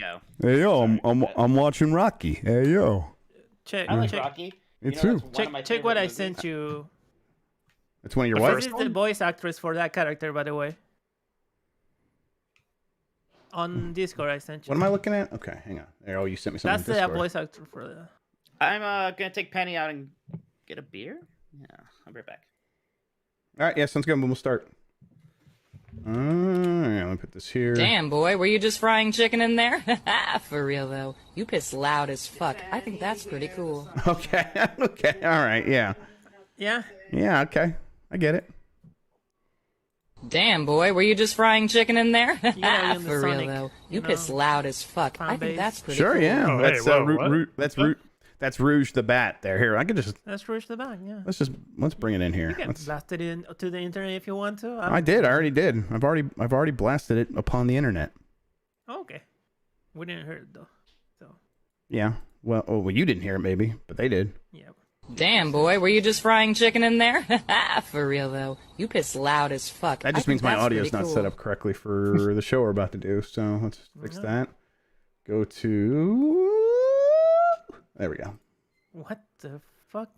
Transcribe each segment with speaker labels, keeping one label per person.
Speaker 1: go.
Speaker 2: Hey yo, I'm watching Rocky. Hey yo.
Speaker 1: I like Rocky.
Speaker 2: Me too.
Speaker 1: Check what I sent you.
Speaker 2: It's one of your
Speaker 1: This is the voice actress for that character, by the way. On Discord, I sent you.
Speaker 2: What am I looking at? Okay, hang on. Oh, you sent me something.
Speaker 1: That's the voice actor for that.
Speaker 3: I'm gonna take Penny out and get a beer. Yeah, I'll be right back.
Speaker 2: All right, yeah, sounds good. We'll start. Yeah, let me put this here.
Speaker 4: Damn, boy, were you just frying chicken in there? For real, though. You piss loud as fuck. I think that's pretty cool.
Speaker 2: Okay, okay, all right, yeah.
Speaker 1: Yeah?
Speaker 2: Yeah, okay. I get it.
Speaker 4: Damn, boy, were you just frying chicken in there? For real,
Speaker 1: Sonic,
Speaker 4: though. You piss loud as fuck. I think that's pretty
Speaker 2: Sure,
Speaker 4: cool.
Speaker 2: yeah.
Speaker 5: Oh,
Speaker 2: That's
Speaker 5: hey,
Speaker 2: that's Rouge the Bat there. Here, I could just
Speaker 1: That's Rouge the Bat, yeah.
Speaker 2: let's bring it in here.
Speaker 1: You can blast it in to the internet if you want to.
Speaker 2: I did. I already did. I've already blasted it upon the internet.
Speaker 1: Okay. We didn't hear it though. So.
Speaker 2: Yeah. Well, you didn't hear it maybe, but they did.
Speaker 1: Yeah.
Speaker 4: Damn, boy, were you just frying chicken in there? For real, though. You piss loud as fuck.
Speaker 2: That just means my audio's not set up correctly for the show we're about to do. So let's fix that. Go to. There we go.
Speaker 1: What the fuck?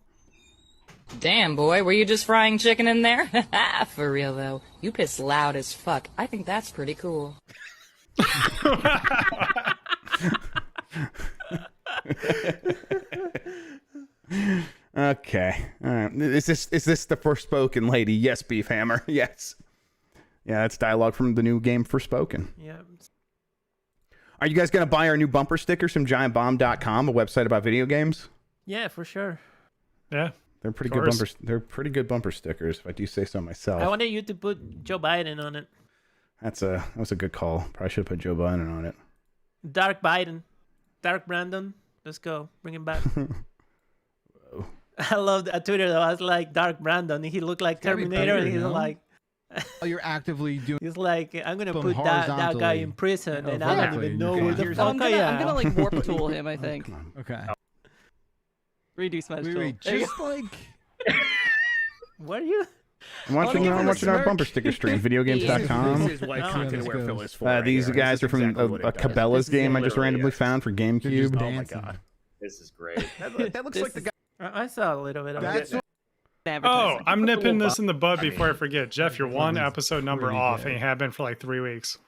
Speaker 4: Damn, boy, were you just frying chicken in there? For real, though. You piss loud as fuck. I think that's pretty cool.
Speaker 2: Okay. All right. Is this the Forspoken lady? Yes, Beef Hammer. Yes. Yeah, that's dialogue from the new game Forspoken.
Speaker 1: Yeah.
Speaker 2: Are you guys going to buy our new bumper stickers from giantbomb.com, a website about video games?
Speaker 1: Yeah, for sure.
Speaker 5: Yeah.
Speaker 2: They're pretty good bumpers. They're pretty good bumper stickers, if I do say so myself.
Speaker 1: I wanted you to put Joe Biden on it.
Speaker 2: That was a good call. Probably should have put Joe Biden on it.
Speaker 1: Dark Biden. Dark Brandon. Let's go. Bring him back.
Speaker 2: Whoa.
Speaker 1: I loved a Twitter that was like Dark Brandon. He looked like Terminator. And he's like...
Speaker 6: Oh, you're actively doing.
Speaker 1: He's like, I'm gonna put that guy in prison, and I don't even know where the fuck I am.
Speaker 7: I'm gonna like warp tool him. I think.
Speaker 6: Okay.
Speaker 7: Redo smash tool.
Speaker 6: Wait, just like.
Speaker 1: What are you?
Speaker 2: I'm watching our bumper sticker stream, videogames.com.
Speaker 8: This is what content where Phil is for.
Speaker 2: These guys are from a Cabela's game I just randomly found for GameCube.
Speaker 8: Oh my god, this is great. That looks like the guy.
Speaker 1: I saw a little bit of it.
Speaker 5: Oh, I'm nipping this in the bud before I forget. Jeff, you're one episode number off, and you have been for like 3 weeks.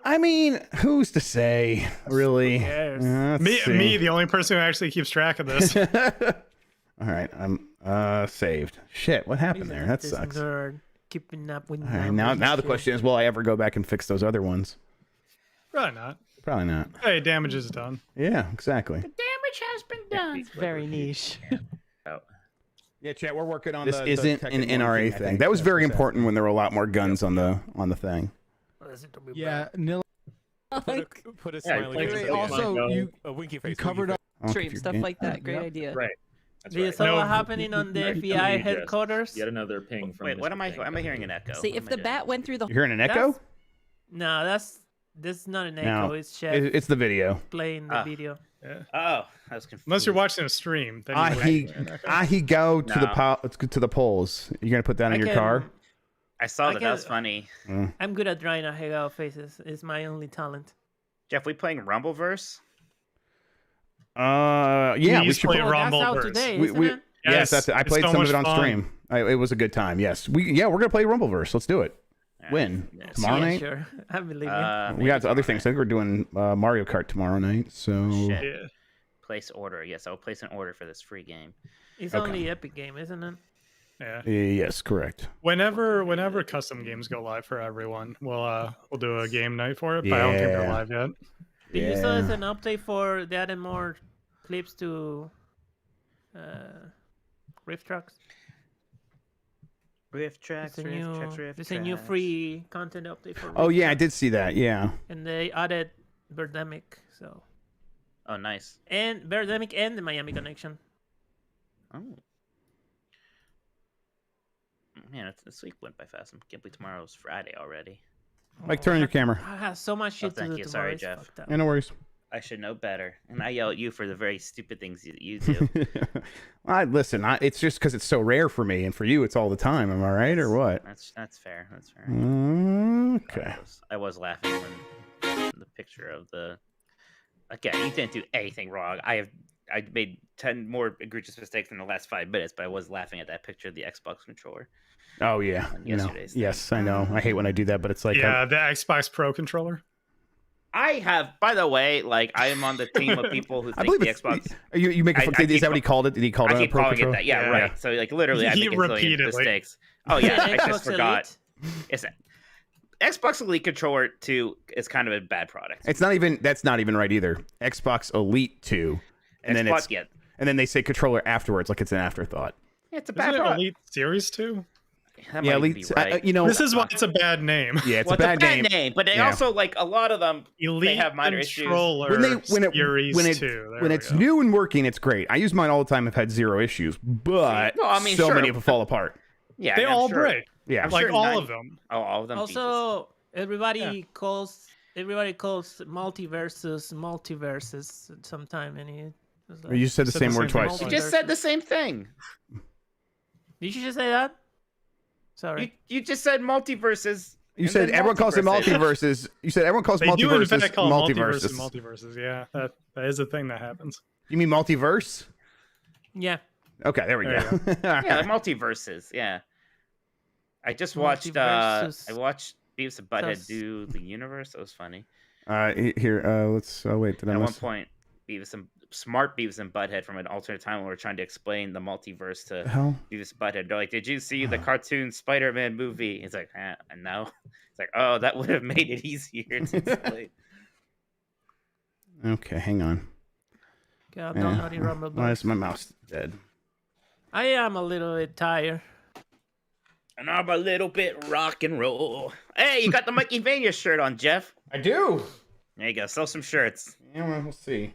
Speaker 2: I mean, who's to say, really?
Speaker 5: Me, the only person who actually keeps track of this.
Speaker 2: All right, I'm saved. Shit, what happened there? That sucks.
Speaker 1: Keeping up with.
Speaker 2: All right, now the question is, will I ever go back and fix those other ones?
Speaker 5: Probably not.
Speaker 2: Probably not.
Speaker 5: Hey, damage is done.
Speaker 2: Yeah, exactly.
Speaker 1: The damage has been done.
Speaker 7: It's very niche.
Speaker 2: Yeah, chat. We're working on this. This isn't an NRA thing. That was very important when there were a lot more guns on the thing.
Speaker 6: Yeah, Nil.
Speaker 8: Put a smiley face.
Speaker 6: Also, you
Speaker 8: winky face.
Speaker 6: You covered up
Speaker 7: Stream stuff like that. Great idea.
Speaker 8: Right.
Speaker 1: Do you saw what happening on the FBI headquarters?
Speaker 8: Yet another ping from.
Speaker 3: Wait, what am I hearing an echo?
Speaker 7: See, if the bat went through the.
Speaker 2: You're hearing an echo?
Speaker 1: No, this is not an echo.
Speaker 2: No,
Speaker 1: it's Chef.
Speaker 2: It's the video.
Speaker 1: Playing the video.
Speaker 5: Yeah.
Speaker 3: Oh, I was confused.
Speaker 5: Unless you're watching a stream. Then
Speaker 2: he go to the polls. You're gonna put that in your car?
Speaker 3: I saw that. That was funny.
Speaker 1: I'm good at drawing a hangout faces. It's my only talent.
Speaker 3: Jeff, we playing Rumbleverse?
Speaker 2: Yeah, we should
Speaker 5: play
Speaker 2: play
Speaker 5: Rumbleverse.
Speaker 1: That's out today, isn't it?
Speaker 2: Yes, that's it. I played
Speaker 5: so
Speaker 2: some of it on
Speaker 5: fun.
Speaker 2: stream. It was a good time. Yes, we're gonna play Rumbleverse. Let's do it. When? Tomorrow night?
Speaker 1: Sure. I believe you.
Speaker 2: We got other things. I think we're doing Mario Kart tomorrow night. So
Speaker 3: Shit.
Speaker 5: Yeah.
Speaker 3: Place order. Yes, I'll place an order for this free game.
Speaker 1: It's only Epic Game, isn't it?
Speaker 5: Yeah.
Speaker 2: Yes, correct.
Speaker 5: Whenever custom games go live for everyone, we'll do a game night for it. But I don't think they're live yet.
Speaker 1: Did you saw as an update for they added more clips to Rift Trucks?
Speaker 3: Rift Tracks,
Speaker 1: It's a new free content update for Rift
Speaker 2: Oh yeah, I
Speaker 1: Tracks.
Speaker 2: did see that. Yeah.
Speaker 1: And they added Birdemic, so.
Speaker 3: Oh, nice.
Speaker 1: And Birdemic and the Miami Connection.
Speaker 3: Oh. Man, this week went by fast. I can't believe tomorrow's Friday already.
Speaker 2: Mike, turn on your camera.
Speaker 1: I have so much shit to
Speaker 3: thank
Speaker 1: do
Speaker 3: you.
Speaker 1: tomorrow.
Speaker 3: Sorry,
Speaker 1: It's
Speaker 3: Jeff.
Speaker 1: fucked up.
Speaker 2: Yeah, no worries.
Speaker 3: I should know better. And I yell at you for the very stupid things that you do.
Speaker 2: Listen, it's just because it's so rare for me, and for you, it's all the time. Am I right, or what?
Speaker 3: That's fair. That's fair.
Speaker 2: Okay.
Speaker 3: I was laughing when the picture of the again, you didn't do anything wrong. I made 10 more egregious mistakes in the last 5 minutes, but I was laughing at that picture of the Xbox controller.
Speaker 2: Oh yeah, yes, I know. I hate when I do that, but it's like
Speaker 5: yeah, the Xbox Pro controller.
Speaker 3: I have, by the way, like I am on the team of people who think the Xbox.
Speaker 2: You make a is that what he called it? Did he call it a Pro controller?
Speaker 3: It that. Yeah, right. So like literally, I make a zillion mistakes. Oh yeah, I just forgot. It's Xbox Elite Controller 2 is kind of a bad product.
Speaker 2: It's not even. That's not even right either. Xbox Elite 2, and then it's and then they say controller afterwards, like it's an afterthought.
Speaker 3: Yeah, it's a bad product.
Speaker 5: Elite Series 2.
Speaker 2: Yeah, Elite.
Speaker 3: Right.
Speaker 5: This is why it's a bad name.
Speaker 2: Yeah, it's a bad name.
Speaker 3: But they also like a lot of them.
Speaker 5: Elite
Speaker 3: they have minor issues.
Speaker 2: When it's new and working, it's great. I use mine all the time. I've had 0 issues, but so many of them fall apart.
Speaker 3: Yeah,
Speaker 5: they all break.
Speaker 2: Yeah,
Speaker 5: like all of them.
Speaker 3: Oh, all of them.
Speaker 1: Also, everybody calls multiverses sometime, and
Speaker 2: you said the same word twice.
Speaker 3: You just said the same thing.
Speaker 1: Did you just say that? Sorry.
Speaker 3: You just said multiverses.
Speaker 2: You said everyone calls it multiverses. You said everyone calls multiverses multiverses.
Speaker 5: Multiverses, yeah. That is a thing that happens.
Speaker 2: You mean multiverse?
Speaker 1: Yeah.
Speaker 2: Okay, there we go.
Speaker 3: Yeah, multiverses. Yeah. I just watched. I watched Beavis and Butthead do the universe. That was funny.
Speaker 2: Here, let's. Oh wait, did I
Speaker 3: miss?
Speaker 2: At
Speaker 3: one point, Beavis and Butthead from an alternate time were trying to explain the multiverse to Beavis and Butthead. They're like, "Did you see the cartoon Spider-Man movie?" He's like, "No." It's like, "Oh, that would have made it easier to explain."
Speaker 2: Okay, hang on. Why is my mouse dead?
Speaker 1: I am a little bit tired.
Speaker 3: And I'm a little bit rock and roll. Hey, you got the Mikey Vania shirt on, Jeff.
Speaker 2: I do.
Speaker 3: There you go. Sell some shirts.
Speaker 2: Yeah, well, we'll see.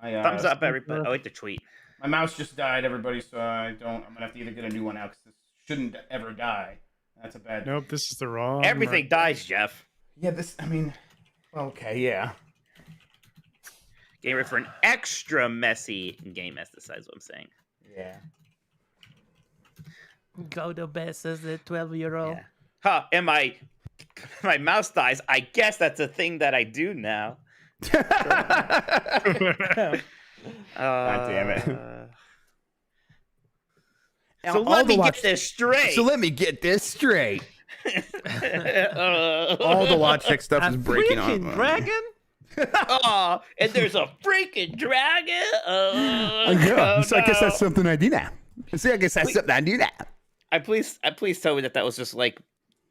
Speaker 3: Thumbs up, everybody. I like the tweet.
Speaker 2: My mouse just died, everybody, so I'm gonna have to either get a new one out because this shouldn't ever die. That's a bad.
Speaker 5: Nope, this is the wrong.
Speaker 3: Everything dies, Jeff.
Speaker 2: Yeah, okay, yeah.
Speaker 3: Getting ready for an extra messy game exercise. What I'm saying.
Speaker 2: Yeah.
Speaker 1: Go to bed, says the 12-year-old.
Speaker 3: Yeah. Huh? And my mouse dies. I guess that's a thing that I do now.
Speaker 2: God damn it.
Speaker 3: So let me get this straight.
Speaker 2: All the Logitech stuff is breaking off.
Speaker 1: Dragon?
Speaker 3: Oh, and there's a freaking dragon.
Speaker 2: So I guess that's something I do now.
Speaker 3: Please tell me that was just like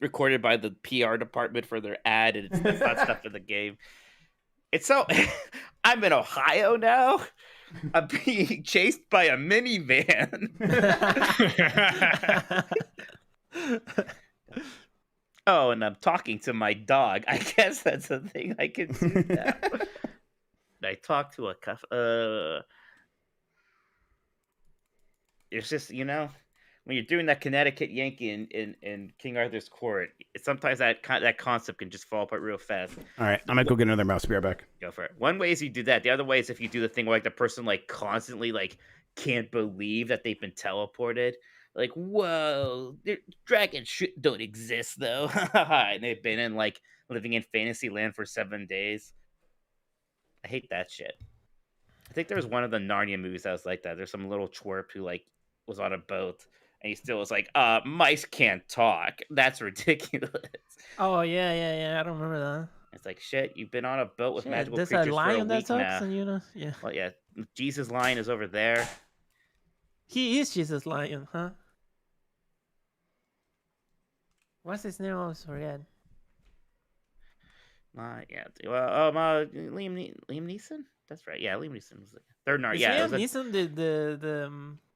Speaker 3: recorded by the PR department for their ad, and it's not stuff in the game. It's so. I'm in Ohio now. I'm being chased by a minivan. Oh, and I'm talking to my dog. I guess that's a thing I can do now. I talk to a cuff. It's just, when you're doing that Connecticut Yankee in King Arthur's court, sometimes that concept can just fall apart real fast.
Speaker 2: All right, I'm gonna go get another mouse. Be right back.
Speaker 3: Go for it. One way is you do that. The other way is if you do the thing where like the person like constantly like can't believe that they've been teleported. Like, whoa, dragons don't exist though. And they've been in like living in fantasy land for 7 days. I hate that shit. I think there was one of the Narnia movies that was like that. There's some little twerp who like was on a boat and he still was like, mice can't talk. That's ridiculous.
Speaker 1: Oh yeah. I don't remember that.
Speaker 3: It's like, shit, you've been on a boat with magical creatures for a week now.
Speaker 1: And yeah.
Speaker 3: Well, yeah, Jesus Lion is over there.
Speaker 1: He is Jesus Lion, huh? What's his name? I always forget.
Speaker 3: Yeah. Well, Liam Neeson. That's right. Yeah, Liam Neeson was the third Narnia. Yeah,
Speaker 1: Liam Neeson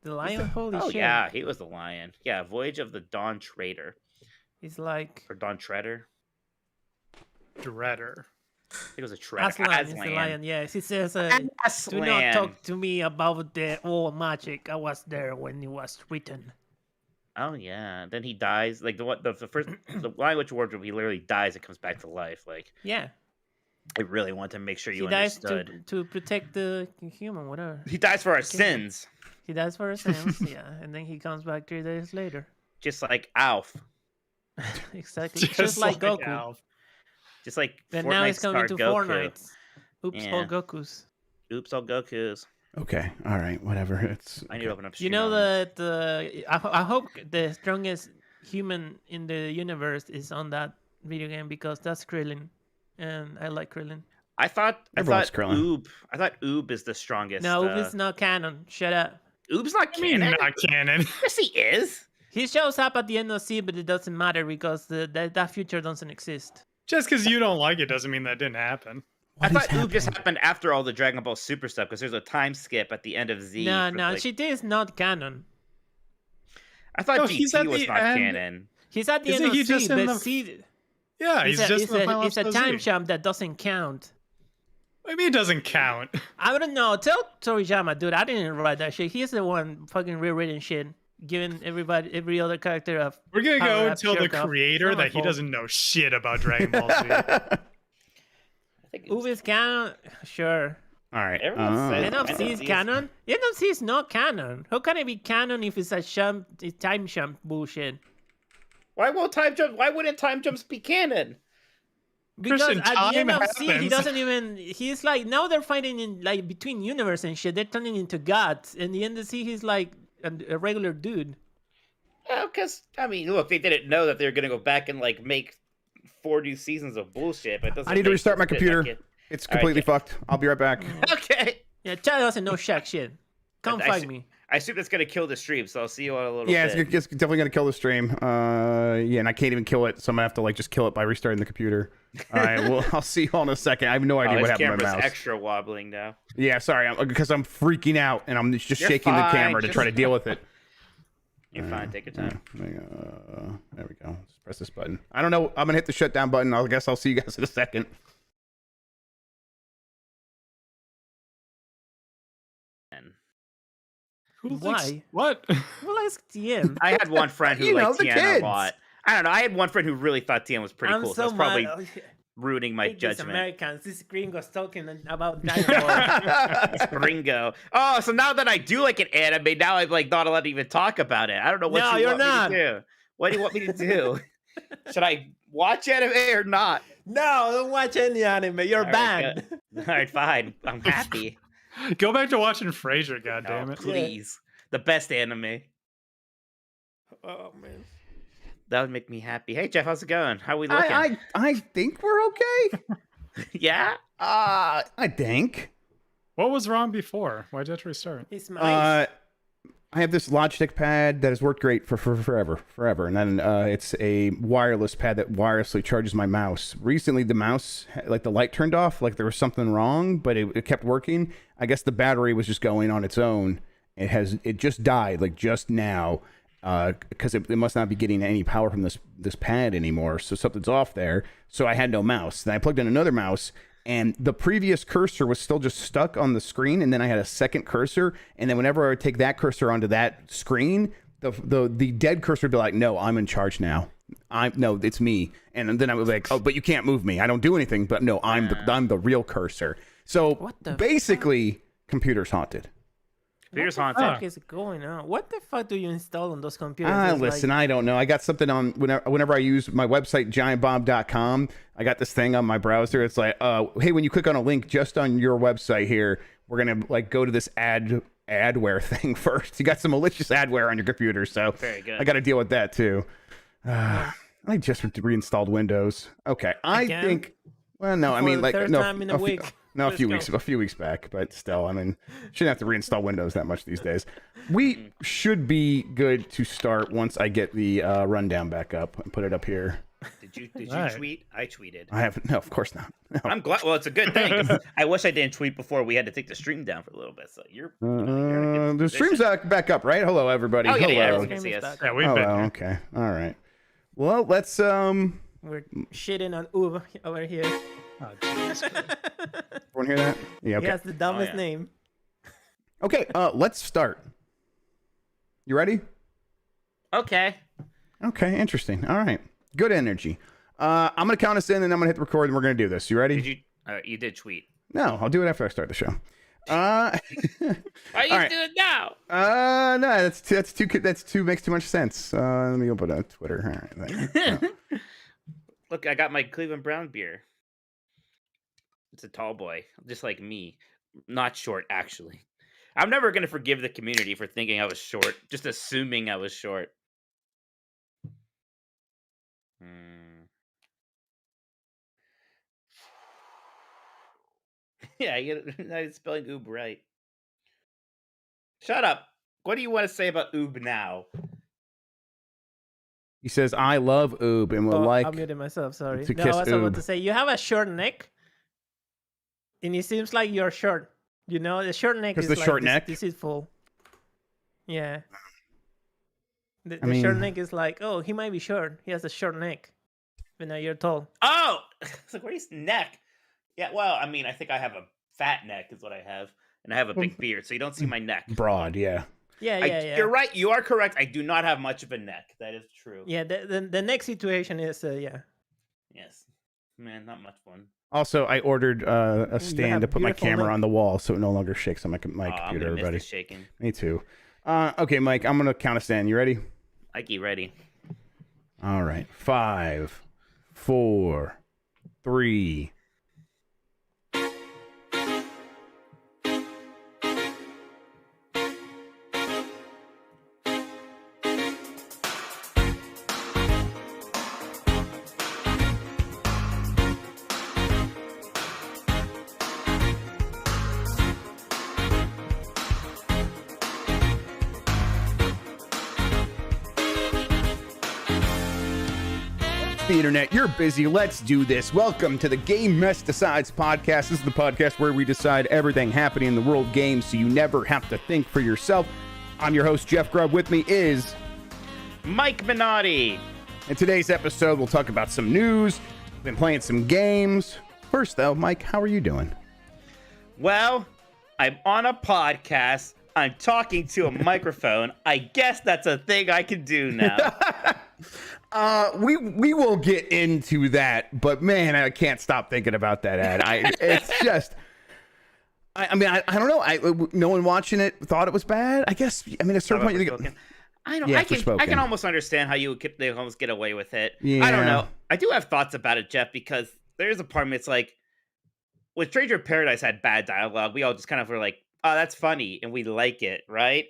Speaker 1: the lion. Holy shit!
Speaker 3: Yeah, he was the lion. Yeah, Voyage of the Dawn Treader.
Speaker 1: He's like
Speaker 3: or Dawn Treader.
Speaker 5: Dreader.
Speaker 3: I think it was a Treader.
Speaker 1: Aslan. He's the lion. Yes, he says, "Do not talk to me about the old magic. I was there when it was written."
Speaker 3: Oh yeah, then he dies. Like the first the Lion Witch Wardrobe, he literally dies and comes back to life. Like
Speaker 1: yeah,
Speaker 3: I really want to make sure you
Speaker 1: understood. He dies to protect the human, whatever.
Speaker 3: He dies for our sins.
Speaker 1: He dies for our sins, yeah, and then he comes back 3 days later.
Speaker 3: Just like Alf.
Speaker 1: Exactly, just like Goku.
Speaker 5: Alf.
Speaker 3: Just like
Speaker 1: Then
Speaker 3: Fortnite
Speaker 1: now it's coming
Speaker 3: star
Speaker 1: to
Speaker 3: Goku.
Speaker 1: Fortnite. Oops, all
Speaker 3: Yeah.
Speaker 1: Gokus.
Speaker 3: Oops, all Gokus.
Speaker 2: Okay, all right, whatever. It's
Speaker 3: I need to open up.
Speaker 1: You know
Speaker 3: Stream
Speaker 1: that I hope the strongest human in the universe is on that video game because that's Krillin, and I like Krillin.
Speaker 3: I thought
Speaker 2: Everyone's Krillin.
Speaker 3: Oob is the strongest.
Speaker 1: No, it's not canon. Shut up.
Speaker 3: Oob's not
Speaker 5: I mean,
Speaker 3: canon.
Speaker 5: not canon.
Speaker 3: Yes, he is.
Speaker 1: He shows up at the end of C, but it doesn't matter because that future doesn't exist.
Speaker 5: Just because you don't like it doesn't mean that didn't happen.
Speaker 3: I thought Oob just happened after all the Dragon Ball Super stuff because there's a time skip at the end of Z.
Speaker 1: No,
Speaker 3: for,
Speaker 1: no,
Speaker 3: like-
Speaker 1: she is not canon.
Speaker 3: I thought
Speaker 5: No, he's
Speaker 3: GT
Speaker 5: at
Speaker 3: was
Speaker 5: the
Speaker 3: not
Speaker 5: end.
Speaker 3: canon.
Speaker 1: He's at the
Speaker 5: Isn't
Speaker 1: end
Speaker 5: he
Speaker 1: of C,
Speaker 5: just in
Speaker 1: but
Speaker 5: the-
Speaker 1: C.
Speaker 5: Yeah, he's just in the final
Speaker 1: it's a
Speaker 5: episode of
Speaker 1: time
Speaker 5: Z.
Speaker 1: jump that doesn't count.
Speaker 5: I mean, it doesn't count.
Speaker 1: I don't know. Tell Toriyama, dude. I didn't write that shit. He's the one fucking rewritten shit, giving every other character a.
Speaker 5: We're gonna go
Speaker 1: power-up
Speaker 5: and tell the
Speaker 1: shirk off.
Speaker 5: creator
Speaker 1: Not my
Speaker 5: that he
Speaker 1: fault.
Speaker 5: doesn't know shit about Dragon Ball Z.
Speaker 3: I think
Speaker 1: Oob is canon, sure.
Speaker 2: all right.
Speaker 3: Everyone says-
Speaker 1: End of
Speaker 3: End
Speaker 1: C
Speaker 3: of
Speaker 1: is
Speaker 3: Z is
Speaker 1: canon. End of C is not canon. How can it be canon if it's a time jump bullshit?
Speaker 3: Why wouldn't time jumps be canon?
Speaker 1: Because
Speaker 5: Christian,
Speaker 1: at the end
Speaker 5: time
Speaker 1: of C, he
Speaker 5: happens.
Speaker 1: doesn't even. He's like now they're fighting in like between universe and shit. They're turning into gods. In the end of C, he's like a regular dude.
Speaker 3: Well, because I mean, look, they didn't know that they were gonna go back and like make 4 new seasons of bullshit. But it doesn't
Speaker 2: I need to
Speaker 3: make
Speaker 2: restart my
Speaker 3: sense
Speaker 2: computer.
Speaker 3: back in.
Speaker 2: It's
Speaker 3: All right,
Speaker 2: completely
Speaker 3: yeah.
Speaker 2: fucked. I'll be right back.
Speaker 3: Okay.
Speaker 1: Yeah, Chad doesn't know shack shit. Come
Speaker 3: I
Speaker 1: find
Speaker 3: see-
Speaker 1: me.
Speaker 3: I assume that's gonna kill the stream, so I'll see you all in a little
Speaker 2: Yeah,
Speaker 3: bit.
Speaker 2: it's definitely gonna kill the stream. Yeah, and I can't even kill it, so I'm gonna have to like just kill it by restarting the computer. All right, well, I'll see you all in a second. I have no idea
Speaker 3: his
Speaker 2: what happened to my
Speaker 3: camera's
Speaker 2: mouse.
Speaker 3: extra wobbling now.
Speaker 2: Yeah, sorry, because I'm freaking out and I'm just
Speaker 3: You're
Speaker 2: shaking the
Speaker 3: fine,
Speaker 2: camera to try to
Speaker 3: just-
Speaker 2: deal with it.
Speaker 3: You're fine. Take your time.
Speaker 2: There we go. Let's press this button. I don't know. I'm gonna hit the shutdown button. I guess I'll see you guys in a second.
Speaker 5: Who
Speaker 1: Why?
Speaker 5: thinks- What?
Speaker 1: Well, ask TM.
Speaker 3: I had one friend who
Speaker 2: You know,
Speaker 3: liked
Speaker 2: the
Speaker 3: Tien
Speaker 2: kids.
Speaker 3: a lot. I don't know. I had one friend who really thought Tien was pretty
Speaker 1: I'm
Speaker 3: cool.
Speaker 1: so
Speaker 3: So that's probably
Speaker 1: mad.
Speaker 3: ruining my
Speaker 1: Hate these
Speaker 3: judgment.
Speaker 1: Americans. This gringo's talking about Dragon Ball.
Speaker 3: Gringo. Oh, so now that I do like an anime, now I'm like not allowed to even talk about it. I don't know what
Speaker 1: No,
Speaker 3: you
Speaker 1: you're
Speaker 3: want
Speaker 1: not.
Speaker 3: me to do. What do you want me to do? Should I watch anime or not?
Speaker 1: No, don't watch any anime. You're
Speaker 3: All right,
Speaker 1: banned.
Speaker 3: All right, fine. I'm happy.
Speaker 5: Go back to watching Frasier, goddammit.
Speaker 3: Oh, please. The best anime.
Speaker 1: Oh man.
Speaker 3: That would make me happy. Hey, Jeff, how's it going? How are we looking?
Speaker 2: I think we're okay.
Speaker 3: Yeah?
Speaker 2: I think.
Speaker 5: What was wrong before? Why'd you have to restart?
Speaker 1: It's nice.
Speaker 2: I have this Logitech pad that has worked great for forever. And then it's a wireless pad that wirelessly charges my mouse. Recently, the mouse, like the light turned off, like there was something wrong, but it kept working. I guess the battery was just going on its own. It just died, like just now, because it must not be getting any power from this pad anymore. So something's off there. So I had no mouse. Then I plugged in another mouse. And the previous cursor was still just stuck on the screen, and then I had a second cursor, and then whenever I would take that cursor onto that screen, the dead cursor would be like, "No, I'm in charge now. No, it's me." And then I was like, "Oh, but you can't move me. I don't do anything." But no, I'm the real cursor. So
Speaker 1: What the
Speaker 2: basically, computer's haunted.
Speaker 3: Computer's
Speaker 1: What the
Speaker 3: haunted.
Speaker 1: fuck is going on? What the fuck do you install on those computers? It's
Speaker 2: Listen,
Speaker 1: like-
Speaker 2: I don't know. I got something on whenever I use my website, giantbomb.com. I got this thing on my browser. It's like, hey, when you click on a link just on your website here, we're going to like go to this adware thing first. You got some malicious adware on your computer. So
Speaker 3: Very good.
Speaker 2: I got to deal with that too. I just reinstalled Windows. Okay. I
Speaker 1: Again?
Speaker 2: think, well, no, I
Speaker 1: For
Speaker 2: mean,
Speaker 1: the
Speaker 2: like,
Speaker 1: third
Speaker 2: no,
Speaker 1: time in a week.
Speaker 2: No, a
Speaker 1: Let's
Speaker 2: few
Speaker 1: go.
Speaker 2: weeks back, but still, I mean, shouldn't have to reinstall Windows that much these days. We should be good to start once I get the rundown back up and put it up here.
Speaker 3: Did you
Speaker 5: Right.
Speaker 3: tweet? I tweeted.
Speaker 2: I haven't. No, of course not. No.
Speaker 3: I'm glad. Well, it's a good thing. 'Cause I wish I didn't tweet before we had to take the stream down for a little bit. So you're in a good
Speaker 2: The stream's
Speaker 3: position.
Speaker 2: back up, right? Hello, everybody.
Speaker 3: Oh yeah,
Speaker 2: Hello.
Speaker 3: yeah. Everyone can see
Speaker 1: Stream is
Speaker 3: us.
Speaker 1: back.
Speaker 5: Yeah, we've
Speaker 2: Oh,
Speaker 5: been
Speaker 2: well,
Speaker 5: here.
Speaker 2: okay. All right. Well, let's
Speaker 1: We're shitting on Uber over here.
Speaker 5: Oh, Jesus.
Speaker 2: everyone hear that? Yeah. Okay.
Speaker 1: He has the dumbest
Speaker 3: yeah.
Speaker 1: name.
Speaker 2: Okay. Let's start. You ready?
Speaker 3: Okay.
Speaker 2: Okay. Interesting. All right. Good energy. I'm gonna count us in, and I'm gonna hit the record, and we're gonna do this. You ready?
Speaker 3: Did you? You did tweet.
Speaker 2: No, I'll do it after I start the show.
Speaker 3: Why are you
Speaker 2: All right.
Speaker 3: doing it now?
Speaker 2: No, that's too makes too much sense. Let me open up Twitter. All right, there.
Speaker 3: Look, I got my Cleveland Brown beer. It's a tall boy, just like me. Not short, actually. I'm never going to forgive the community for thinking I was short, just assuming I was short. Yeah, I'm spelling oob right. Shut up. What do you want to say about oob now?
Speaker 2: He says, I love oob and will
Speaker 1: I muted myself, sorry.
Speaker 2: to
Speaker 1: No,
Speaker 2: kiss
Speaker 1: I was about
Speaker 2: oob.
Speaker 1: to say, you have a short neck, and it seems like you're short. You know, the short neck is
Speaker 2: the
Speaker 1: like
Speaker 2: short neck?
Speaker 1: deceitful. Yeah. The
Speaker 2: mean-
Speaker 1: short neck is like, oh, he might be short. He has a short neck. But now you're tall.
Speaker 3: Oh! It's like, where's neck? Yeah, well, I mean, I think I have a fat neck is what I have. And I have a big beard, so you don't see my neck.
Speaker 2: Broad, yeah.
Speaker 1: Yeah.
Speaker 3: You're right. You are correct. I do not have much of a neck. That is true.
Speaker 1: Yeah, the neck situation is, yeah.
Speaker 3: Yes. Man, not much fun.
Speaker 2: Also, I ordered a stand
Speaker 1: have
Speaker 2: to put my
Speaker 1: beautiful
Speaker 2: camera
Speaker 1: neck.
Speaker 2: on the wall so it no longer shakes on my
Speaker 3: I'm
Speaker 2: computer,
Speaker 3: gonna miss
Speaker 2: everybody.
Speaker 3: the shaking.
Speaker 2: Me too. Okay, Mike, I'm going to count us down. You ready?
Speaker 3: Mikey, ready?
Speaker 2: All right. 5, 4, 3. The internet, you're busy. Let's do this. Welcome to the Game Mess Decides podcast. This is the podcast where we decide everything happening in the world games so you never have to think for yourself. I'm your host, Jeff Grubb. With me is
Speaker 3: Mike Minotti.
Speaker 2: In today's episode, we'll talk about some news. We've been playing some games. First, though, Mike, how are you doing?
Speaker 3: Well, I'm on a podcast. I'm talking to a microphone. I guess that's a thing I can do now.
Speaker 2: We will get into that, but man, I can't stop thinking about that ad. It's just, I don't know. No one watching it thought it was bad. I guess. I mean, at a certain point, you think.
Speaker 3: I don't.
Speaker 2: Yeah,
Speaker 3: I can
Speaker 2: Forspoken.
Speaker 3: almost understand how they almost get away with it.
Speaker 2: Yeah.
Speaker 3: I don't know. I do have thoughts about it, Jeff, because there's a part of me. It's like, when Stranger in Paradise had bad dialogue, we all just kind of were like, "Oh, that's funny," and we like it, right?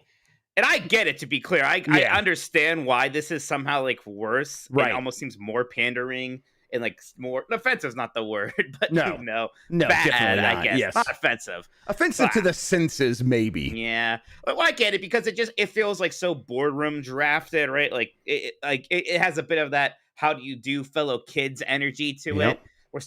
Speaker 3: And I get it, to be clear. I understand why this is somehow like worse.
Speaker 2: Right.
Speaker 3: It almost seems more pandering and like more offensive is not the word, but
Speaker 2: No. No,
Speaker 3: bad,
Speaker 2: definitely not.
Speaker 3: I guess.
Speaker 2: Yes.
Speaker 3: Not offensive.
Speaker 2: Offensive to the senses, maybe.
Speaker 3: Yeah. Well, I get it because it feels like so boardroom drafted, right? Like it has a bit of that how do you do fellow kids energy to
Speaker 2: Yep.
Speaker 3: it. We're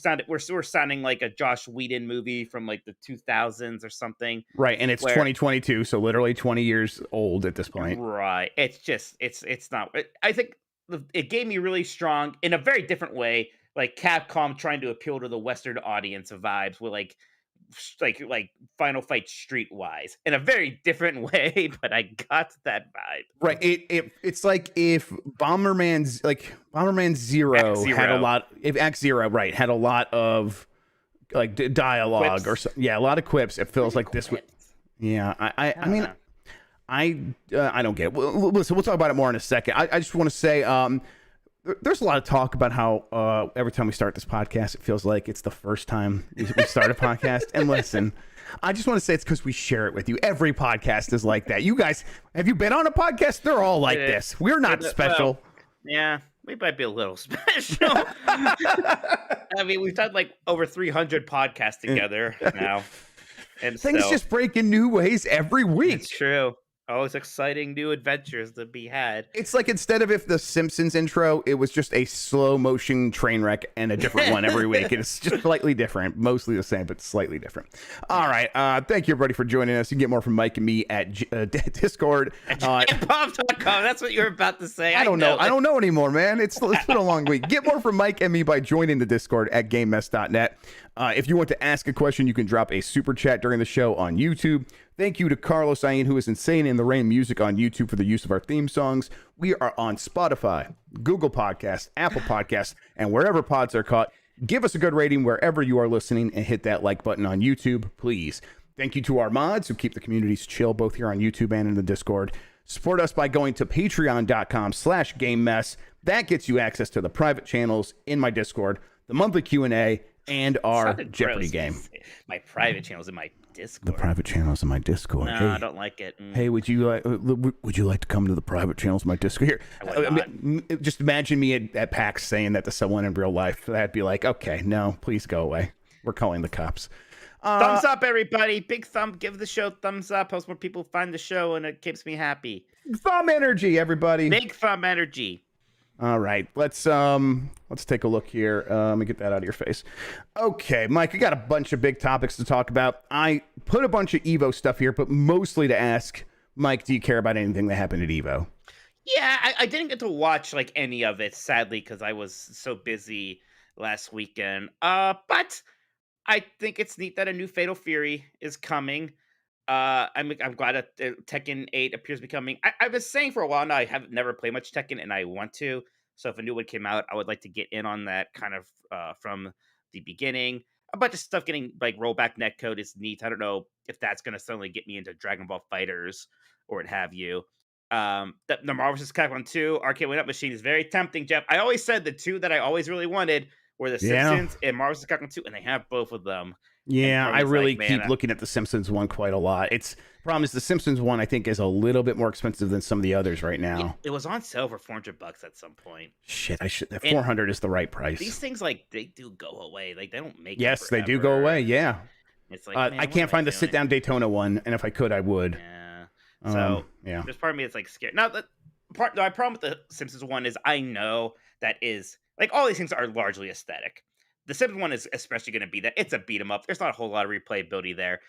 Speaker 3: sounding like a Josh Whedon movie from like the 2000s or something.
Speaker 2: Right, and it's 2022, so literally 20 years old at this point.
Speaker 3: Right. It's just it's not. I think it gave me really strong in a very different way, like Capcom trying to appeal to the Western audience vibes with like Final Fight Streetwise in a very different way, but I got that vibe.
Speaker 2: Right. It's like if Bomberman Zero
Speaker 3: X-Zero.
Speaker 2: had a lot. If X-Zero, right, had a lot of like dialogue
Speaker 3: Quips.
Speaker 2: or so, yeah, a lot of quips. It feels like this would. Yeah, I mean, I don't get it. Listen, we'll talk about it more in a second. I just want to say, there's a lot of talk about how every time we start this podcast, it feels like it's the first time we start a podcast. And listen, I just want to say it's because we share it with you. Every podcast is like that. You guys, have you been on a podcast? They're all like this. We're not special.
Speaker 3: Well, yeah, we might be a little special. I mean, we've done like over 300 podcasts together now. And
Speaker 2: Things just break in new ways every week.
Speaker 3: It's true. Always exciting new adventures to be had.
Speaker 2: It's like instead of if the Simpsons intro, it was just a slow motion train wreck and a different one every week. It's just slightly different, mostly the same, but slightly different. All right. Thank you, everybody, for joining us. You can get more from Mike and me at Discord.
Speaker 3: Pop.com. That's what you're about to say.
Speaker 2: I don't know. I don't know anymore, man. It's been a long week. Get more from Mike and me by joining the Discord at GameMess.net. If you want to ask a question, you can drop a super chat during the show on YouTube. Thank you to Carlos Ayin, who is Insane in the Rain Music on YouTube for the use of our theme songs. We are on Spotify, Google Podcasts, Apple Podcasts, and wherever pods are caught. Give us a good rating wherever you are listening and hit that like button on YouTube, please. Thank you to our mods who keep the communities chill, both here on YouTube and in the Discord. Support us by going to patreon.com/GameMess. That gets you access to the private channels in my Discord, the monthly Q&A, and our
Speaker 3: Sounded
Speaker 2: Jeopardy
Speaker 3: gross.
Speaker 2: game.
Speaker 3: My private channel's in my Discord.
Speaker 2: The private channels in my Discord.
Speaker 3: No,
Speaker 2: Hey.
Speaker 3: I don't like it.
Speaker 2: Hey, would you like to come to the private channels of my Discord? Here,
Speaker 3: I would not.
Speaker 2: just imagine me at PAX saying that to someone in real life. That'd be like, okay, no, please go away. We're calling the cops.
Speaker 3: Thumbs up, everybody! Big thumb. Give the show thumbs up. Helps more people find the show, and it keeps me happy.
Speaker 2: Thumb energy, everybody.
Speaker 3: Big thumb energy.
Speaker 2: All right, let's take a look here. Let me get that out of your face. Okay, Mike, I got a bunch of big topics to talk about. I put a bunch of Evo stuff here, but mostly to ask, Mike, do you care about anything that happened at Evo?
Speaker 3: Yeah, I didn't get to watch like any of it, sadly, because I was so busy last weekend. But I think it's neat that a new Fatal Fury is coming. I'm glad that Tekken 8 appears to be coming. I've been saying for a while now I have never played much Tekken, and I want to. So if a new one came out, I would like to get in on that kind of from the beginning. A bunch of stuff getting like rollback netcode is neat. I don't know if that's going to suddenly get me into Dragon Ball Fighters or what have you. The Marvel vs. Capcom 2 arcade win-up machine is very tempting, Jeff. I always said the two that I always really wanted were the Simpsons and Marvel vs. Capcom 2, and they have both of them.
Speaker 2: Yeah, I really
Speaker 3: like,
Speaker 2: keep looking at the Simpsons one quite a lot. Problem is the Simpsons one I think is a little bit more expensive than some of the others right now.
Speaker 3: Yeah, it was on sale for $400 at some point.
Speaker 2: Shit, 400 is the right price.
Speaker 3: These things like they do go away. Like they don't make.
Speaker 2: Yes, they do go away. Yeah.
Speaker 3: It's like
Speaker 2: I can't find the sit down Daytona one, and if I could, I would.
Speaker 3: Yeah. So
Speaker 2: yeah,
Speaker 3: there's part of me that's like scared. Now my problem with the Simpsons one is I know that is like all these things are largely aesthetic. The Simpsons one is especially going to be that it's a beat 'em up. There's not a whole lot of replayability there.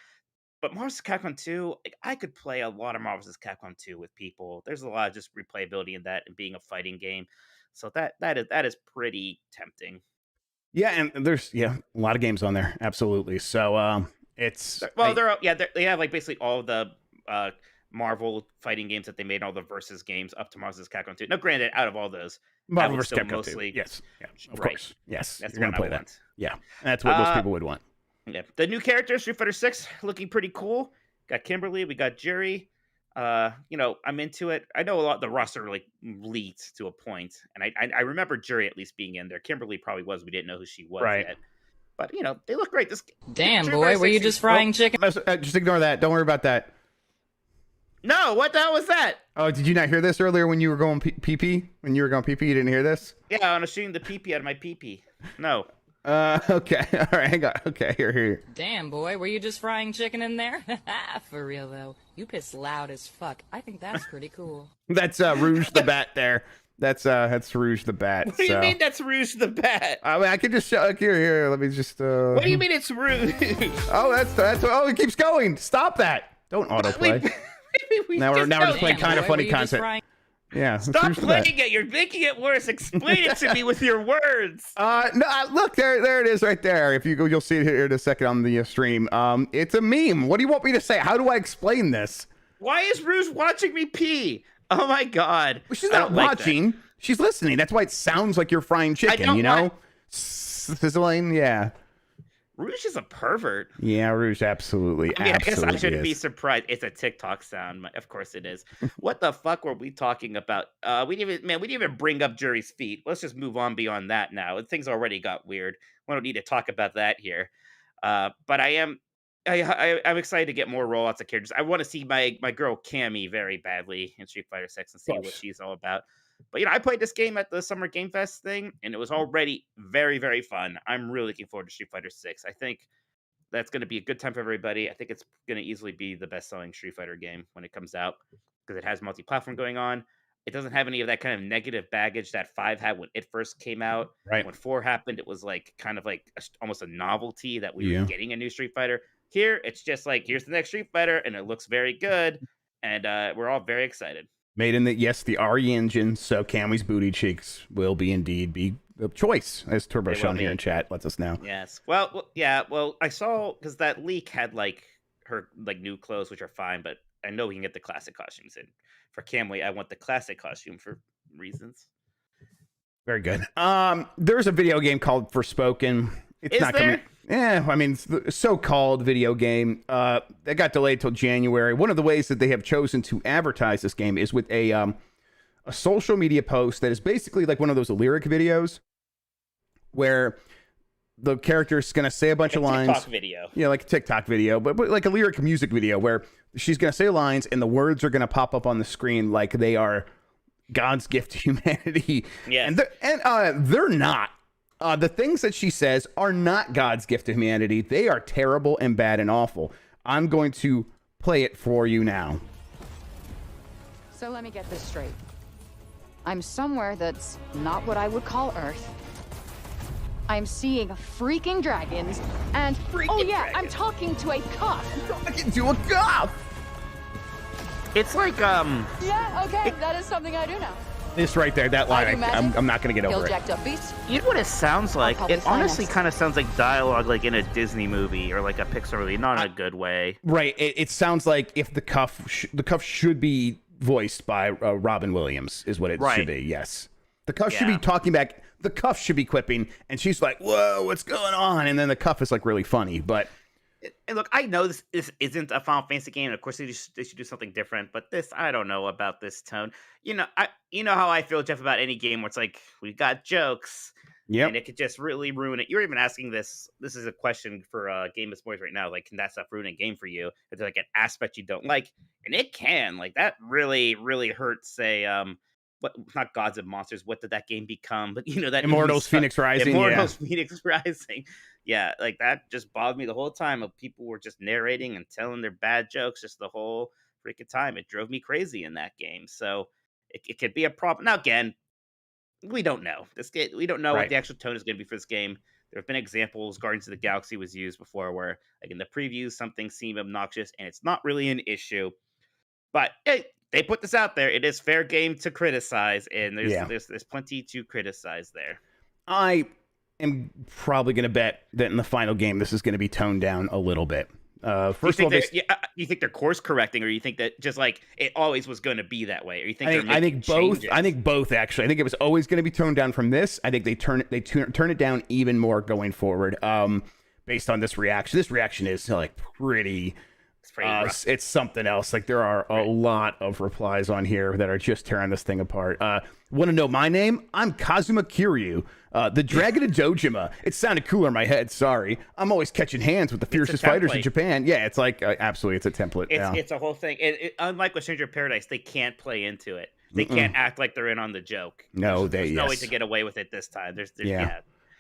Speaker 3: But Marvel vs. Capcom 2, like, I could play a lot of Marvel vs. Capcom 2 with people. There's a lot of just replayability in that and being a fighting game. So that is pretty tempting.
Speaker 2: Yeah, and there's a lot of games on there. Absolutely. So it's
Speaker 3: they have like basically all the Marvel fighting games that they made, all the versus games up to Marvel vs. Capcom 2. Now, granted, out of all those,
Speaker 2: Marvel vs. Capcom 2. Yes, of course. Yes,
Speaker 3: that's
Speaker 2: you're
Speaker 3: the
Speaker 2: gonna
Speaker 3: one
Speaker 2: play
Speaker 3: I
Speaker 2: that. Yeah, that's what most people would want.
Speaker 3: Yeah, the new character Street Fighter 6 looking pretty cool. Got Kimberly, we got Jury. I'm into it. I know a lot of the roster like leaked to a point, and I remember Jury at least being in there. Kimberly probably was. We didn't know who she was yet. But they look great.
Speaker 4: Damn, boy, were you just frying chicken?
Speaker 2: Just ignore that. Don't worry about that.
Speaker 3: No, what the hell was that?
Speaker 2: Oh, did you not hear this earlier when you were going pee-pee? When you were going pee-pee, you didn't hear this?
Speaker 3: Yeah, I was shooting the pee-pee out of my pee-pee. No.
Speaker 2: Okay. All right, hang on. Okay, here.
Speaker 4: Damn, boy, were you just frying chicken in there? For real, though. You piss loud as fuck. I think that's pretty cool.
Speaker 2: That's Rouge the Bat there. That's Rouge the Bat.
Speaker 3: What do you mean that's Rouge the Bat?
Speaker 2: I mean, I could just show here. Let me just.
Speaker 3: What do you mean it's Rouge?
Speaker 2: Oh, that's. Oh, it keeps going. Stop that. Don't autoplay. Now we're playing kind of funny content. Yeah.
Speaker 3: Stop playing it. You're making it worse. Explain it to me with your words.
Speaker 2: No, look there it is right there. If you go, you'll see it here in a second on the stream. It's a meme. What do you want me to say? How do I explain this?
Speaker 3: Why is Rouge watching me pee? Oh my god.
Speaker 2: Well, she's not watching. Like she's listening. That's why it sounds like you're frying chicken. Sizzling. Yeah.
Speaker 3: Rouge is a pervert.
Speaker 2: Yeah, Rouge absolutely.
Speaker 3: I guess I shouldn't be surprised. It's a TikTok sound. Of course it is. What the fuck were we talking about? We didn't even bring up Jury's feet. Let's just move on beyond that now. Things already got weird. We don't need to talk about that here. But I'm excited to get more rollouts of characters. I want to see my girl Cammy very badly in Street Fighter 6 and see what she's all about. But I played this game at the Summer Game Fest thing, and it was already very, very fun. I'm really looking forward to Street Fighter 6. I think that's going to be a good time for everybody. I think it's going to easily be the best-selling Street Fighter game when it comes out because it has multi-platform going on. It doesn't have any of that kind of negative baggage that 5 had when it first came out.
Speaker 2: Right.
Speaker 3: When 4 happened, it was like kind of like almost a novelty that we were getting a new Street Fighter. Here, it's just like, here's the next Street Fighter, and it looks very good, and we're all very excited.
Speaker 2: Made in the RE engine, so Cammy's booty cheeks will indeed be the choice, as Turbo shown here in chat lets us know.
Speaker 3: Yes. Well, yeah. Well, I saw because that leak had like her like new clothes, which are fine, but I know we can get the classic costumes in. For Cammy, I want the classic costume for reasons.
Speaker 2: Very good. There's a video game called Forspoken. It's not coming. Yeah, I mean, it's the so-called video game. That got delayed till January. One of the ways that they have chosen to advertise this game is with a a social media post that is basically like one of those lyric videos where the character is going to say a bunch of lines.
Speaker 3: TikTok video.
Speaker 2: Yeah, like a TikTok video, but like a lyric music video where she's going to say lines and the words are going to pop up on the screen like they are God's gift to humanity.
Speaker 3: Yeah.
Speaker 2: And they're not. The things that she says are not God's gift to humanity. They are terrible and bad and awful. I'm going to play it for you now.
Speaker 9: So let me get this straight. I'm somewhere that's not what I would call Earth. I'm seeing freaking dragons, and I'm talking to a cuff.
Speaker 2: Talking to a cuff.
Speaker 3: It's like
Speaker 9: Yeah, okay, that is something I do now.
Speaker 2: This right there, that line, I'm not going to get over it.
Speaker 9: Jacked up beast.
Speaker 3: You know what it sounds like?
Speaker 9: probably
Speaker 3: It honestly
Speaker 9: finest.
Speaker 3: kind of sounds like dialogue like in a Disney movie or like a Pixar movie, not in a good way.
Speaker 2: Right. It sounds like if the cuff should be voiced by Robin Williams is what it should be. Yes. The cuff should be talking back. The cuff should be quipping, and she's like, "Whoa, what's going on?" And then the cuff is like really funny, but.
Speaker 3: And look, I know this isn't a Final Fantasy game. And of course, they should do something different. But this, I don't know about this tone. You know how I feel, Jeff, about any game where it's like we got jokes, and it could just really ruin it. You're even asking this. This is a question for Game of Spoilers right now. Like, can that stuff ruin a game for you? It's like an aspect you don't like, and it can. Like that really, really hurts. Say, what? Not Gods and Monsters. What did that game become? But that
Speaker 2: Immortals Phoenix Rising.
Speaker 3: Immortals Phoenix Rising. Yeah, like that just bothered me the whole time. Of people were just narrating and telling their bad jokes just the whole freaking time. It drove me crazy in that game. So it could be a problem. Now again, we don't know. We don't know what the actual tone is going to be for this game. There have been examples. Guardians of the Galaxy was used before, where like in the previews something seemed obnoxious, and it's not really an issue. But they put this out there. It is fair game to criticize, and there's plenty to criticize there.
Speaker 2: I am probably going to bet that in the final game, this is going to be toned down a little bit. First of all,
Speaker 3: you think they're course correcting, or you think that just like it always was going to be that way, or you think
Speaker 2: I think both.
Speaker 3: changes?
Speaker 2: I think both. Actually, I think it was always going to be toned down from this. I think they turn it down even more going forward. Based on this reaction, is like pretty. It's something else. Like there are a lot of replies on here that are just tearing this thing apart. Want to know my name? I'm Kazuma Kiryu, the Dragon of Dojima. It sounded cooler in my head. Sorry, I'm always catching hands with the fiercest fighters in Japan. Yeah, it's like absolutely, it's a template.
Speaker 3: It's a whole thing. Unlike with Stranger of Paradise, they can't play into it. They can't act like they're in on the joke.
Speaker 2: No,
Speaker 3: there's no way to get away with it this time. There's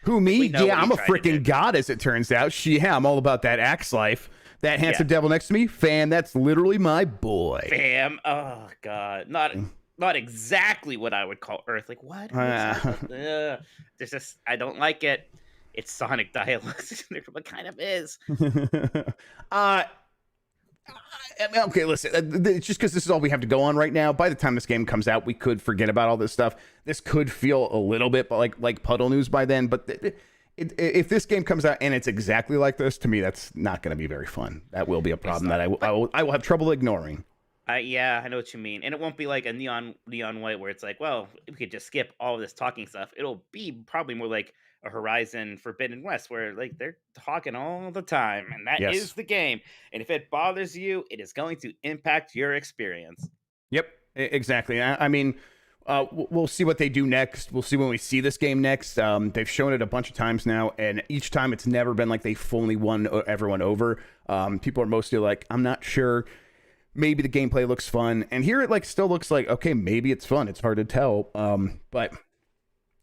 Speaker 2: Who me? Yeah, I'm a freaking god, as it turns out. I'm all about that axe life. That handsome devil next to me, fam, that's literally my boy.
Speaker 3: Fam, oh god, not exactly what I would call Earth. Like what? There's just I don't like it. It's Sonic dialogue. It kind of is.
Speaker 2: Okay, listen. It's just because this is all we have to go on right now. By the time this game comes out, we could forget about all this stuff. This could feel a little bit like puddle news by then, but. If this game comes out and it's exactly like this, to me, that's not going to be very fun. That will be a problem that I will have trouble ignoring.
Speaker 3: Yeah, I know what you mean. And it won't be like a neon white where it's like, well, we could just skip all of this talking stuff. It'll be probably more like a Horizon Forbidden West where like they're talking all the time. And that is the game. And if it bothers you, it is going to impact your experience.
Speaker 2: Yep, exactly. I mean... we'll see what they do next. We'll see when we see this game next. They've shown it a bunch of times now, and each time it's never been like they fully won everyone over. People are mostly like, I'm not sure. Maybe the gameplay looks fun, and here it like still looks like okay, maybe it's fun. It's hard to tell, but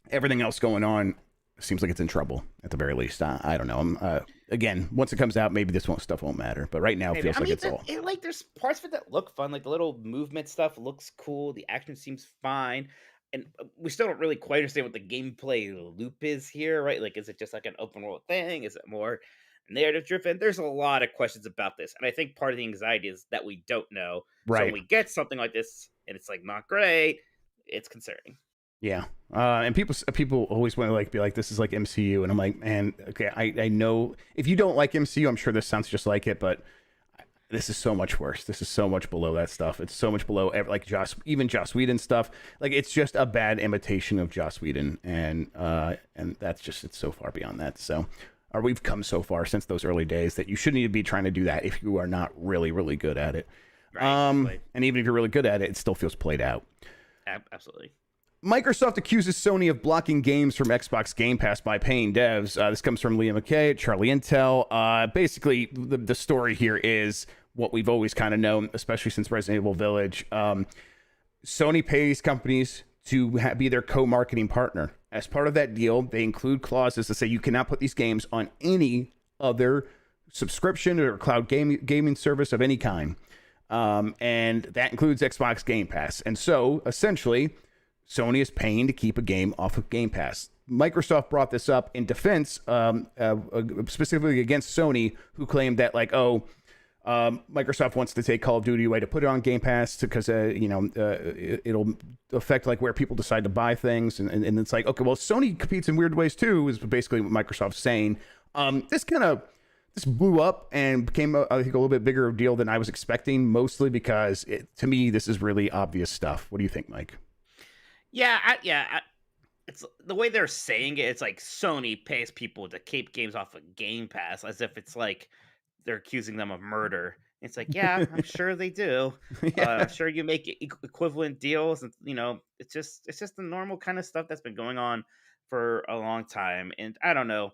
Speaker 2: everything else going on seems like it's in trouble at the very least. I don't know. Again, once it comes out, maybe this stuff won't matter. But right now, it feels like it's all.
Speaker 3: Like there's parts of it that look fun, like the little movement stuff looks cool. The action seems fine, and we still don't really quite understand what the gameplay loop is here, right? Like, is it just like an open world thing? Is it more narrative driven? There's a lot of questions about this, and I think part of the anxiety is that we don't know.
Speaker 2: Right.
Speaker 3: So when we get something like this, and it's like not great, it's concerning.
Speaker 2: Yeah, and people always want to like be like, this is like MCU, and I'm like, man, okay, I know if you don't like MCU, I'm sure this sounds just like it, but this is so much worse. This is so much below that stuff. It's so much below like Joss Whedon stuff. Like it's just a bad imitation of Joss Whedon, and that's just it's so far beyond that. So, or we've come so far since those early days that you shouldn't even be trying to do that if you are not really really good at it.
Speaker 3: Right,
Speaker 2: and even if you're really good at it, it still feels played out.
Speaker 3: Absolutely.
Speaker 2: Microsoft accuses Sony of blocking games from Xbox Game Pass by paying devs. This comes from Leah McKay at Charlie Intel. Basically, the story here is what we've always kind of known, especially since Resident Evil Village. Sony pays companies to be their co-marketing partner. As part of that deal, they include clauses that say you cannot put these games on any other subscription or cloud gaming service of any kind. And that includes Xbox Game Pass. And so, essentially, Sony is paying to keep a game off of Game Pass. Microsoft brought this up in defense, specifically against Sony, who claimed that, Microsoft wants to take Call of Duty away to put it on Game Pass because, it'll affect like where people decide to buy things. And it's like, okay, well, Sony competes in weird ways too, is basically what Microsoft's saying. This blew up and became, I think, a little bit bigger deal than I was expecting, mostly because, to me, this is really obvious stuff. What do you think, Mike?
Speaker 3: It's the way they're saying it. It's like Sony pays people to keep games off of Game Pass, as if it's like they're accusing them of murder. It's like, yeah, I'm sure they do. I'm sure you make equivalent deals, and it's just the normal kind of stuff that's been going on for a long time. And I don't know.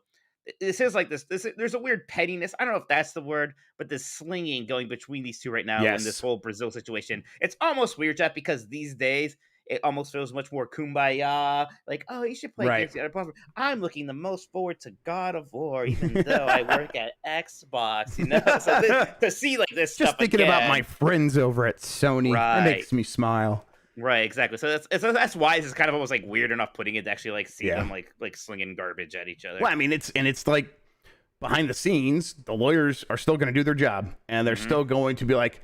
Speaker 3: This is like this. There's a weird pettiness. I don't know if that's the word, but this slinging going between these two right now in this whole Brazil situation. It's almost weird, Jeff, because these days it almost feels much more kumbaya. Like, oh, you should play games together. I'm looking the most forward to God of War, even though I work at Xbox. So to see like this
Speaker 2: just
Speaker 3: stuff
Speaker 2: thinking
Speaker 3: again,
Speaker 2: about my friends over at Sony, that makes me smile.
Speaker 3: Right, exactly. So that's why this is kind of almost like weird enough putting it to actually like see them like slinging garbage at each other.
Speaker 2: Well, I mean, it's like behind the scenes, the lawyers are still going to do their job, and they're still going to be like,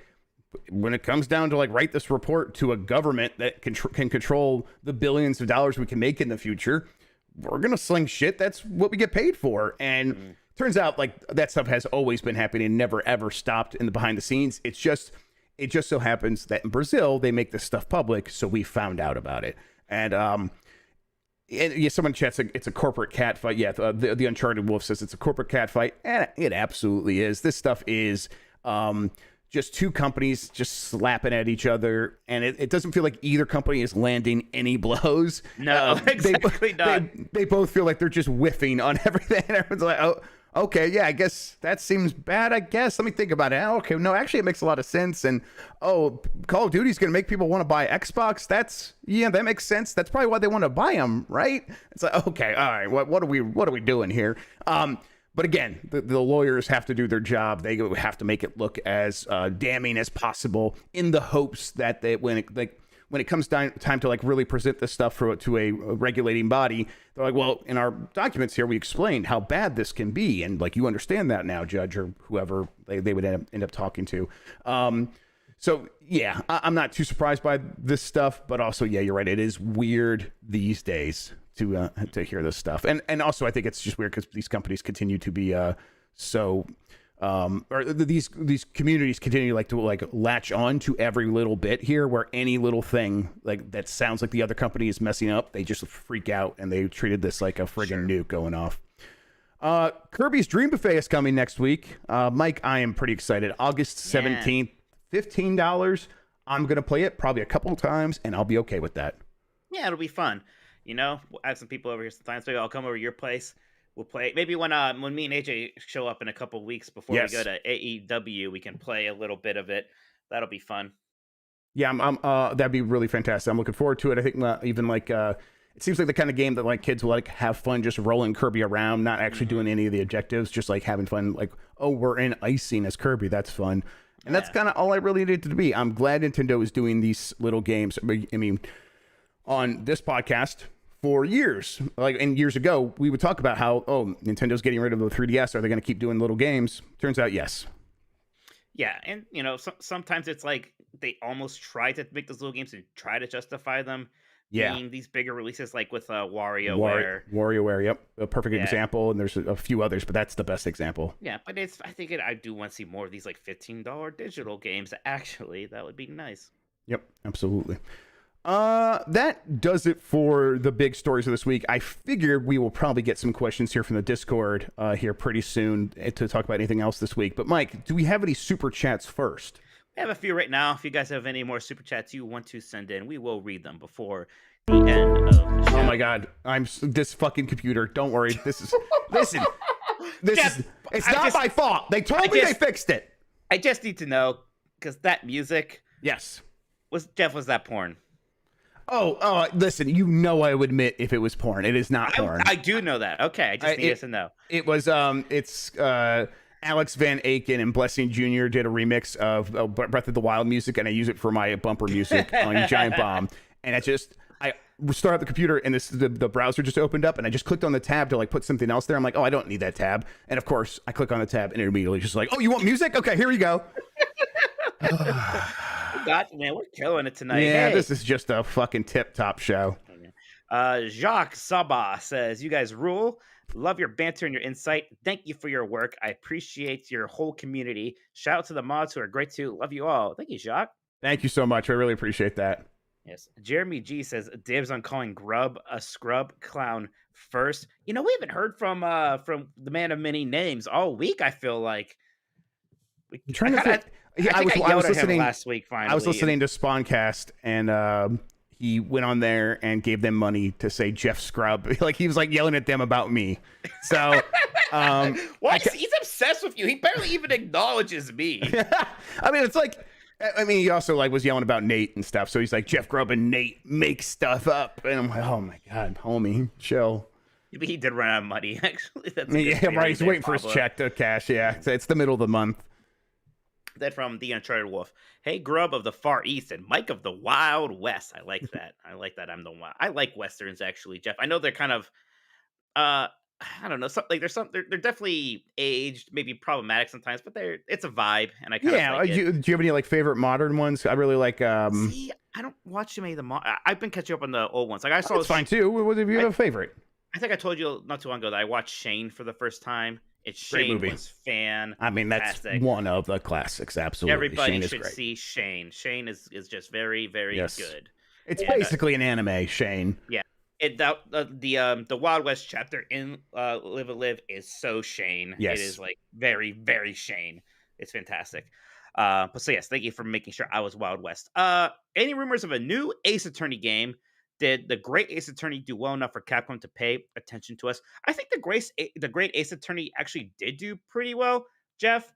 Speaker 2: when it comes down to like write this report to a government that can control the billions of dollars we can make in the future, we're gonna sling shit. That's what we get paid for. And turns out like that stuff has always been happening and never ever stopped in the behind the scenes. It just so happens that in Brazil they make this stuff public, so we found out about it. And someone chats it's a corporate cat fight. The Uncharted Wolf says it's a corporate cat fight, and it absolutely is. This stuff is just two companies just slapping at each other, and it doesn't feel like either company is landing any blows.
Speaker 3: No, exactly not.
Speaker 2: They both feel like they're just whiffing on everything. Everyone's like, oh, okay, yeah, I guess that seems bad, I guess. Let me think about it. Oh, okay, no, actually it makes a lot of sense. And, Call of Duty's going to make people want to buy Xbox. That makes sense. That's probably why they want to buy them, right? It's like, okay, all right, what are we doing here? But again, the lawyers have to do their job. They have to make it look as damning as possible, in the hopes that when it comes time to like really present this stuff to a regulating body, they're like, well, in our documents here, we explained how bad this can be, and like you understand that now, Judge, or whoever they would end up talking to. So yeah, I'm not too surprised by this stuff, but also you're right. It is weird these days to hear this stuff, and also I think it's just weird because these companies continue to be or these communities continue to latch on to every little bit here, where any little thing like that sounds like the other company is messing up, they just freak out, and they treated this like a friggin' nuke going off. Kirby's Dream Buffet is coming next week. Mike, I am pretty excited. August 17th, $15. I'm gonna play it probably a couple of times, and I'll be okay with that.
Speaker 3: Yeah, it'll be fun. We'll have some people over here sometimes. Maybe I'll come over to your place. We'll play. Maybe when me and AJ show up in a couple weeks before we go to AEW, we can play a little bit of it. That'll be fun. Yeah,
Speaker 2: I'm that'd be really fantastic. I'm looking forward to it. I think even it seems like the kind of game that like kids will like have fun just rolling Kirby around, not actually doing any of the objectives, just like having fun. Like, oh, we're in icing as Kirby. That's fun. And that's kind of all I really needed to be. I'm glad Nintendo is doing these little games. I mean, on this podcast for years, and years ago, we would talk about how, Nintendo's getting rid of the 3DS. Are they going to keep doing little games? Turns out, yes.
Speaker 3: Yeah, and sometimes it's like they almost try to make those little games and try to justify them being these bigger releases, like with WarioWare.
Speaker 2: WarioWare, yep, a perfect example. And there's a few others, but that's the best example.
Speaker 3: Yeah, but I do want to see more of these like $15 digital games. Actually, that would be nice.
Speaker 2: Yep, absolutely. That does it for the big stories of this week. I figured we will probably get some questions here from the Discord here pretty soon to talk about anything else this week. But Mike, do we have any super chats first?
Speaker 3: We have a few right now. If you guys have any more super chats you want to send in, we will read them before the end of the show.
Speaker 2: Oh my god, this fucking computer. Don't worry. This is listen. It's not my fault. They told me they fixed it.
Speaker 3: I just need to know because that music.
Speaker 2: Yes.
Speaker 3: Was that porn?
Speaker 2: Oh, listen. You know I would admit if it was porn. It is not porn.
Speaker 3: I do know that. Okay, I just need to know.
Speaker 2: It was it's Alex Van Aken and Blessing Jr. did a remix of Breath of the Wild music, and I use it for my bumper music on Giant Bomb. And I started up the computer, and the browser just opened up, and I just clicked on the tab to like put something else there. I'm like, oh, I don't need that tab. And of course, I click on the tab, and it immediately just like, oh, you want music? Okay, here you go.
Speaker 3: Got you, man. We're killing it tonight.
Speaker 2: Yeah,
Speaker 3: hey.
Speaker 2: This is just a fucking tip-top show.
Speaker 3: Jacques Saba says, you guys rule. Love your banter and your insight. Thank you for your work. I appreciate your whole community. Shout out to the mods who are great too. Love you all. Thank you, Jacques.
Speaker 2: Thank you so much. I really appreciate that.
Speaker 3: Yes. Jeremy G says, dibs on calling Grubb a scrub clown first. You know, we haven't heard from the man of many names all week, I feel like.
Speaker 2: I'm trying to think. I was listening
Speaker 3: last week. Finally,
Speaker 2: I was listening to Spawncast, and he went on there and gave them money to say Jeff Scrub. Like he was like yelling at them about me. So,
Speaker 3: he's obsessed with you. He barely even acknowledges me.
Speaker 2: I mean, it's like, he also like was yelling about Nate and stuff. So he's like, Jeff Grubb and Nate make stuff up, and I'm like, oh my god, homie, chill.
Speaker 3: He did run out of money. Actually,
Speaker 2: right. He's waiting for his check to cash. Yeah, it's the middle of the month.
Speaker 3: That from the Uncharted Wolf. Hey, Grubb of the Far East and Mike of the Wild West. I like that. I'm the wild. I like westerns actually, Jeff. I know they're kind of, I don't know. They're definitely aged, maybe problematic sometimes, but it's a vibe, and I kind of like it.
Speaker 2: Do you have any like favorite modern ones? I really like.
Speaker 3: See, I don't watch many of the I've been catching up on the old ones. Like I saw.
Speaker 2: It's fine too. What have you have a favorite?
Speaker 3: I think I told you not too long ago that I watched Shane for the first time.
Speaker 2: Great movie.
Speaker 3: Was fan.
Speaker 2: I mean, that's one of the classics. Absolutely,
Speaker 3: everybody
Speaker 2: Shane
Speaker 3: should see Shane. Shane is just very, very good.
Speaker 2: It's basically an anime. Shane.
Speaker 3: Yeah, the Wild West chapter in Live and Live is so Shane.
Speaker 2: Yes,
Speaker 3: it is like very, very Shane. It's fantastic. But so yes, thank you for making sure I was Wild West. Any rumors of a new Ace Attorney game? Did the Great Ace Attorney do well enough for Capcom to pay attention to us? I think the Great Ace Attorney actually did do pretty well, Jeff,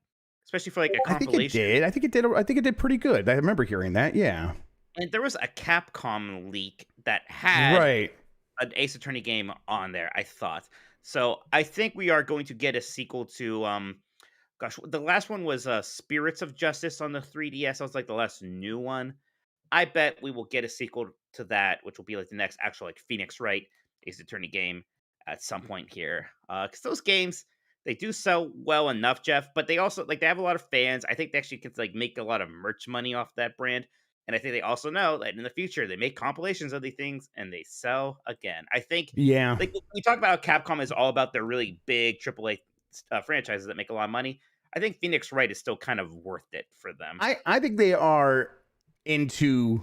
Speaker 3: especially for like a compilation.
Speaker 2: I think it did pretty good. I remember hearing that. Yeah.
Speaker 3: And there was a Capcom leak that had an Ace Attorney game on there, I thought. So I think we are going to get a sequel to the last one was Spirits of Justice on the 3DS. That was like the last new one. I bet we will get a sequel to that, which will be like the next actual like Phoenix Wright Ace Attorney game at some point here. Because those games, they do sell well enough, Jeff, but they also like they have a lot of fans. I think they actually could like make a lot of merch money off that brand. And I think they also know that in the future they make compilations of these things and they sell again. I think like we talk about how Capcom is all about their really big AAA franchises that make a lot of money. I think Phoenix Wright is still kind of worth it for them.
Speaker 2: I think they are into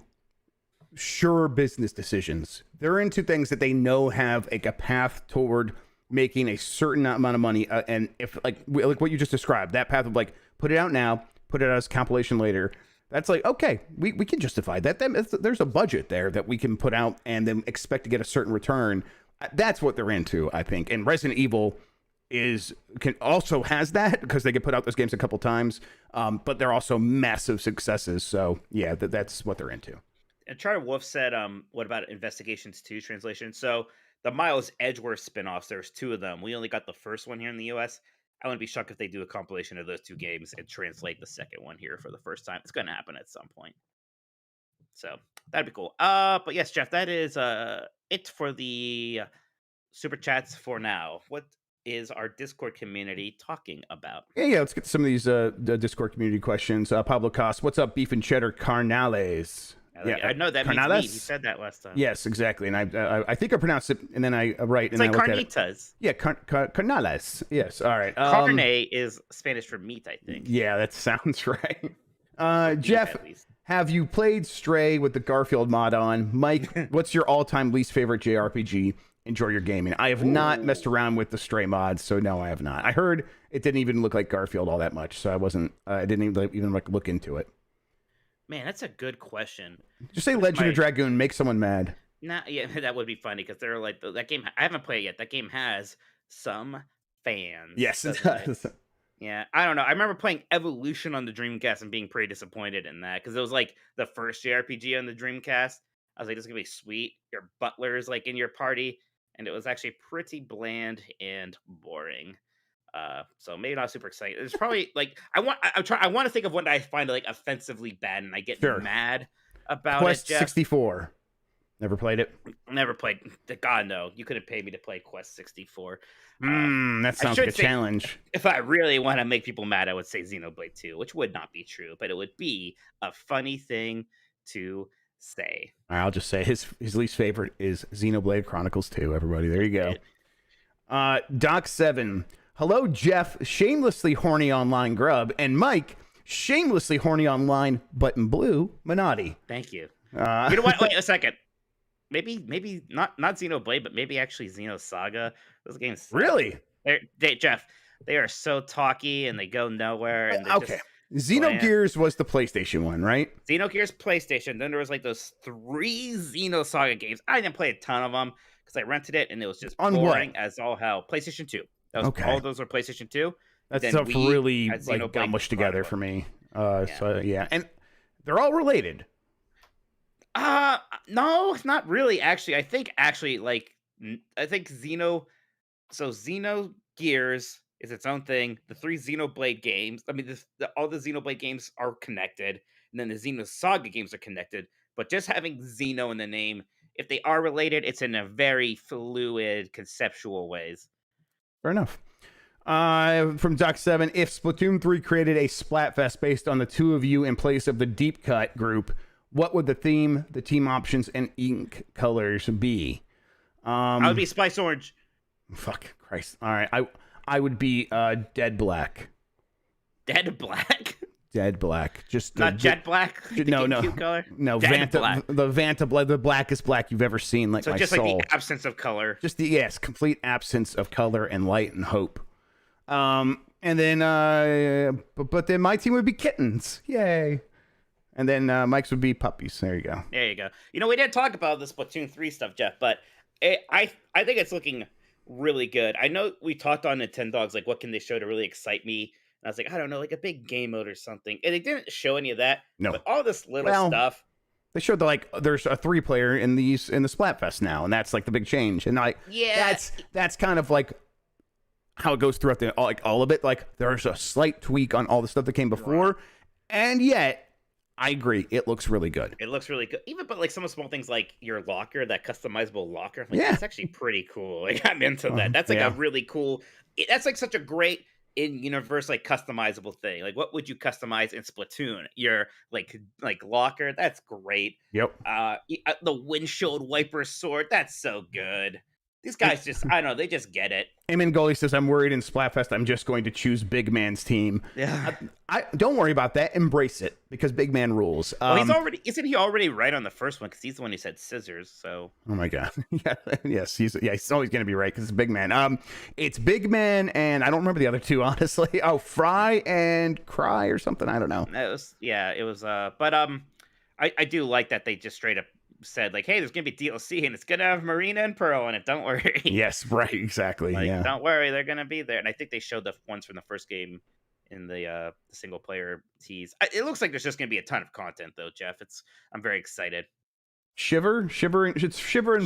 Speaker 2: sure business decisions. They're into things that they know have like a path toward making a certain amount of money, and if like what you just described, that path of like put it out now, put it out as a compilation later, that's like okay, we can justify that. There's a budget there that we can put out and then expect to get a certain return. That's what they're into, I think. And Resident Evil also has that because they can put out those games a couple times, but they're also massive successes. So yeah, that's what they're into.
Speaker 3: And Charter Wolf said, what about Investigations 2 translation? So the Miles Edgeworth spinoffs, there's 2 of them. We only got the first one here in the US. I wouldn't be shocked if they do a compilation of those 2 games and translate the second one here for the first time. It's going to happen at some point. So that'd be cool. But yes, Jeff, that is it for the super chats for now. What is our Discord community talking about?
Speaker 2: Yeah, let's get some of these the Discord community questions. Pablo Cost, what's up, beef and cheddar carnales?
Speaker 3: I know that means meat. You said that last time.
Speaker 2: Yes, exactly. And I think I pronounced it, and then I write.
Speaker 3: It's
Speaker 2: and
Speaker 3: like
Speaker 2: I
Speaker 3: carnitas.
Speaker 2: Yeah, carnales. Yes. All right.
Speaker 3: Carne is Spanish for meat, I think.
Speaker 2: Yeah, that sounds right. Jeff, have you played Stray with the Garfield mod on? Mike, what's your all-time least favorite JRPG? Enjoy your gaming. I have not messed around with the Stray mods, so no, I have not. I heard it didn't even look like Garfield all that much, so I didn't even like look into it.
Speaker 3: Man, that's a good question.
Speaker 2: Just say
Speaker 3: What's
Speaker 2: Legend
Speaker 3: my-
Speaker 2: of Dragoon, make someone mad.
Speaker 3: Nah, yeah, that would be funny because they're like that game. I haven't played it yet. That game has some fans.
Speaker 2: Yes, it
Speaker 3: doesn't
Speaker 2: does.
Speaker 3: Yeah, I don't know. I remember playing Evolution on the Dreamcast and being pretty disappointed in that because it was like the first JRPG on the Dreamcast. I was like, this is gonna be sweet. Your butler's like in your party, and it was actually pretty bland and boring. So maybe not super excited. It's probably like I want to think of one that I find like offensively bad and I get
Speaker 2: Sure.
Speaker 3: mad about
Speaker 2: Quest
Speaker 3: it. Jeff.
Speaker 2: 64. Never played it.
Speaker 3: Never played. God no, you couldn't pay me to play Quest 64.
Speaker 2: That sounds
Speaker 3: should
Speaker 2: like a
Speaker 3: say-
Speaker 2: challenge.
Speaker 3: If I really want to make people mad, I would say Xenoblade 2, which would not be true, but it would be a funny thing to say.
Speaker 2: I'll just say his least favorite is Xenoblade Chronicles 2. Everybody, there you go. Doc7. Hello, Jeff, shamelessly horny online Grubb, and Mike, shamelessly horny online button blue Minotti.
Speaker 3: Thank you. You know what? Wait a second. Maybe not Xenoblade, but maybe actually Xenosaga. Those games suck.
Speaker 2: Really?
Speaker 3: Jeff, they are so talky and they go nowhere. And they're
Speaker 2: Okay.
Speaker 3: just
Speaker 2: Xenogears was the PlayStation one, right?
Speaker 3: Xenogears PlayStation. Then there was like those 3 Xenosaga games. I didn't play a ton of them because I rented it and it was just
Speaker 2: On
Speaker 3: boring
Speaker 2: what?
Speaker 3: as all hell. PlayStation 2.
Speaker 2: Okay.
Speaker 3: All those were PlayStation 2.
Speaker 2: That
Speaker 3: Then
Speaker 2: stuff
Speaker 3: Wii
Speaker 2: really
Speaker 3: had
Speaker 2: like got
Speaker 3: Xenoblade
Speaker 2: mushed together
Speaker 3: Chronicles.
Speaker 2: for me. So yeah, and they're all related.
Speaker 3: No, not really. Actually, I think Xenogears is its own thing. The 3 Xenoblade games. I mean, all the Xenoblade games are connected, and then the Xenosaga games are connected. But just having Xeno in the name, if they are related, it's in a very fluid, conceptual ways.
Speaker 2: Fair enough. From Doc7, if Splatoon 3 created a Splatfest based on the two of you in place of the Deep Cut group, what would the theme, the team options, and ink colors be?
Speaker 3: I would be Spice Orange.
Speaker 2: Fuck Christ. All right. I would be Dead Black.
Speaker 3: Dead Black?
Speaker 2: Dead Black. Just
Speaker 3: Not Jet Black? The
Speaker 2: no.
Speaker 3: GameCube color?
Speaker 2: No,
Speaker 3: Dead Black.
Speaker 2: the Vanta Black, the blackest black you've ever seen, like
Speaker 3: So
Speaker 2: my
Speaker 3: just
Speaker 2: soul.
Speaker 3: like the absence of color.
Speaker 2: Just complete absence of color and light and hope. And then but then my team would be kittens. Yay. And then Mike's would be puppies. There you go.
Speaker 3: There you go. You know, we didn't talk about the Splatoon 3 stuff, Jeff, but I think it's looking really good. I know we talked on Nintendogs, like, what can they show to really excite me? And I was like, I don't know, like a big game mode or something. And they didn't show any of that.
Speaker 2: No.
Speaker 3: But all this little stuff.
Speaker 2: They showed that there's a 3-player in the Splatfest now, and that's like the big change. And that's kind of like how it goes throughout all of it. Like there's a slight tweak on all the stuff that came before, and yet I agree, it looks really good.
Speaker 3: It looks really good. Even but like some of the small things like your locker, that customizable locker. Like,
Speaker 2: Yeah.
Speaker 3: that's actually pretty cool. Like I'm into that. That's like a really cool. That's like such a great in-universe like customizable thing. Like what would you customize in Splatoon? Your like locker. That's great.
Speaker 2: Yep.
Speaker 3: The windshield wiper sword. That's so good. These guys just, I don't know, they just get it.
Speaker 2: Eamon Gully says, I'm worried in Splatfest I'm just going to choose Big Man's team.
Speaker 3: Yeah.
Speaker 2: I don't worry about that. Embrace it, because Big Man rules.
Speaker 3: Isn't he already right on the first one? Because he's the one who said scissors, so.
Speaker 2: Oh my God. Yes, he's always going to be right, because it's Big Man. It's Big Man, and I don't remember the other two, honestly. Oh, Fry and Cry or something. I don't know.
Speaker 3: But I do like that they just straight up said, like, hey, there's gonna be DLC and it's gonna have Marina and Pearl in it, don't worry.
Speaker 2: Yes, right, exactly.
Speaker 3: Don't worry, they're gonna be there. And I think they showed the ones from the first game in the single player tease. It looks like there's just gonna be a ton of content though, Jeff. I'm very excited.
Speaker 2: It's Shiver and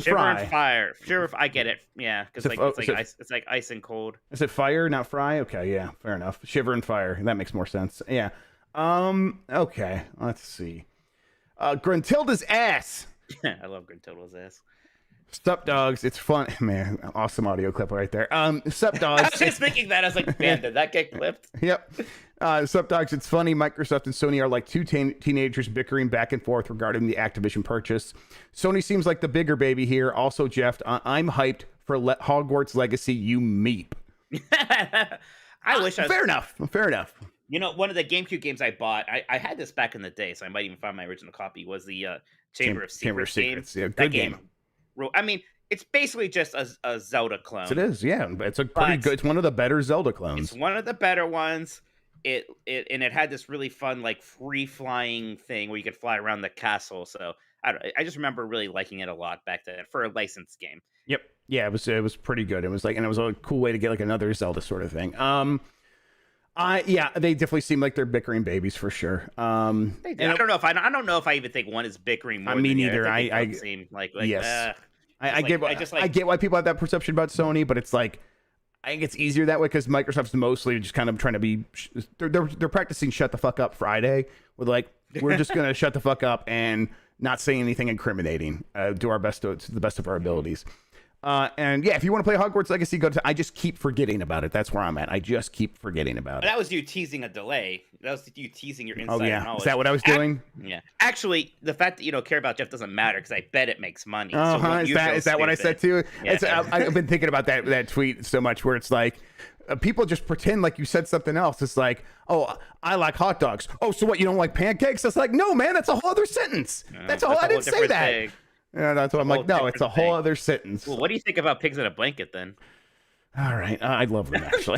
Speaker 2: Fry.
Speaker 3: And Fire. I get it. Yeah, because it's like ice and cold.
Speaker 2: Is it Fire, not Fry? Okay, yeah, fair enough. Shiver and Fire. That makes more sense. Yeah. Okay, let's see. Gruntilda's ass.
Speaker 3: I love Gruntilda's ass.
Speaker 2: Sup dogs, it's fun. Man, awesome audio clip right there. Sup dogs.
Speaker 3: I was just thinking that. I was like, man, did that get clipped?
Speaker 2: Yep. Sup dogs, it's funny. Microsoft and Sony are like two teenagers bickering back and forth regarding the Activision purchase. Sony seems like the bigger baby here. Also, Jeff, I'm hyped for Hogwarts Legacy, you meep.
Speaker 3: I wish I was...
Speaker 2: Fair enough.
Speaker 3: You know, one of the GameCube games I bought, I had this back in the day, so I might even find my original copy, was the Chamber of Secrets game.
Speaker 2: Yeah, good game.
Speaker 3: I mean, it's basically just a Zelda clone.
Speaker 2: It is, yeah. It's a pretty good. It's one of the better Zelda clones.
Speaker 3: It's one of the better ones. it had this really fun like free flying thing where you could fly around the castle. So I just remember really liking it a lot back then for a licensed game.
Speaker 2: Yep. Yeah, it was pretty good. It was like, and it was a cool way to get like another Zelda sort of thing. They definitely seem like they're bickering babies for sure.
Speaker 3: They do. I don't know if I even think one is bickering more.
Speaker 2: Me
Speaker 3: than
Speaker 2: neither.
Speaker 3: The other. I seem like
Speaker 2: yes. I
Speaker 3: get
Speaker 2: get why people have that perception about Sony, but it's like I think it's easier that way because Microsoft's mostly just kind of trying to be. They're practicing shut the fuck up Friday with like we're just gonna shut the fuck up and not say anything incriminating. Do our best to the best of our abilities. And yeah, if you want to play Hogwarts Legacy, go to. I just keep forgetting about it. That's where I'm at. I just keep forgetting about it.
Speaker 3: That was you teasing a delay. That was you teasing your insider knowledge.
Speaker 2: Is that what I was doing?
Speaker 3: Yeah. Actually, the fact that you don't care about Jeff doesn't matter because I bet it makes money.
Speaker 2: Is that what I said too?
Speaker 3: Yeah.
Speaker 2: I've been thinking about that tweet so much where it's like people just pretend like you said something else. It's like, oh, I like hot dogs. Oh, so what? You don't like pancakes? It's like, no, man, that's a whole other sentence. That's a whole. I didn't say that.
Speaker 3: Thing.
Speaker 2: Yeah, that's what I'm like. No, it's a whole other sentence.
Speaker 3: Well, what do you think about pigs in a blanket then?
Speaker 2: All right, I love them actually.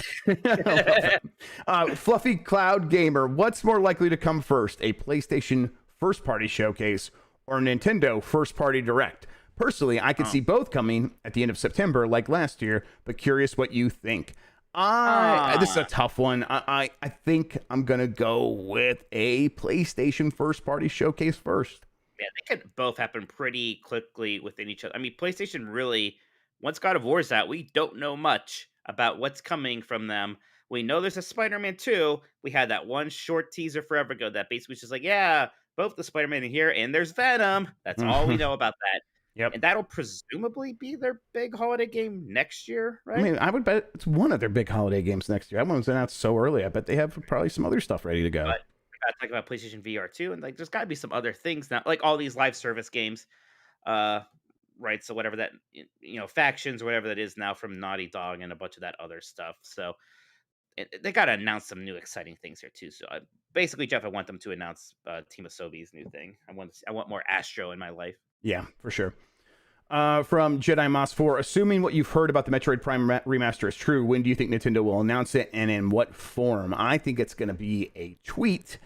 Speaker 2: Fluffy Cloud Gamer, what's more likely to come first, a PlayStation first-party showcase or a Nintendo first-party direct? Personally, I could see both coming at the end of September, like last year. But curious what you think. This is a tough one. I think I'm gonna go with a PlayStation first-party showcase first.
Speaker 3: Yeah, they could both happen pretty quickly within each other. I mean, PlayStation really, once God of War's out, we don't know much about what's coming from them. We know there's a Spider-Man 2. We had that one short teaser forever ago that basically was just like, yeah, both the Spider-Man in here, and there's Venom. That's all we know about that.
Speaker 2: Yep.
Speaker 3: And that'll presumably be their big holiday game next year, right?
Speaker 2: I mean, I would bet it's one of their big holiday games next year. That one's announced so early. I bet they have probably some other stuff ready to go.
Speaker 3: But talk about PlayStation VR 2, and like there's got to be some other things now, like all these live service games, right? So whatever that factions or whatever that is now from Naughty Dog and a bunch of that other stuff. So they got to announce some new exciting things here too. So basically, Jeff, I want them to announce Team Asobi's new thing. I want more Astro in my life.
Speaker 2: Yeah, for sure. From Jedi Moss 4, assuming what you've heard about the Metroid Prime remaster is true, when do you think Nintendo will announce it, and in what form? I think it's going to be a tweet,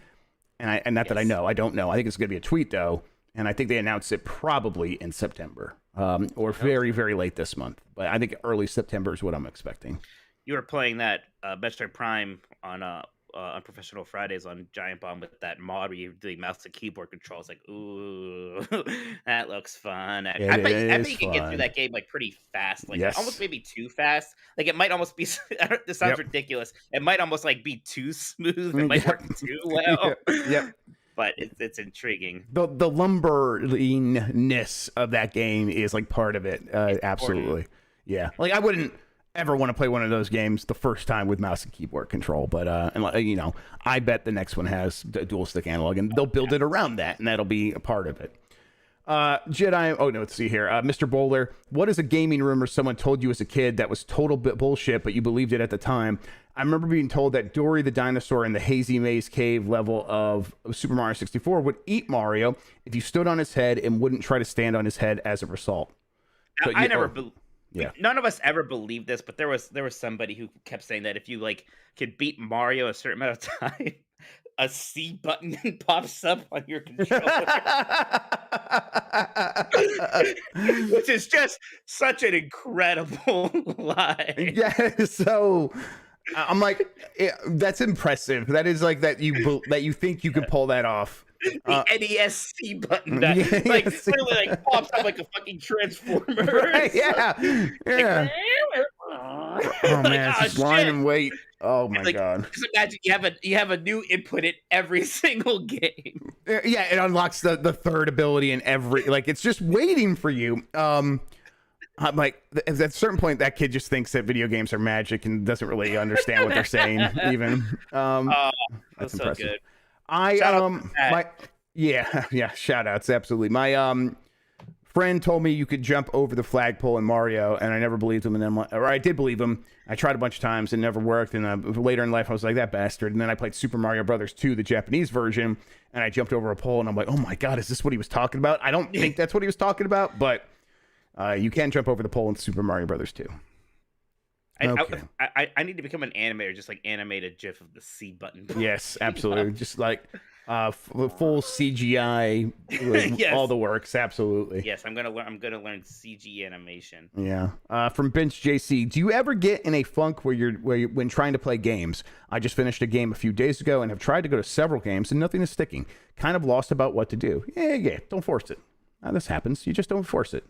Speaker 2: and not that I know. I don't know. I think it's going to be a tweet, though, and I think they announce it probably in September, or very, very late this month. But I think early September is what I'm expecting.
Speaker 3: You were playing that Metroid Prime on Professional Fridays on Giant Bomb with that mod where you're doing mouse and keyboard controls. Like, ooh, that looks fun. I bet you can get through that game like pretty fast, like almost maybe too fast. Like it might almost be. This sounds ridiculous. It might almost like be too smooth. It might work too well.
Speaker 2: Yep.
Speaker 3: But it's intriguing.
Speaker 2: The lumberiness of that game is like part of it. Absolutely. Yeah. Like I wouldn't ever want to play one of those games the first time with mouse and keyboard control, but I bet the next one has the dual stick analog, and they'll build it around that, and that'll be a part of it. Let's see here. Mr. Bowler, what is a gaming rumor someone told you as a kid that was total bullshit, but you believed it at the time? I remember being told that Dory the dinosaur in the Hazy Maze Cave level of Super Mario 64 would eat Mario if you stood on his head and wouldn't try to stand on his head as a result.
Speaker 3: None of us ever believed this, but there was somebody who kept saying that if you like could beat Mario a certain amount of time, a C button pops up on your controller, which is just such an incredible lie.
Speaker 2: Yeah, so I'm like, that's impressive. That is like that you think you can pull that off.
Speaker 3: The NESC button that literally like pops up like a fucking transformer.
Speaker 2: Right, yeah.
Speaker 3: Like,
Speaker 2: oh man, it's just line and wait. Oh my god.
Speaker 3: Just imagine you have a new input in every single game.
Speaker 2: Yeah, it unlocks the third ability in every, like it's just waiting for you. I'm like, at a certain point, that kid just thinks that video games are magic and doesn't really understand what they're saying. Even
Speaker 3: that's impressive. So good.
Speaker 2: Shout outs, absolutely. My friend told me you could jump over the flagpole in Mario, and I never believed him. And then, I did believe him. I tried a bunch of times and never worked. And later in life, I was like, that bastard. And then I played Super Mario Brothers 2, the Japanese version, and I jumped over a pole, and I'm like, oh my god, is this what he was talking about? I don't think that's what he was talking about, but you can jump over the pole in Super Mario Brothers 2. Okay.
Speaker 3: I need to become an animator, just like animate a GIF of the C button.
Speaker 2: Yes, absolutely. Just like full CGI, with
Speaker 3: Yes.
Speaker 2: all the works. Absolutely.
Speaker 3: Yes, I'm gonna learn CG animation.
Speaker 2: Yeah. From Bench JC, do you ever get in a funk when trying to play games? I just finished a game a few days ago and have tried to go to several games and nothing is sticking. Kind of lost about what to do. Yeah. Don't force it. This happens. You just don't force it.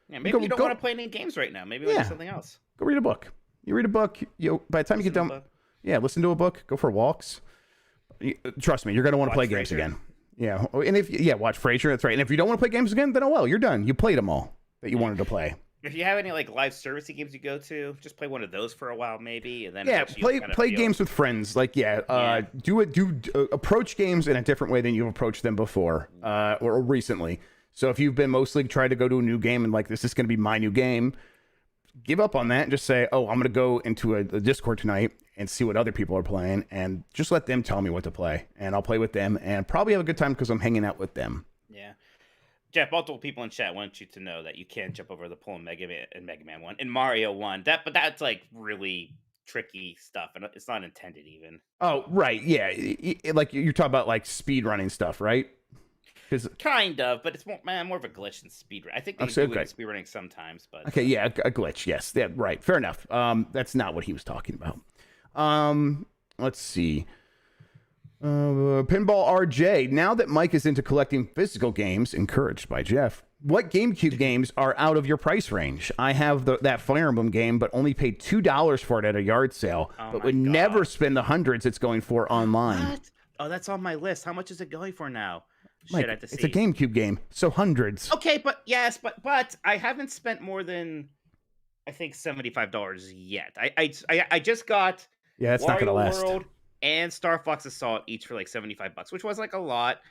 Speaker 3: Yeah, maybe you don't want to play any games right now. Maybe we'll do something else.
Speaker 2: Go read a book. You read a book. By the time you get done, listen to a book. Go for walks. Trust me, you're gonna want to play games again. Yeah, and watch Frasier. That's right. And if you don't want to play games again, then you're done. You played them all that you wanted to play.
Speaker 3: If you have any like live servicey games you go to, just play one of those for a while, maybe, and then
Speaker 2: play games with friends. Like approach games in a different way than you've approached them before or recently. So if you've been mostly trying to go to a new game and like this is going to be my new game, give up on that and just say, oh, I'm going to go into a Discord tonight and see what other people are playing and just let them tell me what to play. And I'll play with them and probably have a good time because I'm hanging out with them.
Speaker 3: Yeah. Jeff, multiple people in chat want you to know that you can't jump over the pole in Mega Man 1 and Mario 1. But that's like really tricky stuff and it's not intended even.
Speaker 2: Oh, right. Yeah. Like you're talking about like speed running stuff, right?
Speaker 3: Kind of, but it's more of a glitch than speedrun. I think they do it in speedrunning sometimes, but
Speaker 2: okay, yeah, a glitch. Yes, yeah, right. Fair enough. That's not what he was talking about. Let's see. Pinball RJ. Now that Mike is into collecting physical games, encouraged by Jeff, what GameCube games are out of your price range? I have that Fire Emblem game, but only paid $2 for it at a yard sale, but would never spend the hundreds it's going for online.
Speaker 3: What? Oh, that's on my list. How much is it going for now?
Speaker 2: Mike, it's a GameCube game, so hundreds.
Speaker 3: Okay, but I haven't spent more than I think $75 yet. I just got
Speaker 2: it's not gonna last.
Speaker 3: World and Star Fox Assault each for like $75, which was like a lot,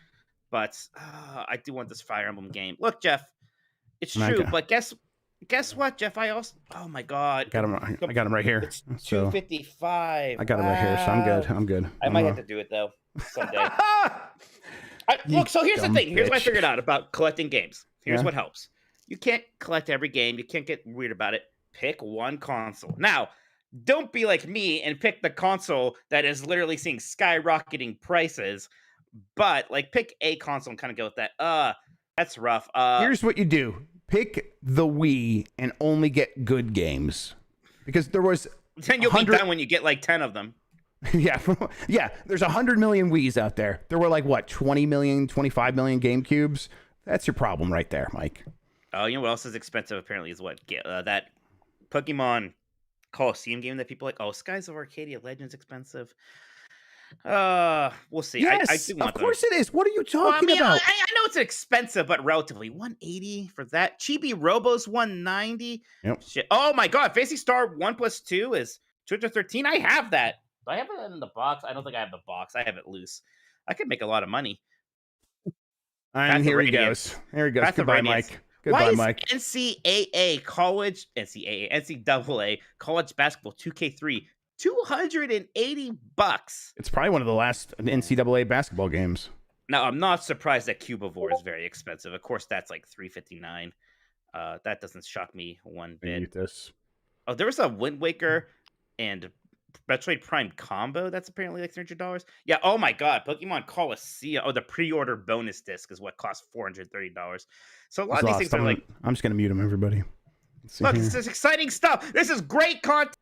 Speaker 3: but I do want this Fire Emblem game. Look, Jeff, it's true, but guess what, Jeff? I also oh my god,
Speaker 2: I got him right here.
Speaker 3: It's $255.
Speaker 2: I got him right here, so I'm good.
Speaker 3: I might have to do it though someday. Look, so here's the thing. Here's what I figured out about collecting games. Here's what helps. You can't collect every game. You can't get weird about it. Pick one console. Now, don't be like me and pick the console that is literally seeing skyrocketing prices, but like pick a console and kind of go with that. That's rough.
Speaker 2: Here's what you do. Pick the Wii and only get good games. Because there was
Speaker 3: then you'll be done when you get like 10 of them.
Speaker 2: Yeah. There's 100 million Wiis out there. There were like, what, 20 million, 25 million GameCubes? That's your problem right there, Mike.
Speaker 3: Oh, you know what else is expensive apparently is what? That Pokemon Coliseum game that people like, oh, Skies of Arcadia Legends expensive. We'll see.
Speaker 2: Yes,
Speaker 3: I do want
Speaker 2: of course it is. What are you talking about?
Speaker 3: I know it's expensive, but relatively. $180 for that. Chibi Robo's $190.
Speaker 2: Yep.
Speaker 3: Shit. Oh my god, Fantasy Star 1+2 is $213. I have that. Do I have it in the box? I don't think I have the box. I have it loose. I could make a lot of money.
Speaker 2: And here he goes. There he goes. Goodbye, Mike. Goodbye, Mike.
Speaker 3: NCAA college basketball 2K3 $280.
Speaker 2: It's probably one of the last NCAA basketball games.
Speaker 3: Now, I'm not surprised that Cubivore is very expensive. Of course, that's like $359. That doesn't shock me one bit. Oh, there was a Wind Waker and Metroid Prime combo that's apparently like $300. Yeah, oh my god, Pokemon Coliseum. Oh, the pre-order bonus disc is what costs $430. So a lot of these things are like...
Speaker 2: I'm just going to mute them, everybody.
Speaker 3: Look, this is exciting stuff. This is great content.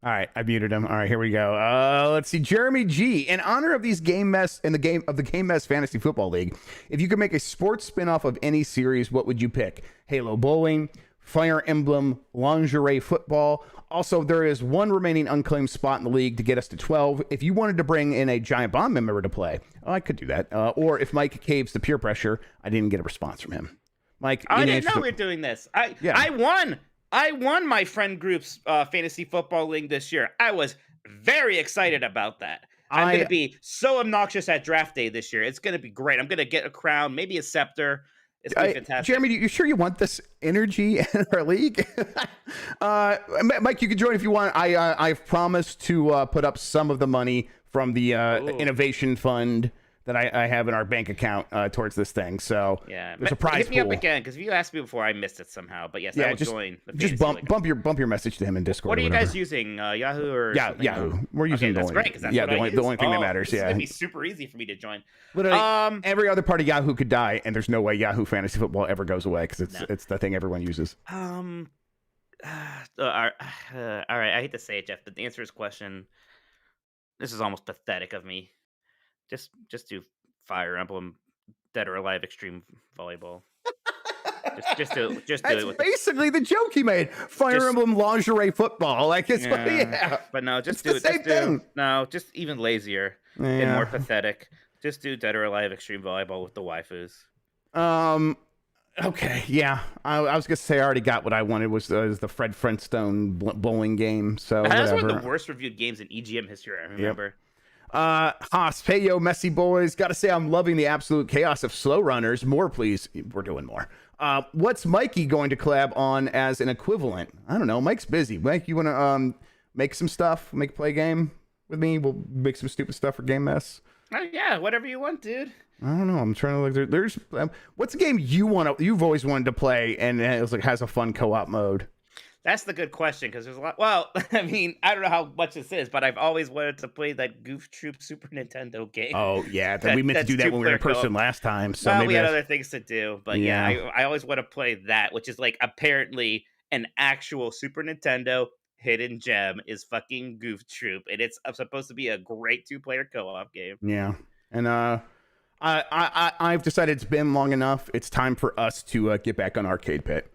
Speaker 2: All right, I muted him. All right, here we go. Let's see, Jeremy G. In honor of these Game Mess and the Game Mess Fantasy Football League, if you could make a sports spin-off of any series, what would you pick? Halo Bowling, Fire Emblem, Lingerie Football. Also, there is one remaining unclaimed spot in the league to get us to 12. If you wanted to bring in a Giant Bomb member to play, I could do that. Or if Mike caves to peer pressure, I didn't get a response from him. Mike,
Speaker 3: I didn't know we were doing this. I won. I won my friend group's fantasy football league this year. I was very excited about that. I'm going to be so obnoxious at draft day this year. It's going to be great. I'm going to get a crown, maybe a scepter. It's going to be fantastic.
Speaker 2: Jeremy, you sure you want this energy in our league? Mike, you can join if you want. I've promised to put up some of the money from the innovation fund that I have in our bank account towards this thing. So
Speaker 3: yeah,
Speaker 2: there's a prize
Speaker 3: hit me up
Speaker 2: pool.
Speaker 3: again because if you asked me before, I missed it somehow. But yes, I will join. The
Speaker 2: just bump your message to him in Discord.
Speaker 3: What are you
Speaker 2: whatever.
Speaker 3: guys using? Yahoo or
Speaker 2: Yahoo? We're using
Speaker 3: that's
Speaker 2: the
Speaker 3: great
Speaker 2: only,
Speaker 3: because that's
Speaker 2: yeah,
Speaker 3: what
Speaker 2: the only thing that matters.
Speaker 3: It's
Speaker 2: Yeah,
Speaker 3: gonna be super easy for me to join.
Speaker 2: Literally, every other part of Yahoo could die, and there's no way Yahoo Fantasy Football ever goes away because it's the thing everyone uses.
Speaker 3: All right. I hate to say it, Jeff, but the answer to this question, this is almost pathetic of me. Just do Fire Emblem Dead or Alive Extreme Volleyball. just do
Speaker 2: That's
Speaker 3: it with
Speaker 2: basically the joke he made. Fire Emblem lingerie football. Like it's
Speaker 3: But no, just
Speaker 2: it's
Speaker 3: do
Speaker 2: the
Speaker 3: it.
Speaker 2: same
Speaker 3: Just
Speaker 2: thing.
Speaker 3: do no, just even lazier and more pathetic. Just do Dead or Alive Extreme Volleyball with the waifus.
Speaker 2: Okay, yeah. I was gonna say I already got what I wanted was the Fred Flintstone bowling game. So
Speaker 3: That's
Speaker 2: whatever.
Speaker 3: one of the worst reviewed games in EGM history. I remember.
Speaker 2: Haas, Peyo, Messy Boys. Gotta say I'm loving the absolute chaos of slow runners. More, please. We're doing more. What's Mikey going to collab on as an equivalent? I don't know. Mike's busy. Mike, you wanna make some stuff? Make a play game with me? We'll make some stupid stuff for Game Mess.
Speaker 3: Oh yeah, whatever you want, dude.
Speaker 2: I don't know. I'm trying to look. There's what's a game you've always wanted to play and it has a fun co-op mode?
Speaker 3: That's the good question because there's a lot. Well, I mean, I don't know how much this is, but I've always wanted to play that Goof Troop Super Nintendo game.
Speaker 2: Oh yeah, we meant to do that when we were in person last time. So
Speaker 3: well,
Speaker 2: maybe
Speaker 3: we had other things to do, but
Speaker 2: Yeah.
Speaker 3: I always want to play that, which is like apparently an actual Super Nintendo hidden gem is fucking Goof Troop, and it's supposed to be a great 2-player co-op game.
Speaker 2: Yeah, and I've decided it's been long enough. It's time for us to get back on Arcade Pit.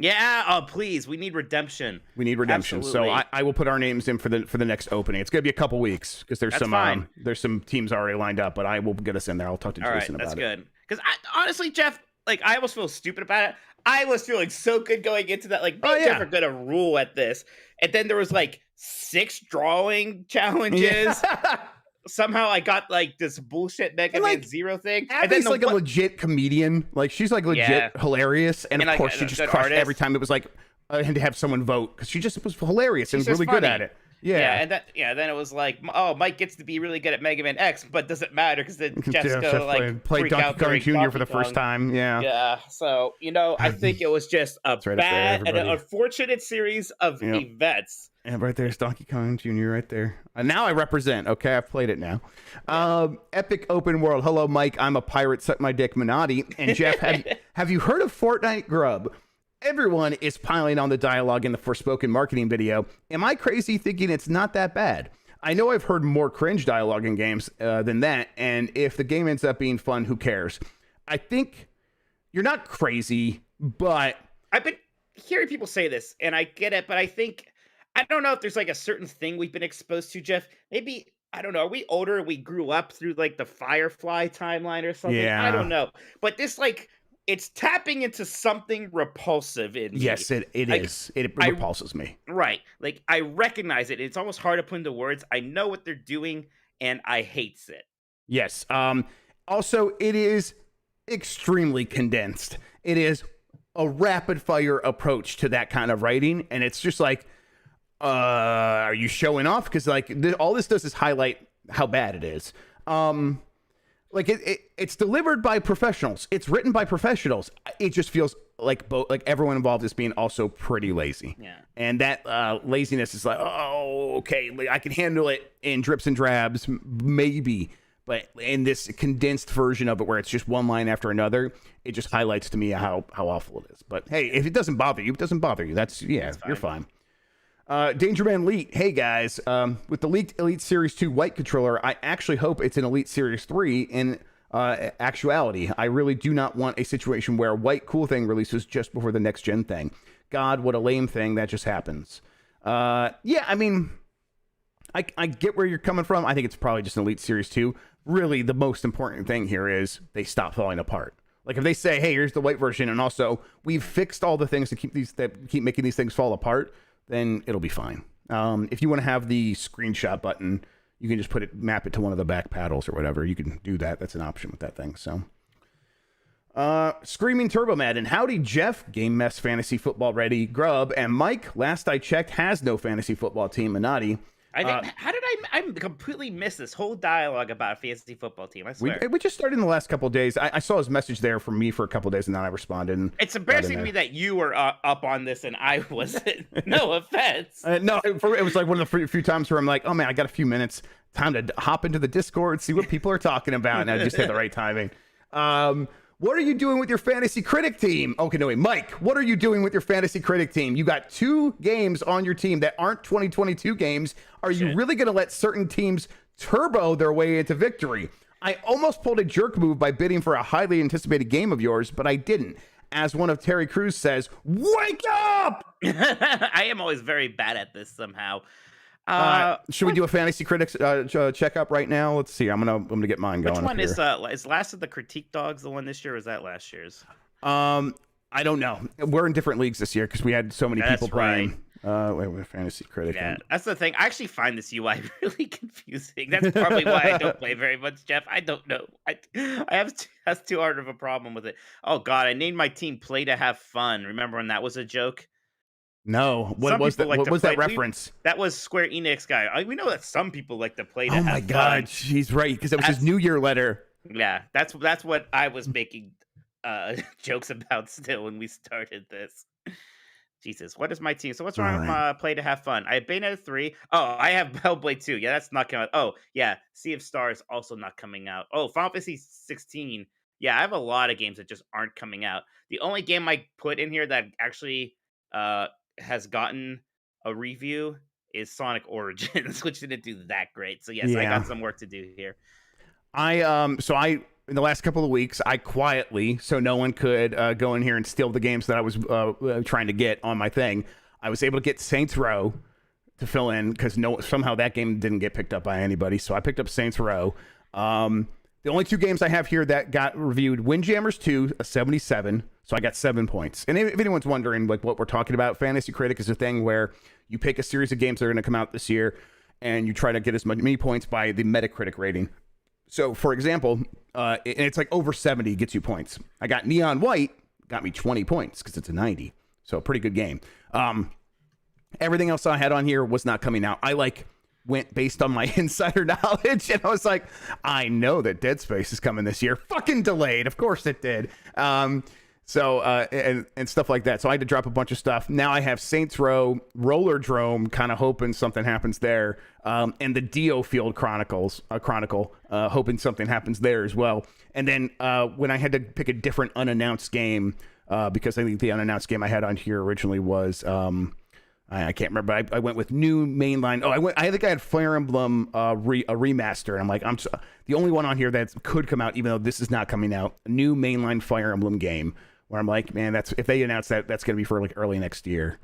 Speaker 3: Yeah, oh please, we need redemption.
Speaker 2: We need redemption.
Speaker 3: Absolutely.
Speaker 2: So I will put our names in for the next opening. It's gonna be a couple weeks because there's
Speaker 3: That's
Speaker 2: some teams already lined up, but I will get us in there. I'll talk to Jason about it.
Speaker 3: That's good. Because honestly, Jeff, like I almost feel stupid about it. I was feeling so good going into that. Like, me and Jeff are gonna rule at this, and then there was like 6 drawing challenges. Somehow I got like this bullshit Mega Man Zero thing. And then
Speaker 2: Abby's like a legit comedian. Like she's like legit hilarious, and of course she just crushed every time it was like and to have someone vote because she just was hilarious and really good at it. Yeah,
Speaker 3: then it was like, oh, Mike gets to be really good at Mega Man X, but doesn't matter because then Jeff's gonna like
Speaker 2: play Donkey Kong Jr. for the first time.
Speaker 3: Yeah. So I think it was just a bad and an unfortunate series of events.
Speaker 2: And right there's Donkey Kong Jr. right there. Now I represent. Okay, I've played it now. Epic open world. Hello, Mike. I'm a pirate. Suck my dick, Minotti. And Jeff, have you heard of Fortnite Grubb? Everyone is piling on the dialogue in the Forspoken marketing video. Am I crazy thinking it's not that bad? I know I've heard more cringe dialogue in games than that, and if the game ends up being fun, who cares? I think you're not crazy, but
Speaker 3: I've been hearing people say this, and I get it, but I don't know if there's like a certain thing we've been exposed to, Jeff. Maybe, I don't know, are we older? We grew up through like the Firefly timeline or something?
Speaker 2: Yeah.
Speaker 3: I don't know. But this like, it's tapping into something repulsive in me.
Speaker 2: Yes, it is. It repulses me.
Speaker 3: Right. Like, I recognize it. It's almost hard to put into words. I know what they're doing, and I hates it.
Speaker 2: Yes. Also, it is extremely condensed. It is a rapid-fire approach to that kind of writing, and it's just like, are you showing off? Because, like, all this does is highlight how bad it is. Like it's delivered by professionals. It's written by professionals. It just feels like everyone involved is being also pretty lazy.
Speaker 3: Yeah.
Speaker 2: And that laziness is like, oh, okay, I can handle it in drips and drabs, maybe. But in this condensed version of it, where it's just one line after another, it just highlights to me how awful it is. But hey, if it doesn't bother you, it doesn't bother you. That's you're fine. Danger Man Elite, hey guys, with the leaked Elite Series 2 white controller, I actually hope it's an Elite Series 3 in actuality. I really do not want a situation where white cool thing releases just before the next gen thing. God, what a lame thing that just happens. Yeah, I mean, I get where you're coming from. I think it's probably just an Elite Series 2. Really, the most important thing here is they stop falling apart. Like if they say, hey, here's the white version, and also we've fixed all the things to keep making these things fall apart, then it'll be fine. If you want to have the screenshot button, you can just map it to one of the back paddles or whatever. You can do that. That's an option with that thing. So, Screaming Turbo Mad and howdy, Jeff, Game Mess Fantasy Football Ready, Grubb, and Mike. Last I checked, has no fantasy football team. Minotti.
Speaker 3: I didn't. How did I completely miss this whole dialogue about a fantasy football team? I swear.
Speaker 2: We just started in the last couple of days. I saw his message there from me for a couple of days, and then I responded. And
Speaker 3: it's embarrassing to me that you were up on this and I wasn't. No offense.
Speaker 2: No, it was like one of the few times where I'm like, oh man, I got a few minutes, time to hop into the Discord, see what people are talking about, and I just hit the right timing. What are you doing with your fantasy critic team? Okay, no wait, Mike, what are you doing with your fantasy critic team? You got 2 games on your team that aren't 2022 games. Are you really going to let certain teams turbo their way into victory? I almost pulled a jerk move by bidding for a highly anticipated game of yours, but I didn't. As one of Terry Crews says, wake up!
Speaker 3: I am always very bad at this somehow.
Speaker 2: Should we do a fantasy critics checkup right now? Let's see. I'm gonna get mine going.
Speaker 3: Which one is Last of the Critique Dogs the one this year, or is that last year's?
Speaker 2: I don't know. We're in different leagues this year because we had so many people playing. Wait, fantasy critic.
Speaker 3: Yeah, that's the thing. I actually find this UI really confusing. That's probably why I don't play very much, Jeff. I don't know. I have that's too hard of a problem with it. Oh God, I named my team Play to Have Fun. Remember when that was a joke?
Speaker 2: No, what was that? What was that reference?
Speaker 3: That was Square Enix guy. We know that some people like to play to have fun.
Speaker 2: Oh my God, he's right because it was his New Year letter.
Speaker 3: Yeah, that's what I was making jokes about still when we started this. Jesus, what is my team? So what's wrong with Play to Have Fun? I have Bayonetta 3. Oh, I have Hellblade 2. Yeah, that's not coming out. Oh, yeah, Sea of Stars also not coming out. Oh, Final Fantasy 16. Yeah, I have a lot of games that just aren't coming out. The only game I put in here that actually has gotten a review is Sonic Origins, which didn't do that great. So yes, I got some work to do here.
Speaker 2: In the last couple of weeks, I quietly, so no one could go in here and steal the games that I was trying to get on my thing. I was able to get Saints Row to fill in because somehow that game didn't get picked up by anybody. So I picked up Saints Row. The only 2 games I have here that got reviewed: Windjammers 2, a 77. So I got 7 points. And if anyone's wondering like what we're talking about, Fantasy Critic is a thing where you pick a series of games that are going to come out this year and you try to get as many points by the Metacritic rating. So, for example, it's like over 70 gets you points. I got Neon White, got me 20 points because it's a 90. So, a pretty good game. Everything else I had on here was not coming out. I went based on my insider knowledge, and I was like, I know that Dead Space is coming this year. Fucking delayed. Of course it did. And stuff like that. So I had to drop a bunch of stuff. Now I have Saints Row, Roller Drome, kind of hoping something happens there, and the Dio Field Chronicle, hoping something happens there as well. And then when I had to pick a different unannounced game, because I think the unannounced game I had on here originally was I can't remember. I went with new mainline. I think I had Fire Emblem a remaster. And I'm like, the only one on here that could come out, even though this is not coming out. A new mainline Fire Emblem game. Where I'm like, man, if they announce that, that's going to be for like early next year.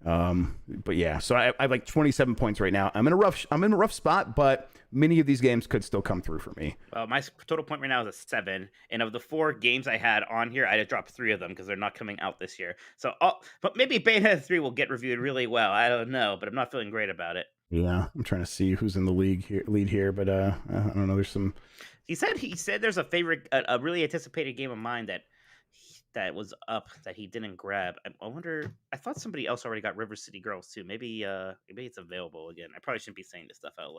Speaker 2: But yeah, so I have like 27 points right now. I'm in a rough spot, but many of these games could still come through for me.
Speaker 3: Well, my total point right now is a 7, and of the 4 games I had on here, I had dropped 3 of them because they're not coming out this year. So, but maybe Bayonetta 3 will get reviewed really well. I don't know, but I'm not feeling great about it.
Speaker 2: Yeah, I'm trying to see who's in the lead here, but I don't know. There's some.
Speaker 3: He said there's a favorite, a really anticipated game of mine that was up that he didn't grab. I wonder. I thought somebody else already got River City Girls too. Maybe it's available again. I probably shouldn't be saying this stuff out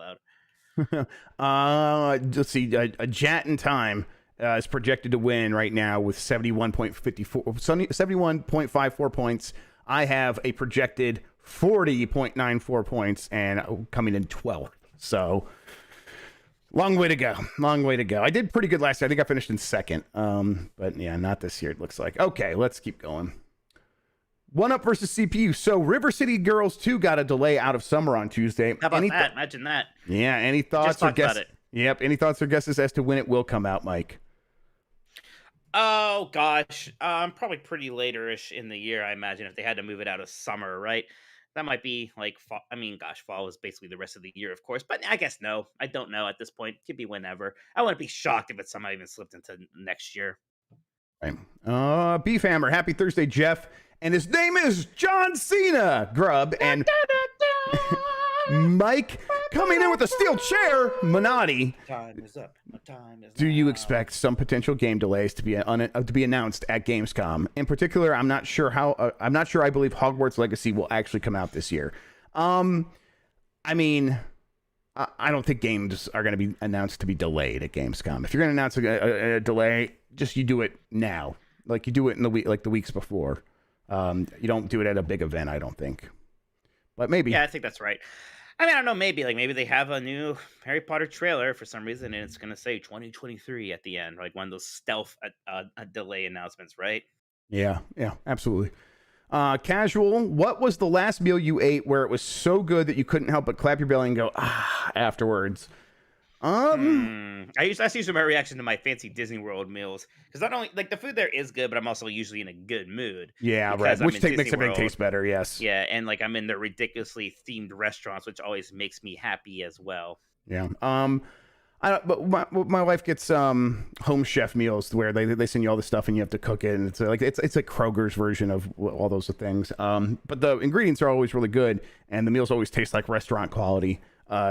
Speaker 2: loud. Let's see. A Jat in Time is projected to win right now with 71.54 points. I have a projected 40.94 points and coming in 12th. So. Long way to go. I did pretty good last year. I think I finished in 2nd. But yeah, not this year, it looks like. Okay, let's keep going. 1UP versus CPU. So River City Girls 2 got a delay out of summer on Tuesday.
Speaker 3: How about that? Imagine that.
Speaker 2: Yeah, any thoughts or guesses? Yep, any thoughts or guesses as to when it will come out, Mike?
Speaker 3: Oh, gosh. Probably pretty later-ish in the year, I imagine, if they had to move it out of summer, right? That might be like fall. I mean, gosh, fall is basically the rest of the year, of course. But I guess no. I don't know at this point. Could be whenever. I wouldn't be shocked if it somehow even slipped into next year.
Speaker 2: Right. Beef Hammer. Happy Thursday, Jeff. And his name is John Cena. Grubb and Mike coming in with a steel chair. Minotti.
Speaker 3: Time is up. Time is
Speaker 2: Do you expect some potential game delays to be announced at Gamescom? In particular, I'm not sure I believe Hogwarts Legacy will actually come out this year. I mean, I don't think games are going to be announced to be delayed at Gamescom. If you're going to announce a delay, just you do it now, like you do it in the week, like the weeks before. You don't do it at a big event, I don't think. But maybe.
Speaker 3: Yeah, I think that's right. I mean, I don't know. Maybe they have a new Harry Potter trailer for some reason, and it's gonna say 2023 at the end, like one of those stealth delay announcements, right?
Speaker 2: Yeah, absolutely. Casual, what was the last meal you ate where it was so good that you couldn't help but clap your belly and go afterwards?
Speaker 3: That's usually my reaction to my fancy Disney World meals, because not only like the food there is good, but I'm also usually in a good mood.
Speaker 2: Yeah, right. Which makes everything taste better. Yes.
Speaker 3: Yeah, and like I'm in the ridiculously themed restaurants, which always makes me happy as well.
Speaker 2: Yeah. But my wife gets home chef meals where they send you all the stuff and you have to cook it, and it's a Kroger's version of all those things. But the ingredients are always really good, and the meals always taste like restaurant quality.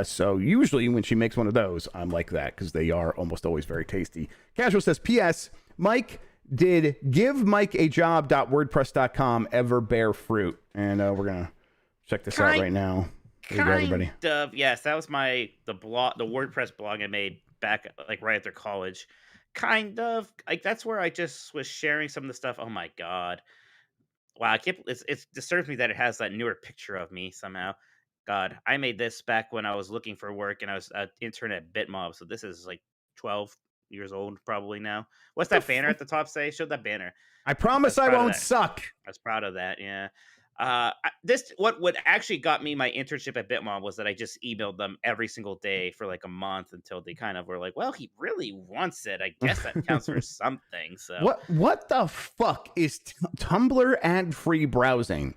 Speaker 2: So usually when she makes one of those, I'm like that because they are almost always very tasty. Casual says, P.S. Mike, did givemikeajob.wordpress.com ever bear fruit? And we're gonna check this out right now.
Speaker 3: Kind of, yes. That was the WordPress blog I made back like right after college. Kind of like that's where I just was sharing some of the stuff. Oh my god, wow! It disturbs me that it has that newer picture of me somehow. God, I made this back when I was looking for work and I was an intern at Bitmob. So this is like 12 years old probably now. What's that banner at the top say? Show that banner.
Speaker 2: I promise I won't suck.
Speaker 3: I was proud of that. Yeah. What actually got me my internship at Bitmob was that I just emailed them every single day for like a month until they kind of were like, well, he really wants it. I guess that counts for something. So
Speaker 2: what the fuck is Tumblr ad-free browsing?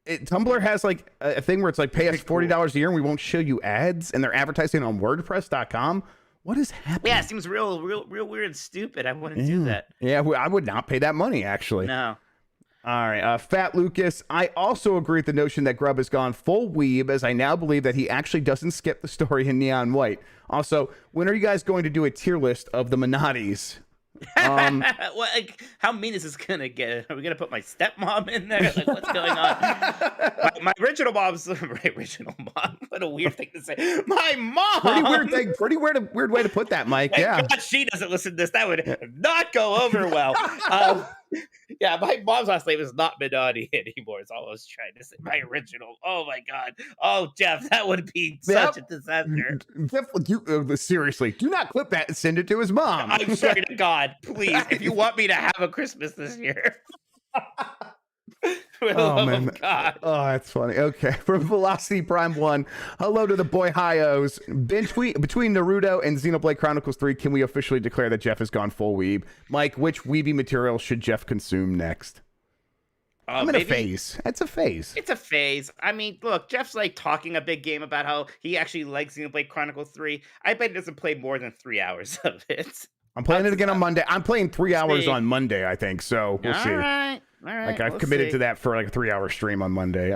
Speaker 2: Tumblr has like a thing where it's like pay us $40 a year and we won't show you ads, and they're advertising on WordPress.com. What is happening?
Speaker 3: Yeah, it seems real weird and stupid. I wouldn't do that.
Speaker 2: Yeah, I would not pay that money actually.
Speaker 3: No.
Speaker 2: All right, Fat Lucas. I also agree with the notion that Grubb has gone full weeb, as I now believe that he actually doesn't skip the story in Neon White. Also, when are you guys going to do a tier list of the Minottis?
Speaker 3: How mean is this gonna get? Are we gonna put my stepmom in there? Like, what's going on? my original mom's original mom. What a weird thing to say. My mom.
Speaker 2: Pretty weird thing. Pretty weird way to put that, Mike. Yeah.
Speaker 3: God she doesn't listen to this. That would not go over well. Yeah, my mom's last name is not Minotti anymore. It's all I was trying to say. My original. Oh my god. Oh, Jeff, that would be such a disaster.
Speaker 2: Jeff, seriously, do not clip that and send it to his mom.
Speaker 3: I'm sorry to God. Please, if you want me to have a Christmas this year.
Speaker 2: Oh man, God. Oh, that's funny. Okay, from Velocity Prime 1, hello to the boy Hyos. Between Naruto and Xenoblade Chronicles 3, can we officially declare that Jeff has gone full weeb? Mike, which weeby material should Jeff consume next? I'm in a phase. It's a phase.
Speaker 3: It's a phase. I mean, look, Jeff's like talking a big game about how he actually likes Xenoblade Chronicles 3. I bet he doesn't play more than 3 hours of it.
Speaker 2: I'm playing it again on Monday. I'm playing 3 hours on Monday, I think. So we'll see.
Speaker 3: All right.
Speaker 2: Like I've committed to that for like a 3-hour stream on Monday.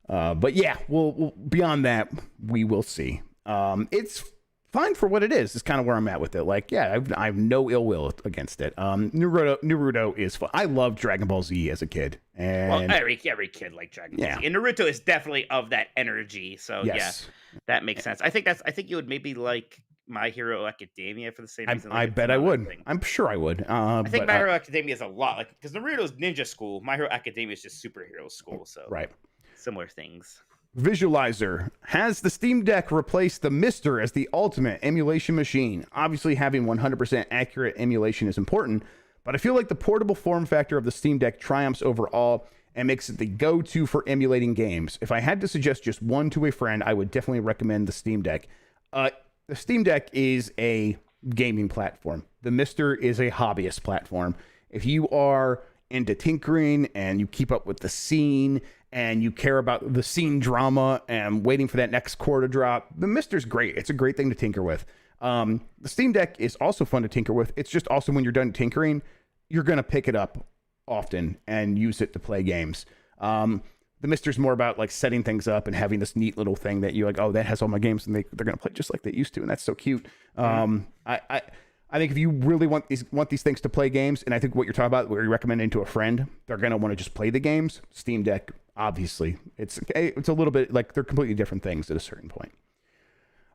Speaker 2: But yeah, we'll beyond that, we will see. It's fine for what it is. It's kind of where I'm at with it. Like, yeah, I have no ill will against it. Naruto is fun. I loved Dragon Ball Z as a kid. And
Speaker 3: well, every kid liked Dragon Ball Z. And Naruto is definitely of that energy. So
Speaker 2: yes.
Speaker 3: Yeah, that makes sense. I think you would maybe like My Hero Academia for the same reason.
Speaker 2: I bet I would. I'm sure I would.
Speaker 3: I think My Hero Academia is a lot like because Naruto's ninja school. My Hero Academia is just superhero school. So
Speaker 2: right,
Speaker 3: similar things.
Speaker 2: Visualizer. Has the Steam Deck replaced the Mister as the ultimate emulation machine? Obviously, having 100% accurate emulation is important, but I feel like the portable form factor of the Steam Deck triumphs over all and makes it the go-to for emulating games. If I had to suggest just one to a friend, I would definitely recommend the Steam Deck. The Steam Deck is a gaming platform. The Mister is a hobbyist platform. If you are into tinkering and you keep up with the scene and you care about the scene drama and waiting for that next core to drop, the Mister's great. It's a great thing to tinker with. The Steam Deck is also fun to tinker with. It's just also when you're done tinkering, you're going to pick it up often and use it to play games. The Mister's more about like setting things up and having this neat little thing that you like, oh, that has all my games and they're going to play just like they used to. And that's so cute. I think if you really want these things to play games, and I think what you're talking about, where you're recommending to a friend, they're going to want to just play the games. Steam Deck, obviously, it's a little bit like they're completely different things at a certain point.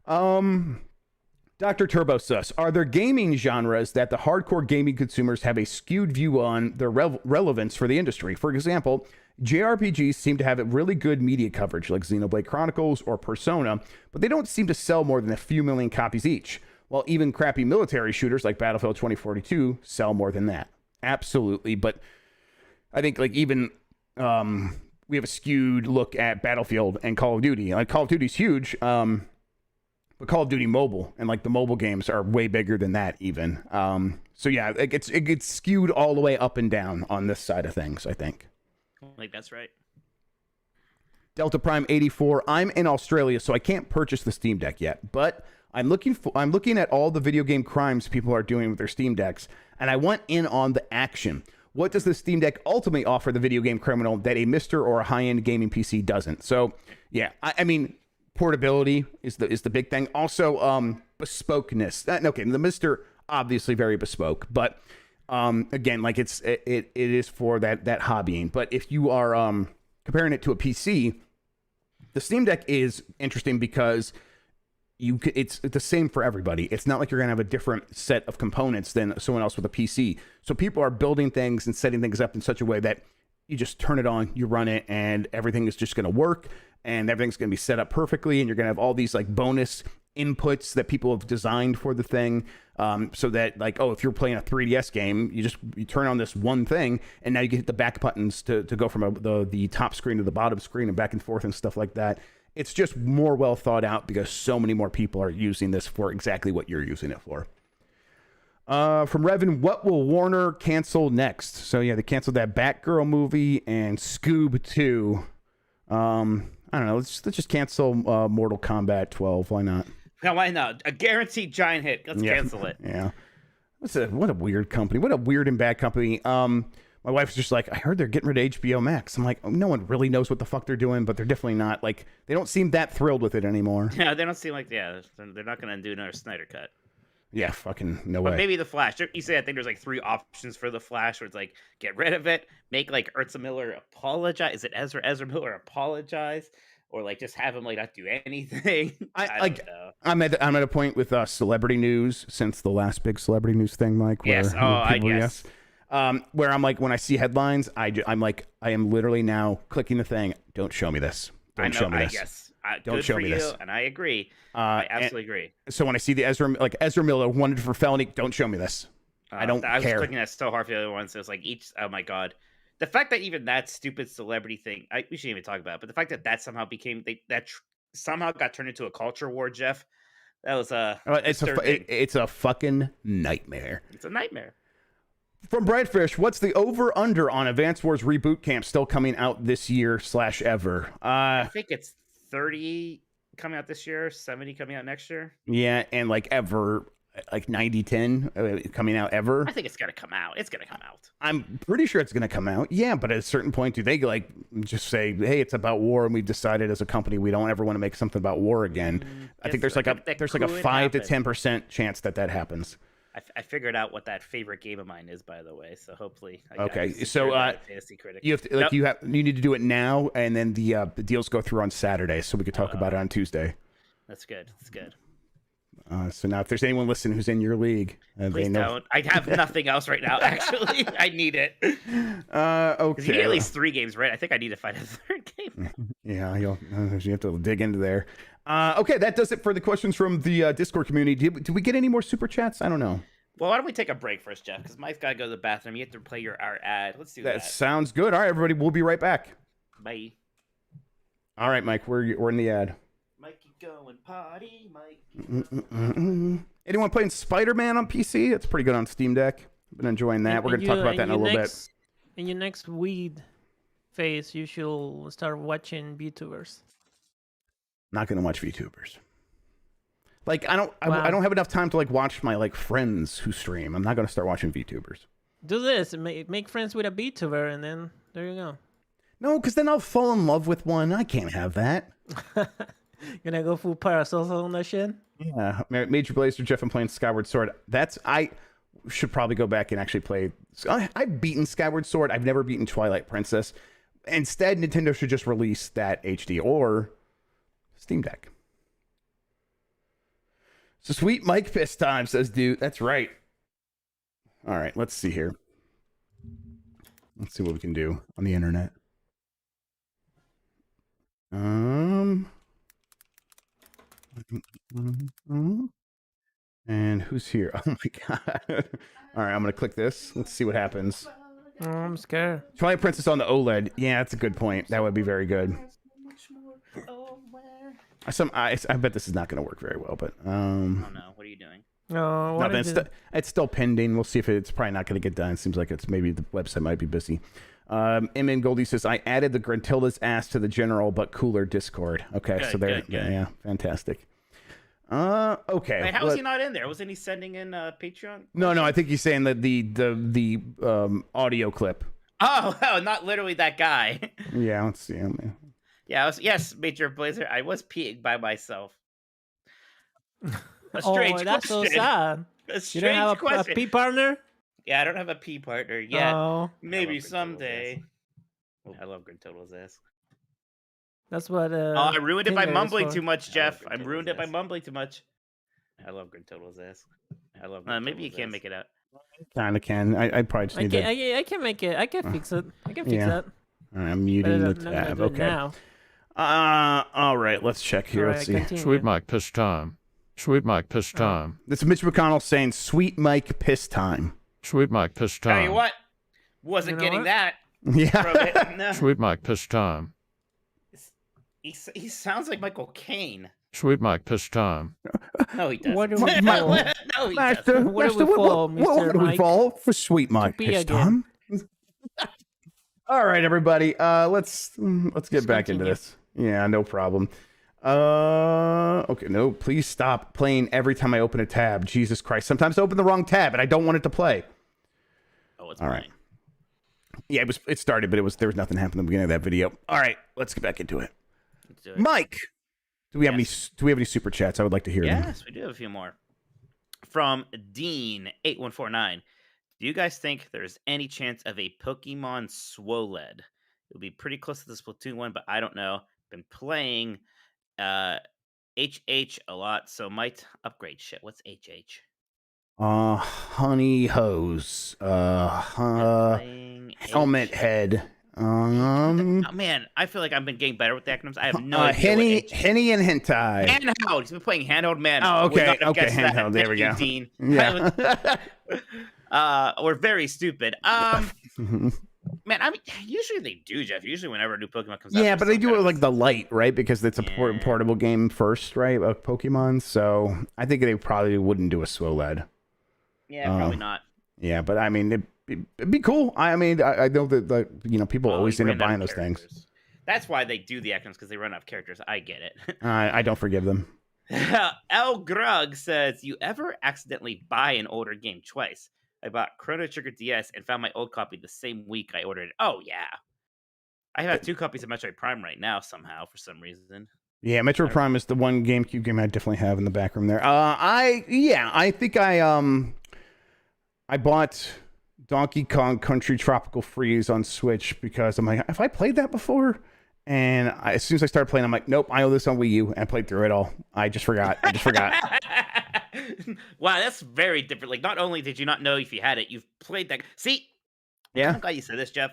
Speaker 2: Dr. Turbo Sus, are there gaming genres that the hardcore gaming consumers have a skewed view on their relevance for the industry? For example, JRPGs seem to have a really good media coverage, like Xenoblade Chronicles or Persona, but they don't seem to sell more than a few million copies each, while even crappy military shooters like Battlefield 2042 sell more than that. Absolutely, but I think like even we have a skewed look at Battlefield and Call of Duty. Like Call of Duty's huge, but Call of Duty Mobile and like the mobile games are way bigger than that even. So yeah, it gets skewed all the way up and down on this side of things, I think.
Speaker 3: Like that's right.
Speaker 2: Delta Prime 84. I'm in Australia, so I can't purchase the Steam Deck yet, but I'm looking at all the video game crimes people are doing with their Steam Decks, and I want in on the action. What does the Steam Deck ultimately offer the video game criminal that a Mister or a high-end gaming PC doesn't? So yeah, I mean, portability is the big thing. Also, bespokeness. Okay, the Mister obviously very bespoke, but again, like it is for that hobbying. But if you are comparing it to a PC, the Steam Deck is interesting because it's the same for everybody. It's not like you're gonna have a different set of components than someone else with a PC. So people are building things and setting things up in such a way that you just turn it on, you run it, and everything is just gonna work, and everything's gonna be set up perfectly, and you're gonna have all these like bonus inputs that people have designed for the thing, so that like, oh, if you're playing a 3DS game, you turn on this one thing, and now you can hit the back buttons to go from the top screen to the bottom screen and back and forth and stuff like that. It's just more well thought out because so many more people are using this for exactly what you're using it for. From Revan, what will Warner cancel next? So yeah, they canceled that Batgirl movie and Scoob 2. I don't know. Let's just cancel Mortal Kombat 12. Why not?
Speaker 3: Why not? A guaranteed giant hit. Let's cancel it.
Speaker 2: Yeah. What a weird company. What a weird and bad company. My wife's just like, I heard they're getting rid of HBO Max. I'm like, oh, no one really knows what the fuck they're doing, but they're definitely not. Like, they don't seem that thrilled with it anymore.
Speaker 3: Yeah, they don't seem like, they're not going to do another Snyder cut.
Speaker 2: Yeah, fucking no
Speaker 3: But
Speaker 2: way.
Speaker 3: maybe the Flash. You say I think there's like 3 options for the Flash, where it's like get rid of it, make like Ezra Miller apologize. Is it Ezra Miller apologize, or like just have him like not do anything? I don't know.
Speaker 2: I'm at a point with celebrity news since the last big celebrity news thing, Mike. Where
Speaker 3: Yes. I guess.
Speaker 2: Where I'm like, when I see headlines, I'm like, I am literally now clicking the thing. Don't show me this. Don't show me this.
Speaker 3: Yes.
Speaker 2: Don't show me this.
Speaker 3: And I agree. I absolutely agree.
Speaker 2: So when I see the Ezra Miller wanted for felony, don't show me this. I don't care.
Speaker 3: I was clicking that so hard for the other ones. So it's like oh my God. The fact that even that stupid celebrity thing, we shouldn't even talk about it, but the fact that somehow somehow got turned into a culture war, Jeff, that was
Speaker 2: it's a fucking nightmare.
Speaker 3: It's a nightmare.
Speaker 2: From Brightfish, what's the over-under on Advance Wars Reboot Camp still coming out this year / ever?
Speaker 3: I think it's 30 coming out this year, 70 coming out next year.
Speaker 2: Yeah, and like ever, like 90-10 coming out ever.
Speaker 3: I think it's going to come out. It's going to come out.
Speaker 2: I'm pretty sure it's going to come out. Yeah, but at a certain point, do they like just say, hey, it's about war, and we've decided as a company we don't ever want to make something about war again? I think there's like a 5 to 10% chance that happens.
Speaker 3: I figured out what that favorite game of mine is, by the way. So hopefully,
Speaker 2: so
Speaker 3: Fantasy Critic.
Speaker 2: You have to you need to do it now, and then the deals go through on Saturday, so we could talk about it on Tuesday.
Speaker 3: That's good. That's good.
Speaker 2: So now, if there's anyone listening who's in your league,
Speaker 3: please don't. I have nothing else right now. Actually, I need it.
Speaker 2: Okay.
Speaker 3: You need at least 3 games, right? I think I need to find a 3rd game.
Speaker 2: Yeah, you have to dig into there. Okay, that does it for the questions from the Discord community. Did we get any more super chats? I don't know.
Speaker 3: Well, why don't we take a break first, Jeff? Because Mike's got to go to the bathroom. You have to play our ad. Let's do that.
Speaker 2: That sounds good. All right, everybody, we'll be right back.
Speaker 3: Bye.
Speaker 2: All right, Mike, we're in the ad.
Speaker 3: Mikey going potty, Mike.
Speaker 2: Anyone playing Spider-Man on PC? It's pretty good on Steam Deck. I've been enjoying that. We're going to talk about that in a little bit.
Speaker 1: In your next weed phase, you should start watching VTubers.
Speaker 2: Not going to watch VTubers. Like, I don't have enough time to like watch my like friends who stream. I'm not going to start watching VTubers.
Speaker 1: Do this. Make friends with a VTuber, and then there you go.
Speaker 2: No, because then I'll fall in love with one. I can't have that.
Speaker 1: Gonna go full Parasols on that shit?
Speaker 2: Yeah. Major Blazer, Jeff, I'm playing Skyward Sword. I should probably go back and actually play. I've beaten Skyward Sword. I've never beaten Twilight Princess. Instead, Nintendo should just release that HD or Steam Deck. So sweet Mike piss time, says dude. That's right. All right, let's see here. Let's see what we can do on the internet. And who's here? Oh my god. All right, I'm gonna click this. Let's see what happens.
Speaker 1: Oh, I'm scared.
Speaker 2: Twilight Princess on the OLED. Yeah, that's a good point. That would be very good. I bet this is not gonna work very well, but
Speaker 3: Oh no, what are you doing?
Speaker 1: No, what is it?
Speaker 2: it's still pending. We'll see if it's probably not gonna get done. It seems like it's maybe the website might be busy. M. Goldie says I added the Gruntilda's ass to the general but cooler Discord. Okay,
Speaker 3: Good,
Speaker 2: so there,
Speaker 3: good, good.
Speaker 2: yeah, fantastic. Okay.
Speaker 3: Wait, how was he not in there? Wasn't he sending in Patreon?
Speaker 2: No, I think he's saying that the audio clip.
Speaker 3: Oh, not literally that guy.
Speaker 2: Yeah, let's see.
Speaker 3: Yeah, yes, Major Blazer. I was peeing by myself. A
Speaker 1: Oh,
Speaker 3: strange
Speaker 1: that's so
Speaker 3: question.
Speaker 1: sad.
Speaker 3: A
Speaker 1: You
Speaker 3: strange
Speaker 1: don't have a
Speaker 3: question.
Speaker 1: pee partner?
Speaker 3: Yeah, I don't have a pee partner yet.
Speaker 1: Oh,
Speaker 3: Maybe someday. I love Gruntilda's ass.
Speaker 1: that's what.
Speaker 3: Oh, I ruined it by
Speaker 1: Tinder is
Speaker 3: mumbling
Speaker 1: for.
Speaker 3: too much, Jeff. I
Speaker 8: Gruntilda's
Speaker 3: ruined it by
Speaker 8: ass.
Speaker 3: mumbling too much. I love Gruntilda's ass.
Speaker 8: I love.
Speaker 3: Maybe you
Speaker 8: Gruntilda's
Speaker 3: can't
Speaker 8: ass.
Speaker 3: make it out.
Speaker 2: Kinda can. I probably just
Speaker 1: I
Speaker 2: need
Speaker 1: can,
Speaker 2: to.
Speaker 1: I can make it. I can fix it. I can fix
Speaker 2: Yeah.
Speaker 1: that.
Speaker 2: All right, I'm muting the
Speaker 1: Better than- I'm gonna
Speaker 2: tab.
Speaker 1: do it
Speaker 2: Okay.
Speaker 1: now.
Speaker 2: All right. Let's check here.
Speaker 1: All
Speaker 2: Let's
Speaker 1: right,
Speaker 2: see.
Speaker 1: continue.
Speaker 10: Sweet Mike piss time. Sweet Mike piss time.
Speaker 2: This is Mitch McConnell saying "Sweet Mike piss time."
Speaker 10: Sweet Mike piss
Speaker 3: Tell you
Speaker 10: time.
Speaker 3: what, wasn't
Speaker 1: You know
Speaker 3: getting
Speaker 1: what?
Speaker 3: that
Speaker 2: Yeah.
Speaker 3: from it. No.
Speaker 10: Sweet Mike piss time.
Speaker 3: He sounds like Michael Caine.
Speaker 10: Sweet Mike piss time.
Speaker 3: No, he doesn't.
Speaker 1: What do we
Speaker 3: no,
Speaker 1: call?
Speaker 3: he
Speaker 2: Master,
Speaker 3: doesn't.
Speaker 1: What do we
Speaker 2: Master,
Speaker 1: fall,
Speaker 2: what
Speaker 1: Mr.
Speaker 2: do we
Speaker 1: Mike?
Speaker 2: fall for Sweet Mike
Speaker 1: be
Speaker 2: piss
Speaker 1: again.
Speaker 2: time? All right, everybody. Let's get back into
Speaker 1: continue.
Speaker 2: this. Yeah, no problem. Okay, no, please stop playing every time I open a tab. Jesus Christ. Sometimes I open the wrong tab and I don't want it to play.
Speaker 3: Oh, it's
Speaker 2: All
Speaker 3: mine.
Speaker 2: right. Yeah, it started, but there was nothing happening at the beginning of that video. All right, let's get back into it.
Speaker 3: Let's do it.
Speaker 2: Mike, do we have
Speaker 3: Yes.
Speaker 2: any super chats? I would like to hear them.
Speaker 3: Yes, we do have a few more. From Dean8149. Do you guys think there's any chance of a Pokemon Swoled? It would be pretty close to the Splatoon one, but I don't know. Been playing HH a lot, so might upgrade shit. What's HH?
Speaker 2: Honey hose.
Speaker 3: Playing
Speaker 2: Helmet
Speaker 3: HH.
Speaker 2: head.
Speaker 3: Oh, man, I feel like I've been getting better with the acronyms. I have no idea.
Speaker 2: Henny
Speaker 3: what
Speaker 2: Henny and hentai.
Speaker 3: Handheld. He's been playing Handheld Man.
Speaker 2: Oh,
Speaker 3: Would
Speaker 2: okay,
Speaker 3: not have
Speaker 2: okay,
Speaker 3: guessed that.
Speaker 2: handheld. There we
Speaker 3: Thank
Speaker 2: go.
Speaker 3: you, Dean.
Speaker 2: Yeah.
Speaker 3: We're very stupid. Man, I mean, usually they do, Jeff. Usually, whenever a new Pokemon comes out,
Speaker 2: Yeah,
Speaker 3: there's
Speaker 2: but they
Speaker 3: some
Speaker 2: do
Speaker 3: kind
Speaker 2: it
Speaker 3: of
Speaker 2: like the light, right? Because it's a
Speaker 3: Yeah.
Speaker 2: portable game first, right? Of Pokemon. So I think they probably wouldn't do a Swoled.
Speaker 3: Yeah, probably not.
Speaker 2: Yeah, but I mean, it'd be cool. I mean, I know that people
Speaker 3: Oh,
Speaker 2: always
Speaker 3: you
Speaker 2: end up
Speaker 3: ran out
Speaker 2: buying
Speaker 3: of
Speaker 2: those things.
Speaker 3: characters. That's why they do the acronyms, because they run out of characters. I get it.
Speaker 2: I don't forgive them.
Speaker 3: L. Grug says, you ever accidentally buy an older game twice? I bought Chrono Trigger DS and found my old copy the same week I ordered it. Oh, yeah. I have 2 copies of Metroid Prime right now, somehow, for some reason.
Speaker 2: Yeah, Metro Prime is the one GameCube game I definitely have in the back room there. I think I bought Donkey Kong Country Tropical Freeze on Switch because I'm like, have I played that before? And as soon as I started playing, I'm like, nope, I owe this on Wii U, and I played through it all. I just forgot.
Speaker 3: Wow, that's very different. Like, not only did you not know if you had it, you've played that. See?
Speaker 2: Yeah.
Speaker 3: I'm glad you said this, Jeff.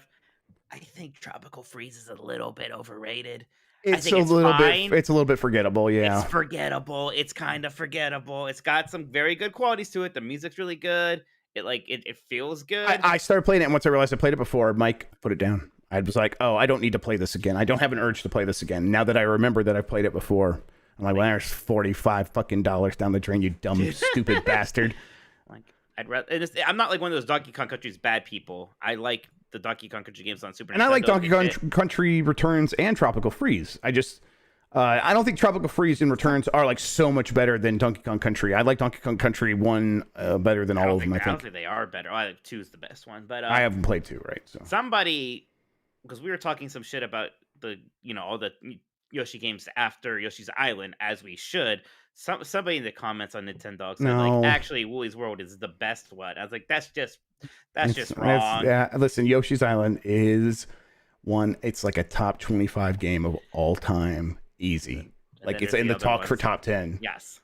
Speaker 3: I think Tropical Freeze is a little bit overrated.
Speaker 2: It's
Speaker 3: think
Speaker 2: a
Speaker 3: it's
Speaker 2: little
Speaker 3: fine.
Speaker 2: bit. It's a little bit forgettable. Yeah.
Speaker 3: It's forgettable. It's kind of forgettable. It's got some very good qualities to it. The music's really good. It feels good.
Speaker 2: I started playing it, and once I realized I played it before, Mike put it down. I was like, oh, I don't need to play this again. I don't have an urge to play this again. Now that I remember that I played it before, I'm like, well, there's $45 fucking down the drain, you dumb, stupid bastard.
Speaker 3: Like, I'd rather. I'm not like one of those Donkey Kong Country's bad people. I like the Donkey Kong Country games on Super Nintendo.
Speaker 2: And I like Donkey Kong
Speaker 3: Shit.
Speaker 2: Country Returns and Tropical Freeze. I don't think Tropical Freeze and Returns are like so much better than Donkey Kong Country. I like Donkey Kong Country 1 better than all of them, I
Speaker 3: I don't
Speaker 2: think.
Speaker 3: think they are better. I think 2 is the best one. But
Speaker 2: I haven't played 2, right? So
Speaker 3: somebody, because we were talking some shit about all the Yoshi games after Yoshi's Island, as we should. Somebody in the comments on Nintendo said,
Speaker 2: No.
Speaker 3: like, actually, Woolly's World is the best one. I was like, that's just wrong.
Speaker 2: Yeah, listen, Yoshi's Island is one. It's like a top 25 game of all time, easy.
Speaker 3: And
Speaker 2: Like
Speaker 3: then
Speaker 2: it's
Speaker 3: there's
Speaker 2: in the
Speaker 3: other
Speaker 2: talk for
Speaker 3: ones.
Speaker 2: top 10.
Speaker 3: Yes.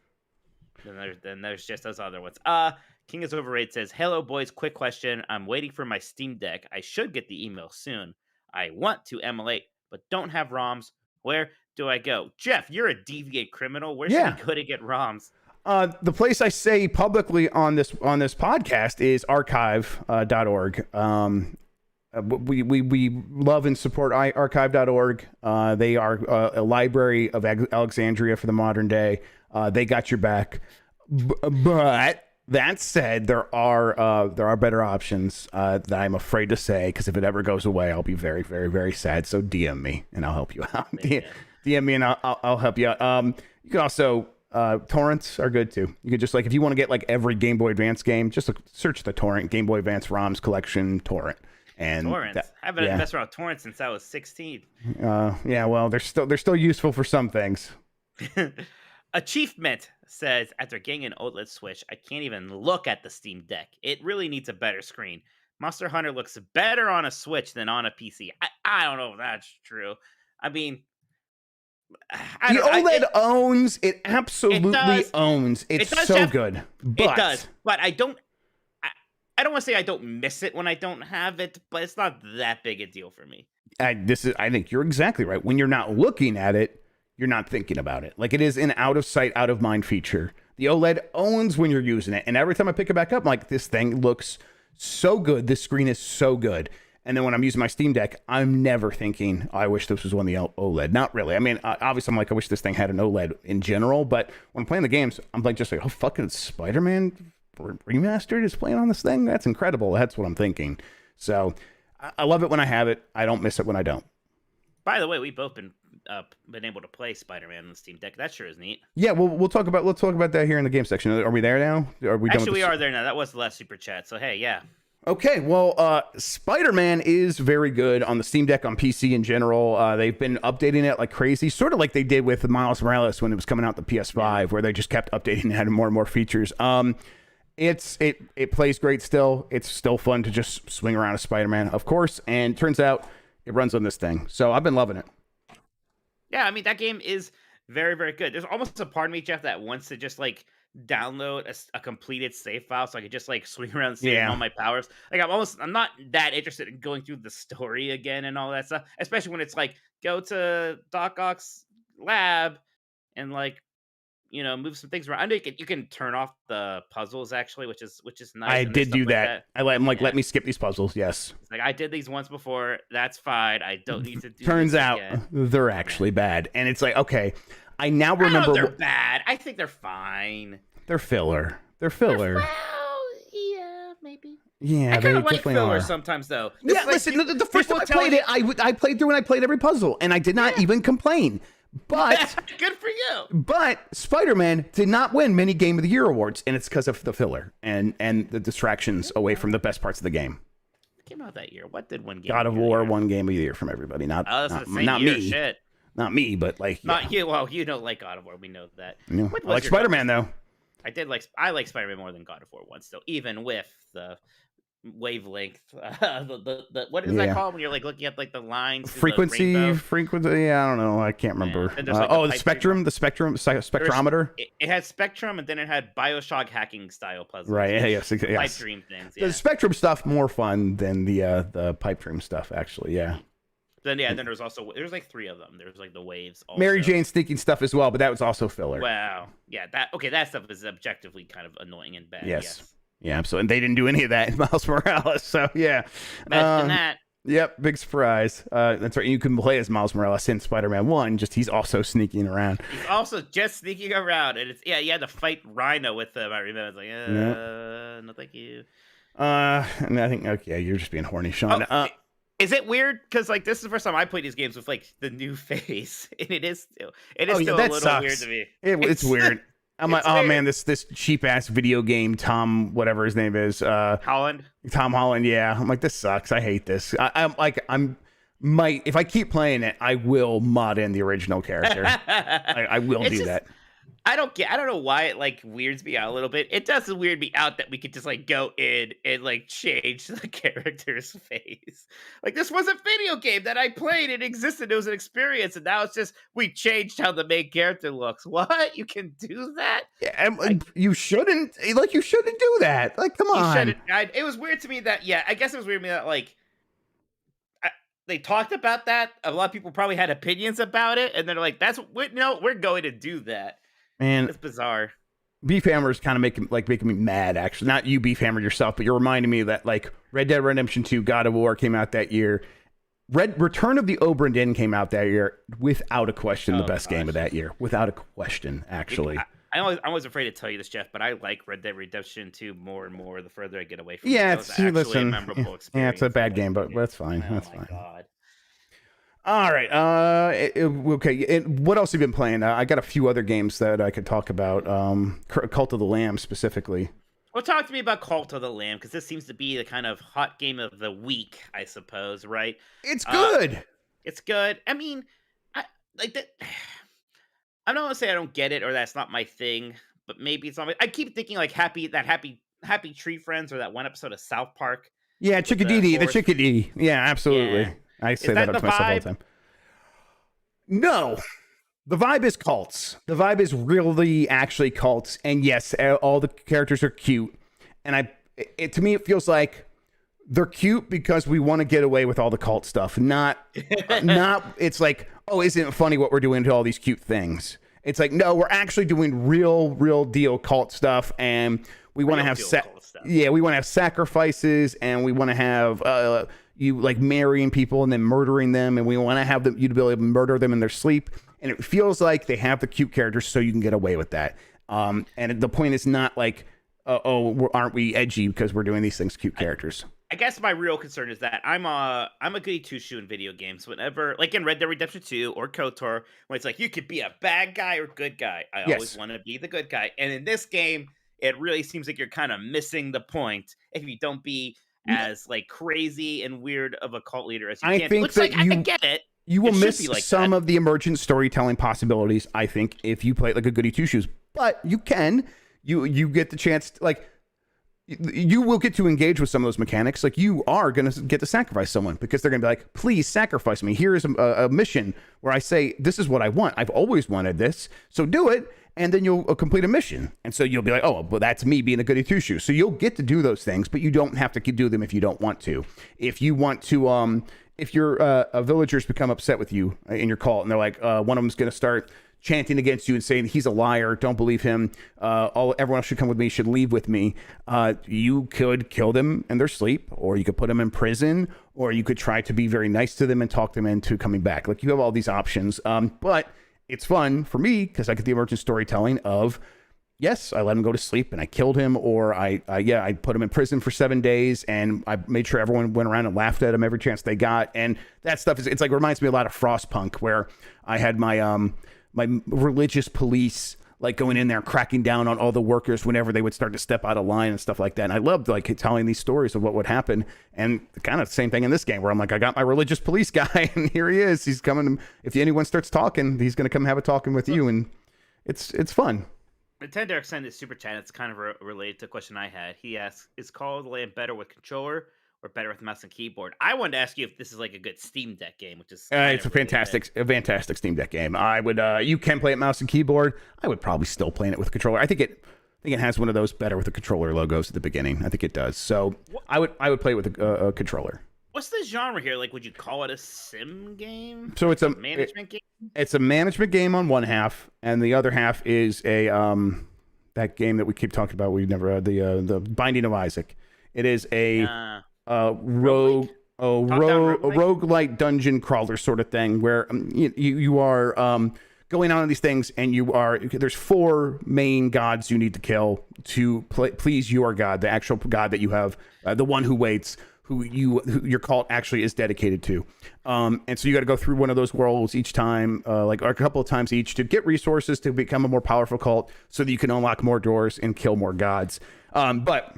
Speaker 3: Then there's just those other ones. King is Overrated says, "Hello boys, quick question. I'm waiting for my Steam Deck. I should get the email soon. I want to emulate, but don't have ROMs. Where do I go?" Jeff, you're a deviant criminal. Where should I go to get ROMs?
Speaker 2: The place I say publicly on this podcast is archive.org. We love and support archive.org. They are a library of Alexandria for the modern day. They got your back. But that said, there are better options that I'm afraid to say, because if it ever goes away, I'll be very, very, very sad. So DM me and I'll help you out. DM me and I'll help you out. You can also torrents are good too. You could just, like, if you want to get like every Game Boy Advance game, just search the torrent Game Boy Advance ROMs collection torrent. And
Speaker 3: torrents. I haven't messed around with torrents since I was 16.
Speaker 2: Yeah, well, they're still useful for some things.
Speaker 3: Achievement says, after getting an OLED Switch, I can't even look at the Steam Deck. It really needs a better screen. Monster Hunter looks better on a Switch than on a PC. I don't know if that's true. I mean,
Speaker 2: the OLED owns it. Absolutely owns. It's so
Speaker 3: Jeff.
Speaker 2: good.
Speaker 3: But, it does. But I don't want to say I don't miss it when I don't have it, but it's not that big a deal for me.
Speaker 2: I think you're exactly right. When you're not looking at it, you're not thinking about it. Like, it is an out of sight, out of mind feature. The OLED owns when you're using it. And every time I pick it back up, I'm like, this thing looks so good. This screen is so good. And then when I'm using my Steam Deck, I'm never thinking, I wish this was on the OLED. Not really. I mean, obviously, I'm like, I wish this thing had an OLED in general. But when I'm playing the games, I'm like, just like, oh, fucking Spider-Man Remastered is playing on this thing? That's incredible. That's what I'm thinking. So I love it when I have it. I don't miss it when I don't.
Speaker 3: By the way, we've both been able to play Spider-Man on the Steam Deck. That sure is neat.
Speaker 2: Yeah, we'll talk about that here in the game section. Are we there now? Are we done?
Speaker 3: Actually, we are there now. That was the last super chat. So hey, yeah.
Speaker 2: Okay, well, Spider-Man is very good on the Steam Deck, on PC in general. They've been updating it like crazy, sort of like they did with Miles Morales when it was coming out the PS5, where they just kept updating and adding more and more features. It plays great still. It's still fun to just swing around as Spider-Man, of course, and turns out it runs on this thing. So I've been loving it.
Speaker 3: Yeah, I mean, that game is very, very good. There's almost a part of me, Jeff, that wants to just like download a completed save file so I could just like swing around and see all my powers. Like, I'm not that interested in going through the story again and all that stuff, especially when it's like, go to Doc Ock's lab and like, you know, move some things around. I know you can turn off the puzzles actually, which is nice.
Speaker 2: I did do that. Let me skip these puzzles. Yes.
Speaker 3: It's like, I did these once before. That's fine. I don't need to do
Speaker 2: Turns
Speaker 3: this
Speaker 2: out
Speaker 3: again.
Speaker 2: they're actually bad. And it's like, okay, I now remember.
Speaker 3: They're bad. I think they're fine.
Speaker 2: They're filler. Well,
Speaker 3: yeah, maybe.
Speaker 2: Yeah,
Speaker 3: I kind of like
Speaker 2: definitely
Speaker 3: filler
Speaker 2: are.
Speaker 3: sometimes, though.
Speaker 2: Yeah, listen, the first time I played it, I played through and I played every puzzle, and I did not even complain. But
Speaker 3: good for you.
Speaker 2: But Spider-Man did not win many Game of the Year awards, and it's because of the filler and the distractions away from the best parts of the game.
Speaker 3: It came out that year. What did one game?
Speaker 2: God of War won Game of the Year from everybody, not me.
Speaker 3: Shit.
Speaker 2: Not me, but like
Speaker 3: not you. Well, you don't like God of War. We know that.
Speaker 2: Yeah. I like Spider-Man though.
Speaker 3: I like Spider-Man more than God of War once, still, even with the wavelength. What is that called when you're like looking at like the lines?
Speaker 2: Frequency. Yeah, I don't know. I can't remember.
Speaker 3: Like
Speaker 2: the spectrometer.
Speaker 3: It had spectrum, and then it had BioShock hacking style puzzles.
Speaker 2: Right. Yes.
Speaker 3: Pipe dream things. Yeah.
Speaker 2: The spectrum stuff more fun than the pipe dream stuff. Actually, yeah.
Speaker 3: Then there's like 3 of them. There's like the waves. Also.
Speaker 2: Mary Jane sneaking stuff as well, but that was also filler.
Speaker 3: Wow. Yeah. That stuff is objectively kind of annoying and bad. Yes.
Speaker 2: Yeah. So, and they didn't do any of that in Miles Morales. So yeah.
Speaker 3: Imagine that.
Speaker 2: Yep. Big surprise. That's right. You can play as Miles Morales in Spider-Man 1. Just he's also sneaking around.
Speaker 3: He's also just sneaking around, and it's you had to fight Rhino with him. I remember. It's like, no, thank you.
Speaker 2: And I think you're just being horny, Sean.
Speaker 3: Is it weird? Because like this is the first time I played these games with like the new face, and it is still a little weird to me.
Speaker 2: It's weird. I'm like, oh man, this cheap ass video game, Tom, whatever his name is,
Speaker 3: Holland.
Speaker 2: Tom Holland. Yeah, I'm like, this sucks. I hate this. If I keep playing it, I will mod in the original character. I will do that.
Speaker 3: I don't know why it like weirds me out a little bit. It doesn't weird me out that we could just like go in and like change the character's face. Like this was a video game that I played, it existed, it was an experience, and now it's just we changed how the main character looks. What? You can do that?
Speaker 2: Yeah, and you shouldn't do that. Like, come on.
Speaker 3: It was weird to me that I guess it was weird to me that like they talked about that. A lot of people probably had opinions about it, and they're like, we're going to do that.
Speaker 2: Man,
Speaker 3: it's bizarre.
Speaker 2: Beef Hammer is kind of making me mad, actually. Not you, Beef Hammer, yourself, but you're reminding me that like Red Dead Redemption 2, God of War came out that year. Return of the Obra Dinn came out that year, without a question, the best game of that year, without a question, actually.
Speaker 3: I'm always afraid to tell you this, Jeff, but I like Red Dead Redemption 2 more and more the further I get away from it.
Speaker 2: Yeah,
Speaker 3: it's actually a memorable experience.
Speaker 2: Yeah, it's a bad game, but that's fine. That's fine.
Speaker 3: God.
Speaker 2: All right. Okay. And what else have you been playing? I got a few other games that I could talk about. Cult of the Lamb specifically.
Speaker 3: Well, talk to me about Cult of the Lamb, because this seems to be the kind of hot game of the week, I suppose, right?
Speaker 2: It's good.
Speaker 3: It's good. I mean, I'm not gonna say I don't get it or that's not my thing, but maybe it's not. I keep thinking like Happy Tree Friends or that one episode of South Park.
Speaker 2: Yeah, Chickadee, the Chickadee. Yeah, absolutely.
Speaker 3: Yeah.
Speaker 2: I say that to myself all the time. No, the vibe is cults. The vibe is really actually cults, and yes, all the characters are cute. And to me, it feels like they're cute because we want to get away with all the cult stuff. Not. It's like, oh, isn't it funny what we're doing to all these cute things? It's like, no, we're actually doing real deal cult stuff, and we want to have we want to have sacrifices, and we want to have you like marrying people and then murdering them, and we want to have you to be able to murder them in their sleep. And it feels like they have the cute characters, so you can get away with that. And the point is not like, aren't we edgy because we're doing these things, cute characters.
Speaker 3: I guess my real concern is that I'm a goody two shoe in video games. Whenever, like in Red Dead Redemption 2 or KOTOR, when it's like you could be a bad guy or good guy, I always want to be the good guy. And in this game, it really seems like you're kind of missing the point if you don't be as like crazy and weird of a cult leader as you can.
Speaker 2: Think that
Speaker 3: I get it.
Speaker 2: You will miss some of the emergent storytelling possibilities, I think, if you play it like a goody two shoes. But you can. You get the chance to, like, you will get to engage with some of those mechanics. Like, you are going to get to sacrifice someone because they're going to be like, please sacrifice me. Here is a mission where I say, this is what I want. I've always wanted this. So do it. And then you'll complete a mission. And so you'll be like, oh, well, that's me being a goody two shoes. So you'll get to do those things, but you don't have to do them if you don't want to. If you want to, if your villagers become upset with you in your cult and they're like, one of them's going to start chanting against you and saying he's a liar, don't believe him, everyone else should come with me, should leave with me, you could kill them in their sleep, or you could put them in prison, or you could try to be very nice to them and talk them into coming back. Like, you have all these options, but it's fun for me because I get the emergent storytelling of, yes, I let him go to sleep and I killed him, or I put him in prison for 7 days and I made sure everyone went around and laughed at him every chance they got. And that stuff it's like, reminds me a lot of Frostpunk, where I had my my religious police like going in there cracking down on all the workers whenever they would start to step out of line and stuff like that. And I loved like telling these stories of what would happen. And kind of the same thing in this game where I'm like, I got my religious police guy and here he is. He's coming. If anyone starts talking, he's going to come have a talking with you. And it's fun.
Speaker 3: Nintendo sent this super chat. It's kind of related to a question I had. He asks, is Call of the Lamb better with controller or better with mouse and keyboard? I wanted to ask you if this is like a good Steam Deck game, which is
Speaker 2: it's a fantastic Steam Deck game. I would you can play it mouse and keyboard. I would probably still play it with a controller. I think it has one of those better with the controller logos at the beginning. I think it does. So I would play it with a controller.
Speaker 3: What's the genre here? Like, would you call it a sim game?
Speaker 2: So it's a
Speaker 3: management game.
Speaker 2: It's a management game on one half, and the other half is a that game that we keep talking about. We've never the Binding of Isaac. It is a roguelike dungeon crawler sort of thing where you are going on these things, and there's 4 main gods you need to kill to please your god, the actual god that you have, the one who waits, who your cult actually is dedicated to. And so you got to go through one of those worlds each time, like a couple of times each, to get resources to become a more powerful cult so that you can unlock more doors and kill more gods. But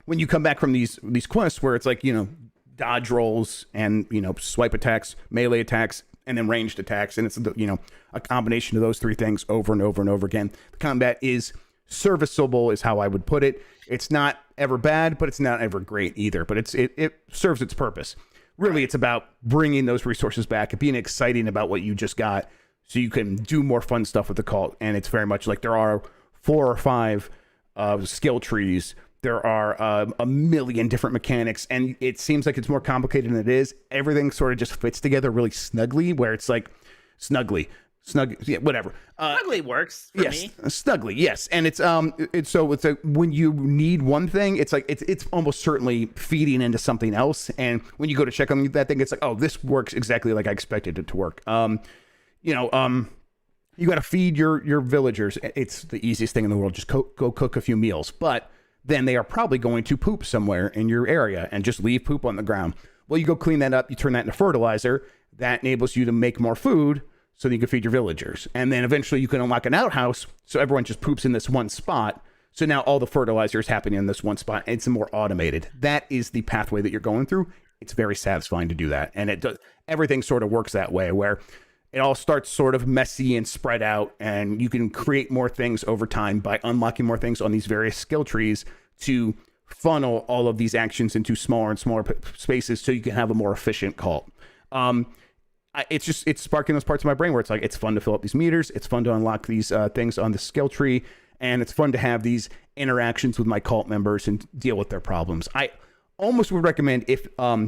Speaker 2: when you come back from these quests where it's like, dodge rolls and, swipe attacks, melee attacks, and then ranged attacks. And it's, you know, a combination of those three things over and over and over again. The combat is serviceable is how I would put it. It's not ever bad, but it's not ever great either. But it serves its purpose. Really, it's about bringing those resources back and being exciting about what you just got so you can do more fun stuff with the cult. And it's very much like there are 4 or 5 skill trees. There are a million different mechanics, and it seems like it's more complicated than it is. Everything sort of just fits together really snugly, where it's like yeah, whatever.
Speaker 3: Snugly works for
Speaker 2: yes,
Speaker 3: me.
Speaker 2: Snugly, yes. And it's like when you need one thing, it's like it's almost certainly feeding into something else. And when you go to check on that thing, it's like, oh, this works exactly like I expected it to work. You got to feed your villagers. It's the easiest thing in the world. Just go cook a few meals, but then they are probably going to poop somewhere in your area and just leave poop on the ground. Well, you go clean that up. You turn that into fertilizer. That enables you to make more food so that you can feed your villagers. And then eventually you can unlock an outhouse so everyone just poops in this one spot. So now all the fertilizer is happening in this one spot. And it's more automated. That is the pathway that you're going through. It's very satisfying to do that. And it does, everything sort of works that way, where it all starts sort of messy and spread out, and you can create more things over time by unlocking more things on these various skill trees to funnel all of these actions into smaller and smaller spaces so you can have a more efficient cult. It's sparking those parts of my brain where it's like, it's fun to fill up these meters. It's fun to unlock these things on the skill tree. And it's fun to have these interactions with my cult members and deal with their problems. I almost would recommend, if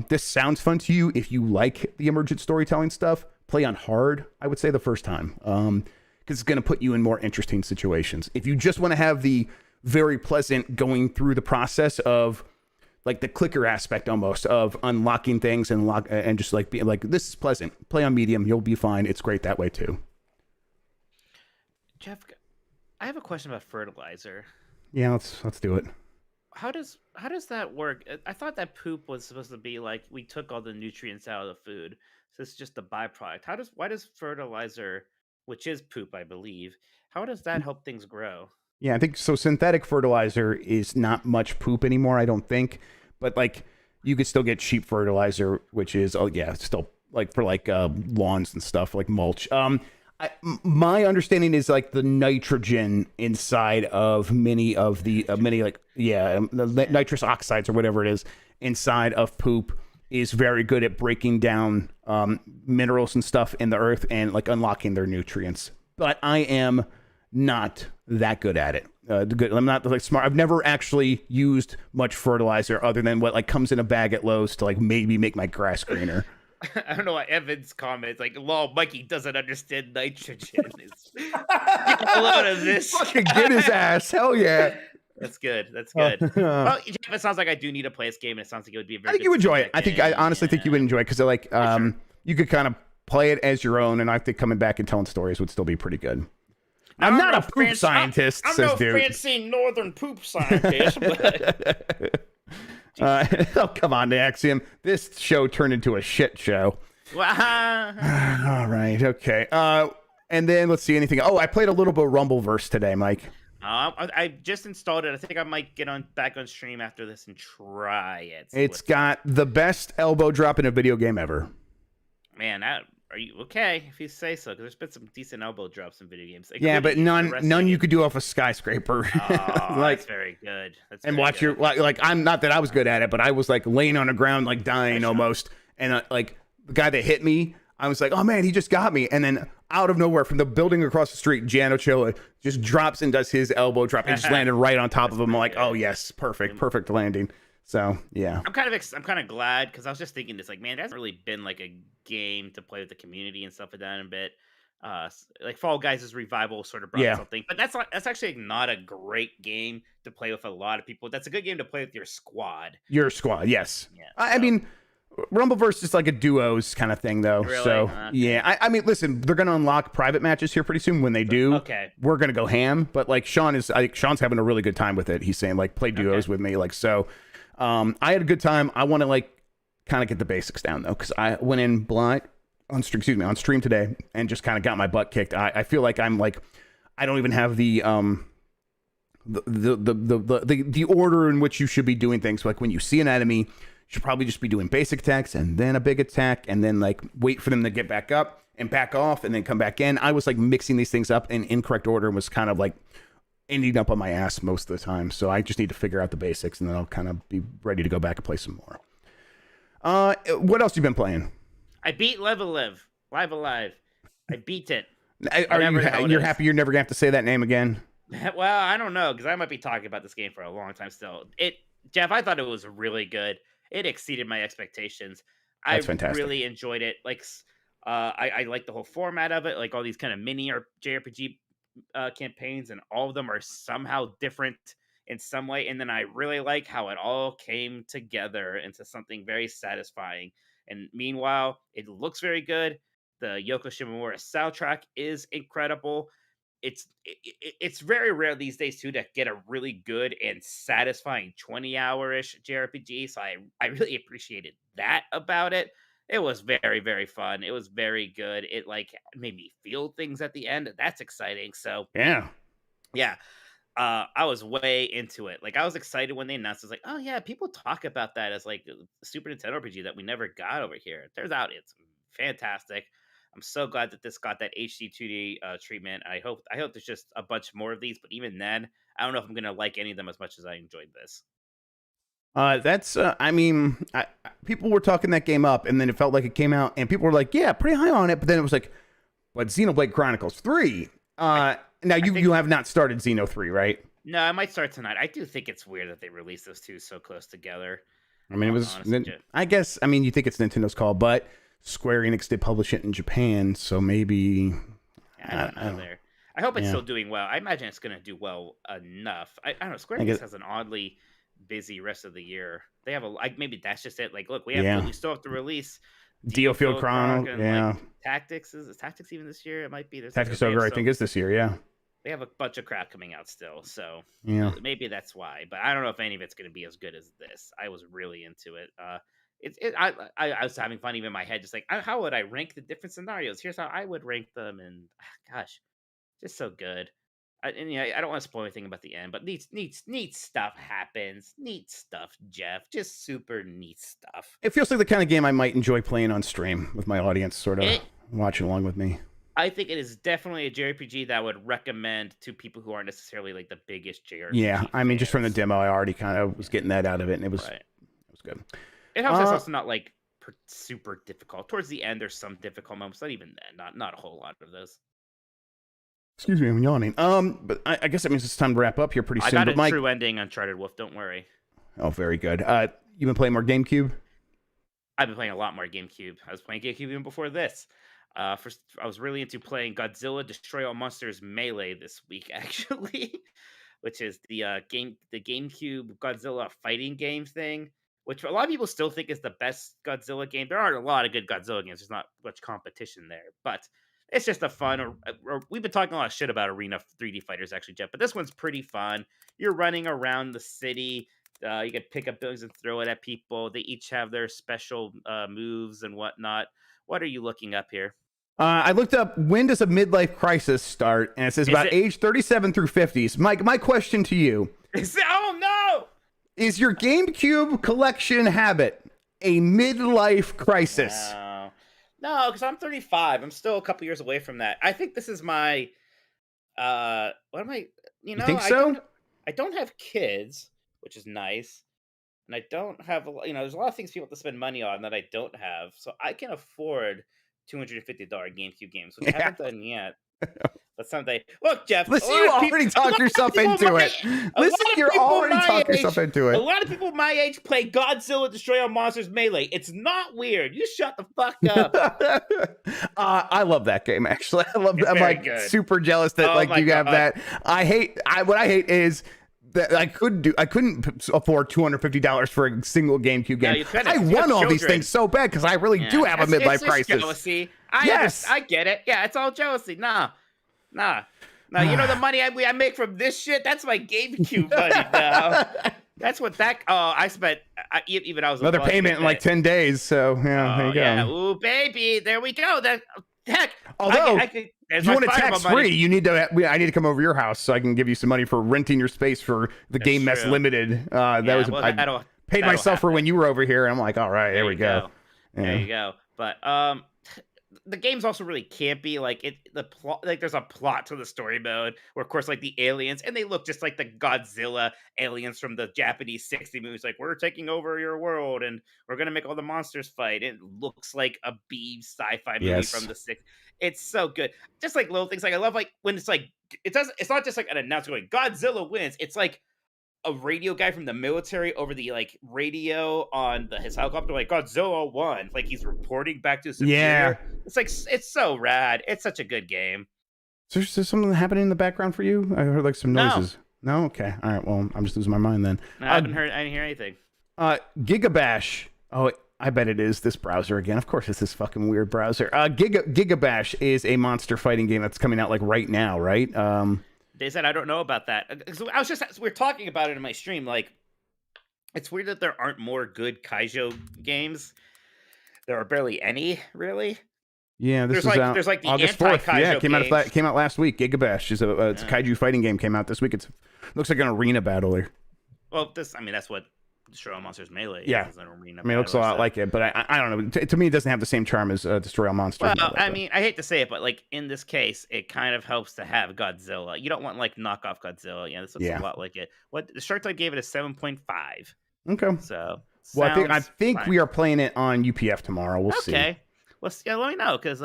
Speaker 2: this sounds fun to you, if you like the emergent storytelling stuff, play on hard, I would say, the first time, because it's going to put you in more interesting situations. If you just want to have the very pleasant going through the process of like the clicker aspect almost of unlocking things and just like being like, this is pleasant, play on medium, you'll be fine. It's great that way too.
Speaker 3: Jeff, I have a question about fertilizer.
Speaker 2: Yeah, let's do it.
Speaker 3: How does that work? I thought that poop was supposed to be like, we took all the nutrients out of the food. So it's just a byproduct. Why does fertilizer, which is poop, I believe, how does that help things grow?
Speaker 2: Yeah, I think so. Synthetic fertilizer is not much poop anymore, I don't think. But like, you could still get cheap fertilizer, which is still like for like lawns and stuff, like mulch. My understanding is like the nitrogen inside of many of the the nitrous oxides or whatever it is inside of poop is very good at breaking down minerals and stuff in the earth and like unlocking their nutrients. But I am not that good at it. I'm not like smart. I've never actually used much fertilizer other than what like comes in a bag at Lowe's to like maybe make my grass greener.
Speaker 3: I don't know why Evan's comment like, "Lol, Mikey doesn't understand nitrogen." Get a load of this.
Speaker 2: Fucking get his ass! Hell yeah!
Speaker 3: That's good. That's good. Well, Jeff, it sounds like I do need to play this game, and it sounds like it would be a very.
Speaker 2: I think you enjoy it. I honestly think you would enjoy it because like you could kind of play it as your own, and I think coming back and telling stories would still be pretty good. I'm not a poop scientist,
Speaker 3: I'm
Speaker 2: says
Speaker 3: no
Speaker 2: dude.
Speaker 3: fancy northern poop scientist, but
Speaker 2: oh, come on, the Axiom. This show turned into a shit show. All right, okay. And then let's see anything. Oh, I played a little bit of Rumbleverse today, Mike.
Speaker 3: I just installed it. I think I might get back on stream after this and try it.
Speaker 2: It's got the best elbow drop in a video game ever.
Speaker 3: Man, are you okay if you say so? Because there's been some decent elbow drops in video games.
Speaker 2: Yeah, but none you could do off a skyscraper.
Speaker 3: Oh,
Speaker 2: like,
Speaker 3: that's very good.
Speaker 2: Watch your like. I'm not that I was good at it, but I was like laying on the ground, like dying almost. And like the guy that hit me, I was like, oh man, he just got me. And then out of nowhere, from the building across the street, Giano Chilla just drops and does his elbow drop and just landed right on top of him. I'm like, oh yes, perfect landing. So yeah,
Speaker 3: I'm kind of glad, because I was just thinking this, like, man, there hasn't really been like a game to play with the community and stuff like that in a bit. Like Fall Guys' revival sort of brought something, but that's actually not a great game to play with a lot of people. That's a good game to play with your squad. Your squad, yes. Yeah, I mean, Rumbleverse is like a duos kind of thing, though. Really? So yeah, I mean, listen, they're gonna unlock private matches here pretty soon. When they do, we're gonna go ham. But like Sean's having a really good time with it. He's saying like, play duos with me, like so. I had a good time. I want to like kind of get the basics down though, because I went in blind on stream today and just kind of got my butt kicked. I feel like I'm like, I don't even have the order in which you should be doing things. Like when you see an enemy, you should probably just be doing basic attacks and then a big attack and then like wait for them to get back up
Speaker 2: and back off and then come back in. I was like mixing these things up in incorrect order and was kind of like ending up on my ass most of the time. So I just need to figure out the basics and then I'll kind of be ready to go back and play some more. What else you been playing?
Speaker 3: I beat Live Alive. I beat it.
Speaker 2: You're happy you're never gonna have to say that name again?
Speaker 3: Well, I don't know, because I might be talking about this game for a long time still. Jeff, I thought it was really good. It exceeded my expectations.
Speaker 2: That's fantastic.
Speaker 3: Really enjoyed it. Like, I like the whole format of it. Like all these kind of mini JRPG campaigns, and all of them are somehow different in some way. And then I really like how it all came together into something very satisfying. And meanwhile, it looks very good. The Yoko Shimomura soundtrack is incredible. It's very rare these days too to get a really good and satisfying 20-hour-ish JRPG. So I really appreciated that about it. It was very, very fun. It was very good. It like made me feel things at the end. That's exciting. So
Speaker 2: yeah.
Speaker 3: I was way into it. Like I was excited when they announced. I was like, oh yeah, people talk about that as like a Super Nintendo RPG that we never got over here. It turns out it's fantastic. I'm so glad that this got that HD 2D treatment. I hope there's just a bunch more of these. But even then, I don't know if I'm gonna like any of them as much as I enjoyed this.
Speaker 2: I mean, people were talking that game up, and then it felt like it came out, and people were like, yeah, pretty high on it. But then it was like, but Xenoblade Chronicles 3. Now you have not started Xeno 3, right?
Speaker 3: No, I might start tonight. I do think it's weird that they released those two so close together.
Speaker 2: I mean, it was. I guess. I mean, you think it's Nintendo's call, but Square Enix did publish it in Japan, so maybe.
Speaker 3: I don't know there. I hope it's still doing well. I imagine it's going to do well enough. I don't know. Square Enix has an oddly busy rest of the year. They have maybe that's just it. Like, look, we still have to release
Speaker 2: Diofield Chronicle. Yeah.
Speaker 3: Like, Tactics is Tactics even this year? It might be.
Speaker 2: Tactics Ogre, I think, is this year. Yeah.
Speaker 3: They have a bunch of crap coming out still, so
Speaker 2: maybe
Speaker 3: that's why. But I don't know if any of it's going to be as good as this. I was really into it. I was having fun even in my head, just like how would I rank the different scenarios? Here's how I would rank them, and gosh, just so good. I don't want to spoil anything about the end, but neat stuff happens. Neat stuff, Jeff. Just super neat stuff.
Speaker 2: It feels like the kind of game I might enjoy playing on stream with my audience, sort of watching along with me.
Speaker 3: I think it is definitely a JRPG that I would recommend to people who aren't necessarily like the biggest JRPG.
Speaker 2: Yeah, I mean, just from the demo, I already kind of was getting that out of it, and it was good.
Speaker 3: It helps it's also not like super difficult. Towards the end, there's some difficult moments, not even then, not a whole lot of those.
Speaker 2: Excuse me, I'm yawning. But I guess that means it's time to wrap up here pretty soon.
Speaker 3: I got a true ending Uncharted Wolf. Don't worry.
Speaker 2: Oh, very good. You been playing more GameCube?
Speaker 3: I've been playing a lot more GameCube. I was playing GameCube even before this. First, I was really into playing Godzilla Destroy All Monsters Melee this week, actually, which is the GameCube Godzilla fighting game thing, which a lot of people still think is the best Godzilla game. There aren't a lot of good Godzilla games. There's not much competition there, but it's just a fun. We've been talking a lot of shit about Arena 3D fighters, actually, Jeff, but this one's pretty fun. You're running around the city. You can pick up buildings and throw it at people. They each have their special moves and whatnot. What are you looking up here?
Speaker 2: I looked up, when does a midlife crisis start? And it says about age 37 through 50s. Mike, my question to you.
Speaker 3: Oh, no!
Speaker 2: Is your GameCube collection habit a midlife crisis?
Speaker 3: No, because I'm 35. I'm still a couple years away from that. I think this is my... what am I... You
Speaker 2: think so?
Speaker 3: I don't have kids, which is nice. And I don't have... there's a lot of things people have to spend money on that I don't have. So I can afford $250 GameCube games, which I haven't done yet. But someday, look, Jeff.
Speaker 2: Listen, you already talked yourself into it. Listen, you're already talking yourself into it.
Speaker 3: A lot of people my age play Godzilla Destroy All Monsters Melee. It's not weird. You shut the fuck up.
Speaker 2: I love that game, actually. I'm like super jealous that you have that. What I hate is that I couldn't afford $250 for a single GameCube game.
Speaker 3: No,
Speaker 2: I want all these things so bad because I really do have a midlife crisis.
Speaker 3: Jealousy. I get it. Yeah, it's all jealousy. Nah. You know the money I make from this shit? That's my GameCube money now. That's what that. Oh, I spent. Even I was
Speaker 2: another payment in like 10 days. So there you go.
Speaker 3: Yeah. Ooh, baby, there we go. Heck.
Speaker 2: Although, if you want it tax free, you need to. I need to come over to your house so I can give you some money for renting your space for the Game Mess Limited. I paid myself for when you were over here, and I'm like, all right, there we go.
Speaker 3: There you go. But the game's also really campy. Like the plot, like there's a plot to the story mode where, of course, like the aliens, and they look just like the Godzilla aliens from the Japanese 60 movies. Like, we're taking over your world, and we're gonna make all the monsters fight. It looks like a B sci-fi movie from the 60s. It's so good. Just like little things. Like I love like when it's like it's not just like an announcement going Godzilla wins. It's like a radio guy from the military over the like radio on his helicopter, like Godzilla won, like he's reporting back to his superior. It's like it's so rad. It's such a good game.
Speaker 2: So is there something happening in the background for you? I heard like some noises. No? Okay. All right. Well, I'm just losing my mind then.
Speaker 3: No, I didn't hear anything.
Speaker 2: Gigabash. Oh, I bet it is this browser again. Of course, it's this fucking weird browser. Gigabash is a monster fighting game that's coming out like right now, right?
Speaker 3: They said I don't know about that. We were talking about it in my stream. Like, it's weird that there aren't more good Kaijo games. There are barely any, really.
Speaker 2: Yeah,
Speaker 3: there's like the
Speaker 2: August
Speaker 3: anti
Speaker 2: 4th. Yeah,
Speaker 3: games.
Speaker 2: came out last week. Gigabash is it's a kaiju fighting game. Came out this week. Looks like an arena battler.
Speaker 3: Well, that's what Destroy All Monsters Melee is.
Speaker 2: Yeah,
Speaker 3: Is an arena
Speaker 2: it looks a lot like it, but I don't know. To me, it doesn't have the same charm as Destroy All Monsters.
Speaker 3: Well, I mean, I hate to say it, but like in this case, it kind of helps to have Godzilla. You don't want like knockoff Godzilla. Yeah, this looks a lot like it. What the Shark Tank gave it a 7.5.
Speaker 2: Okay.
Speaker 3: So
Speaker 2: well, I think we are playing it on UPF tomorrow. We'll see.
Speaker 3: Okay. Well, yeah, let me know because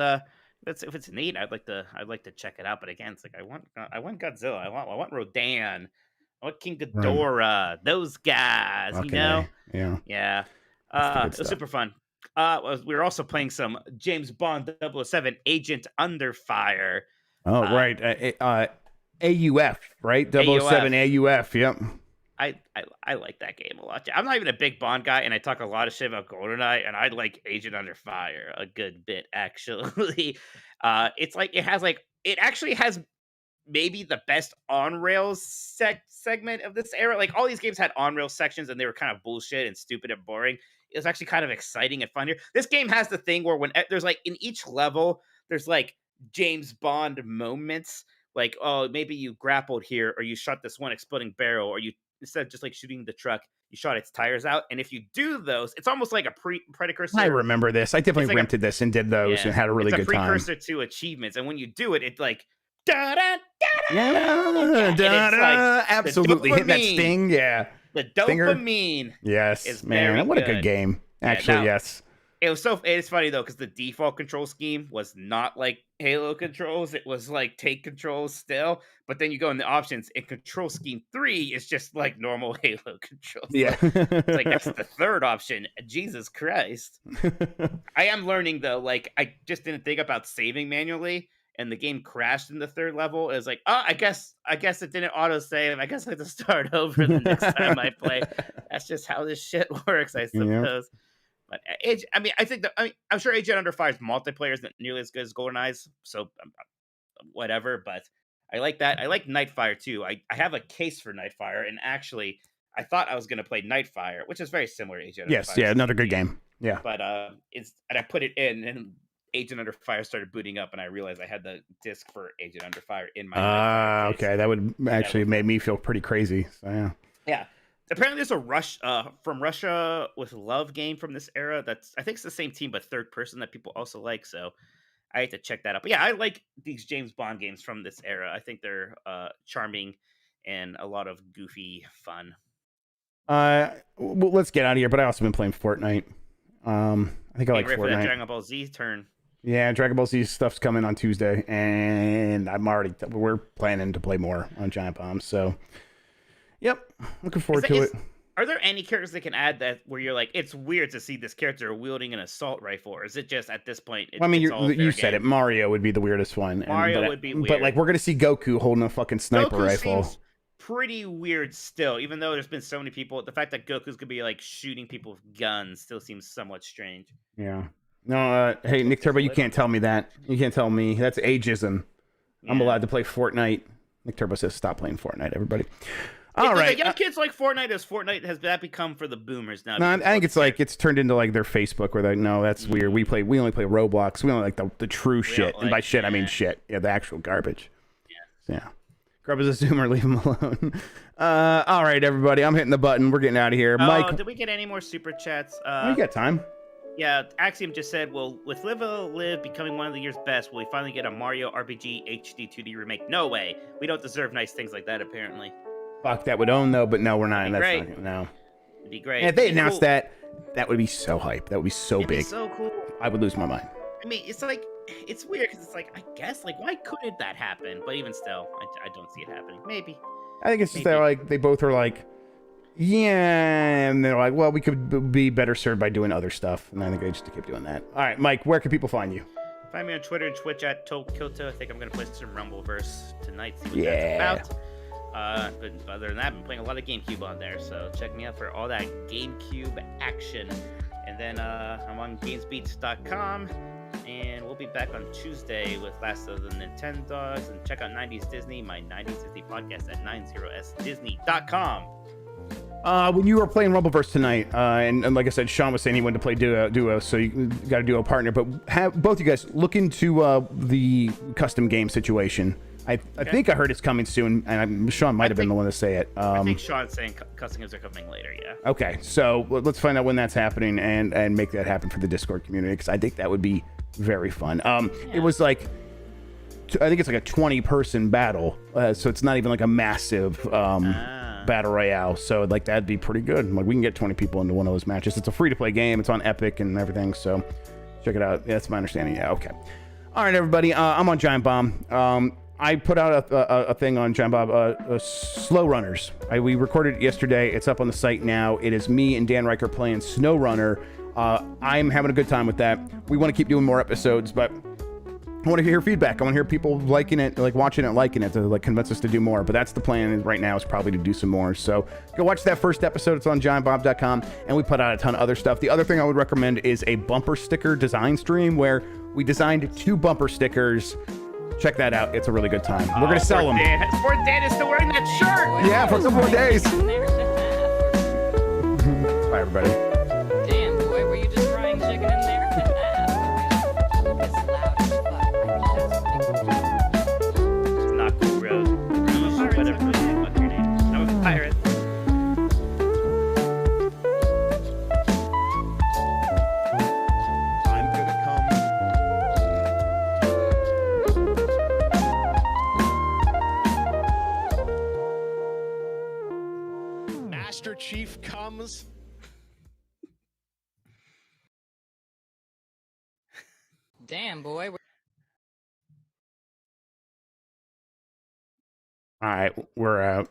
Speaker 3: if it's neat, I'd like to check it out. But again, it's like I want Godzilla. I want Rodan. I want King Ghidorah. Those guys.
Speaker 2: Okay.
Speaker 3: You know.
Speaker 2: Yeah.
Speaker 3: Yeah. It was super fun. We were also playing some James Bond 007 Agent Under Fire.
Speaker 2: Oh, right. AUF, right? 007 AUF. Yep.
Speaker 3: I like that game a lot. I'm not even a big Bond guy, and I talk a lot of shit about GoldenEye, and I like Agent Under Fire a good bit, actually. It's like it actually has maybe the best on-rails segment of this era. Like, all these games had on-rails sections, and they were kind of bullshit and stupid and boring. It was actually kind of exciting and fun here. This game has the thing where when there's like in each level, there's like James Bond moments. Like, oh, maybe you grappled here, or you shot this one exploding barrel, or you, instead of just like shooting the truck, you shot its tires out. And if you do those, it's almost like a precursor.
Speaker 2: I remember this. I definitely rented this and did those and had a really good time.
Speaker 3: It's a precursor to achievements. And when you do it, it's like,
Speaker 2: absolutely. Hit that sting. Yeah.
Speaker 3: The dopamine.
Speaker 2: Yes, man. What a good game. Actually, yes.
Speaker 3: It's funny though, because the default control scheme was not like Halo controls. It was like take controls still, but then you go in the options, and control scheme 3 is just like normal Halo controls.
Speaker 2: Yeah,
Speaker 3: it's like that's the third option. Jesus Christ! I am learning though. Like, I just didn't think about saving manually, and the game crashed in the third level. It was like, oh, I guess it didn't auto save. I guess I have to start over the next time I play. That's just how this shit works, I suppose. Yeah. But I'm sure Agent Under Fire's multiplayer isn't nearly as good as GoldenEye's, so whatever. But I like that. I like Nightfire too. I have a case for Nightfire, and actually, I thought I was going to play Nightfire, which is very similar to Agent Under Fire.
Speaker 2: Yes, yeah, another good game. Yeah.
Speaker 3: But I put it in, and Agent Under Fire started booting up, and I realized I had the disc for Agent Under Fire in my.
Speaker 2: Okay, that would actually make me feel pretty crazy. So yeah.
Speaker 3: Yeah. Apparently, there's a From Russia with Love game from this era. I think it's the same team, but third person that people also like. So I had to check that out. But yeah, I like these James Bond games from this era. I think they're charming and a lot of goofy fun.
Speaker 2: Well, let's get out of here. But I also been playing Fortnite. I think I like Fortnite.
Speaker 3: For that Dragon Ball Z turn.
Speaker 2: Yeah, Dragon Ball Z stuff's coming on Tuesday, and we're planning to play more on Giant Bomb. So. Yep, looking forward to it.
Speaker 3: Are there any characters they can add that where you're like, it's weird to see this character wielding an assault rifle, or is it just at this point?
Speaker 2: You said it. Mario would be the weirdest one.
Speaker 3: Mario would be weird,
Speaker 2: but like we're gonna see Goku holding a fucking sniper rifle.
Speaker 3: Seems pretty weird still, even though there's been so many people. The fact that Goku's gonna be like shooting people with guns still seems somewhat strange.
Speaker 2: Yeah. No. Hey, Nick Turbo, you can't tell me that. You can't tell me that's ageism. Yeah. I'm allowed to play Fortnite. Nick Turbo says, "Stop playing Fortnite, everybody." All right.
Speaker 3: Young kids like Fortnite as Fortnite has that become for the boomers now.
Speaker 2: No, I think it's turned into like their Facebook where they no, that's weird. We only play Roblox. We only like the true shit. And by shit I mean shit. Yeah, the actual garbage. Yeah. Grubb is a zoomer, leave him alone. All right, everybody. I'm hitting the button. We're getting out of here. Mike,
Speaker 3: did we get any more super chats?
Speaker 2: You got time.
Speaker 3: Yeah, Axiom just said, well, with Live a Live becoming one of the year's best, will we finally get a Mario RPG HD 2D remake? No way. We don't deserve nice things like that, apparently.
Speaker 2: Fuck, that would own though, but no, we're not.
Speaker 3: It'd be
Speaker 2: That's
Speaker 3: great.
Speaker 2: not no.
Speaker 3: It'd be great.
Speaker 2: And if they
Speaker 3: It'd be
Speaker 2: announced
Speaker 3: cool.
Speaker 2: that would be so hype. That would be so
Speaker 3: It'd be
Speaker 2: big.
Speaker 3: so cool.
Speaker 2: I would lose my mind.
Speaker 3: I mean, it's like, it's weird because it's like, I guess, like, why couldn't that happen? But even still, I don't see it happening. Maybe.
Speaker 2: I think it's just
Speaker 3: Maybe.
Speaker 2: that like they both are like, yeah, and they're like, well, we could be better served by doing other stuff, and I think they just keep doing that. All right, Mike, where can people find you?
Speaker 3: Find me on Twitter and Twitch at Tokyoto. I think I'm gonna play some Rumbleverse tonight. See what
Speaker 2: Yeah.
Speaker 3: that's about. But other than that, I've been playing a lot of GameCube on there, so check me out for all that GameCube action. And then I'm on GamesBeats.com, and we'll be back on Tuesday with Last of the Nintendogs. And check out 90s Disney, my 90s Disney podcast at 90sdisney.com.
Speaker 2: When you were playing Rumbleverse tonight, and like I said, Sean was saying he wanted to play duo, so you got a duo partner. But have both you guys look into the custom game situation. I think I heard it's coming soon, and Sean might have been the one to say it.
Speaker 3: I think Sean's saying custom games are coming later. Yeah.
Speaker 2: Okay, so let's find out when that's happening and make that happen for the Discord community, because I think that would be very fun. It was like, I think it's like a 20-person battle, so it's not even like a massive battle royale. So like that'd be pretty good. Like we can get 20 people into one of those matches. It's a free-to-play game. It's on Epic and everything. So check it out. Yeah, that's my understanding. Yeah. Okay. All right, everybody. I'm on Giant Bomb. I put out a thing on Giant Bomb, Slow Runners. We recorded it yesterday. It's up on the site now. It is me and Dan Riker playing Snow Runner. I'm having a good time with that. We want to keep doing more episodes, but I want to hear feedback. I want to hear people liking it, like watching it, liking it, to like convince us to do more. But that's the plan right now, is probably to do some more. So go watch that first episode. It's on giantbob.com, and we put out a ton of other stuff. The other thing I would recommend is a bumper sticker design stream where we designed 2 bumper stickers. Check that out. It's a really good time. We're gonna sell them.
Speaker 3: Poor Dan is still wearing that shirt.
Speaker 2: Yeah, for a couple more days. Bye, everybody.
Speaker 4: Damn, boy, were you just frying chicken in there? It's loud as fuck.
Speaker 3: It's not cool, bro. Whatever. What's your name? I'm a pirate.
Speaker 2: I'm gonna come.
Speaker 8: Master Chief comes.
Speaker 4: Damn, boy.
Speaker 2: All right, we're out.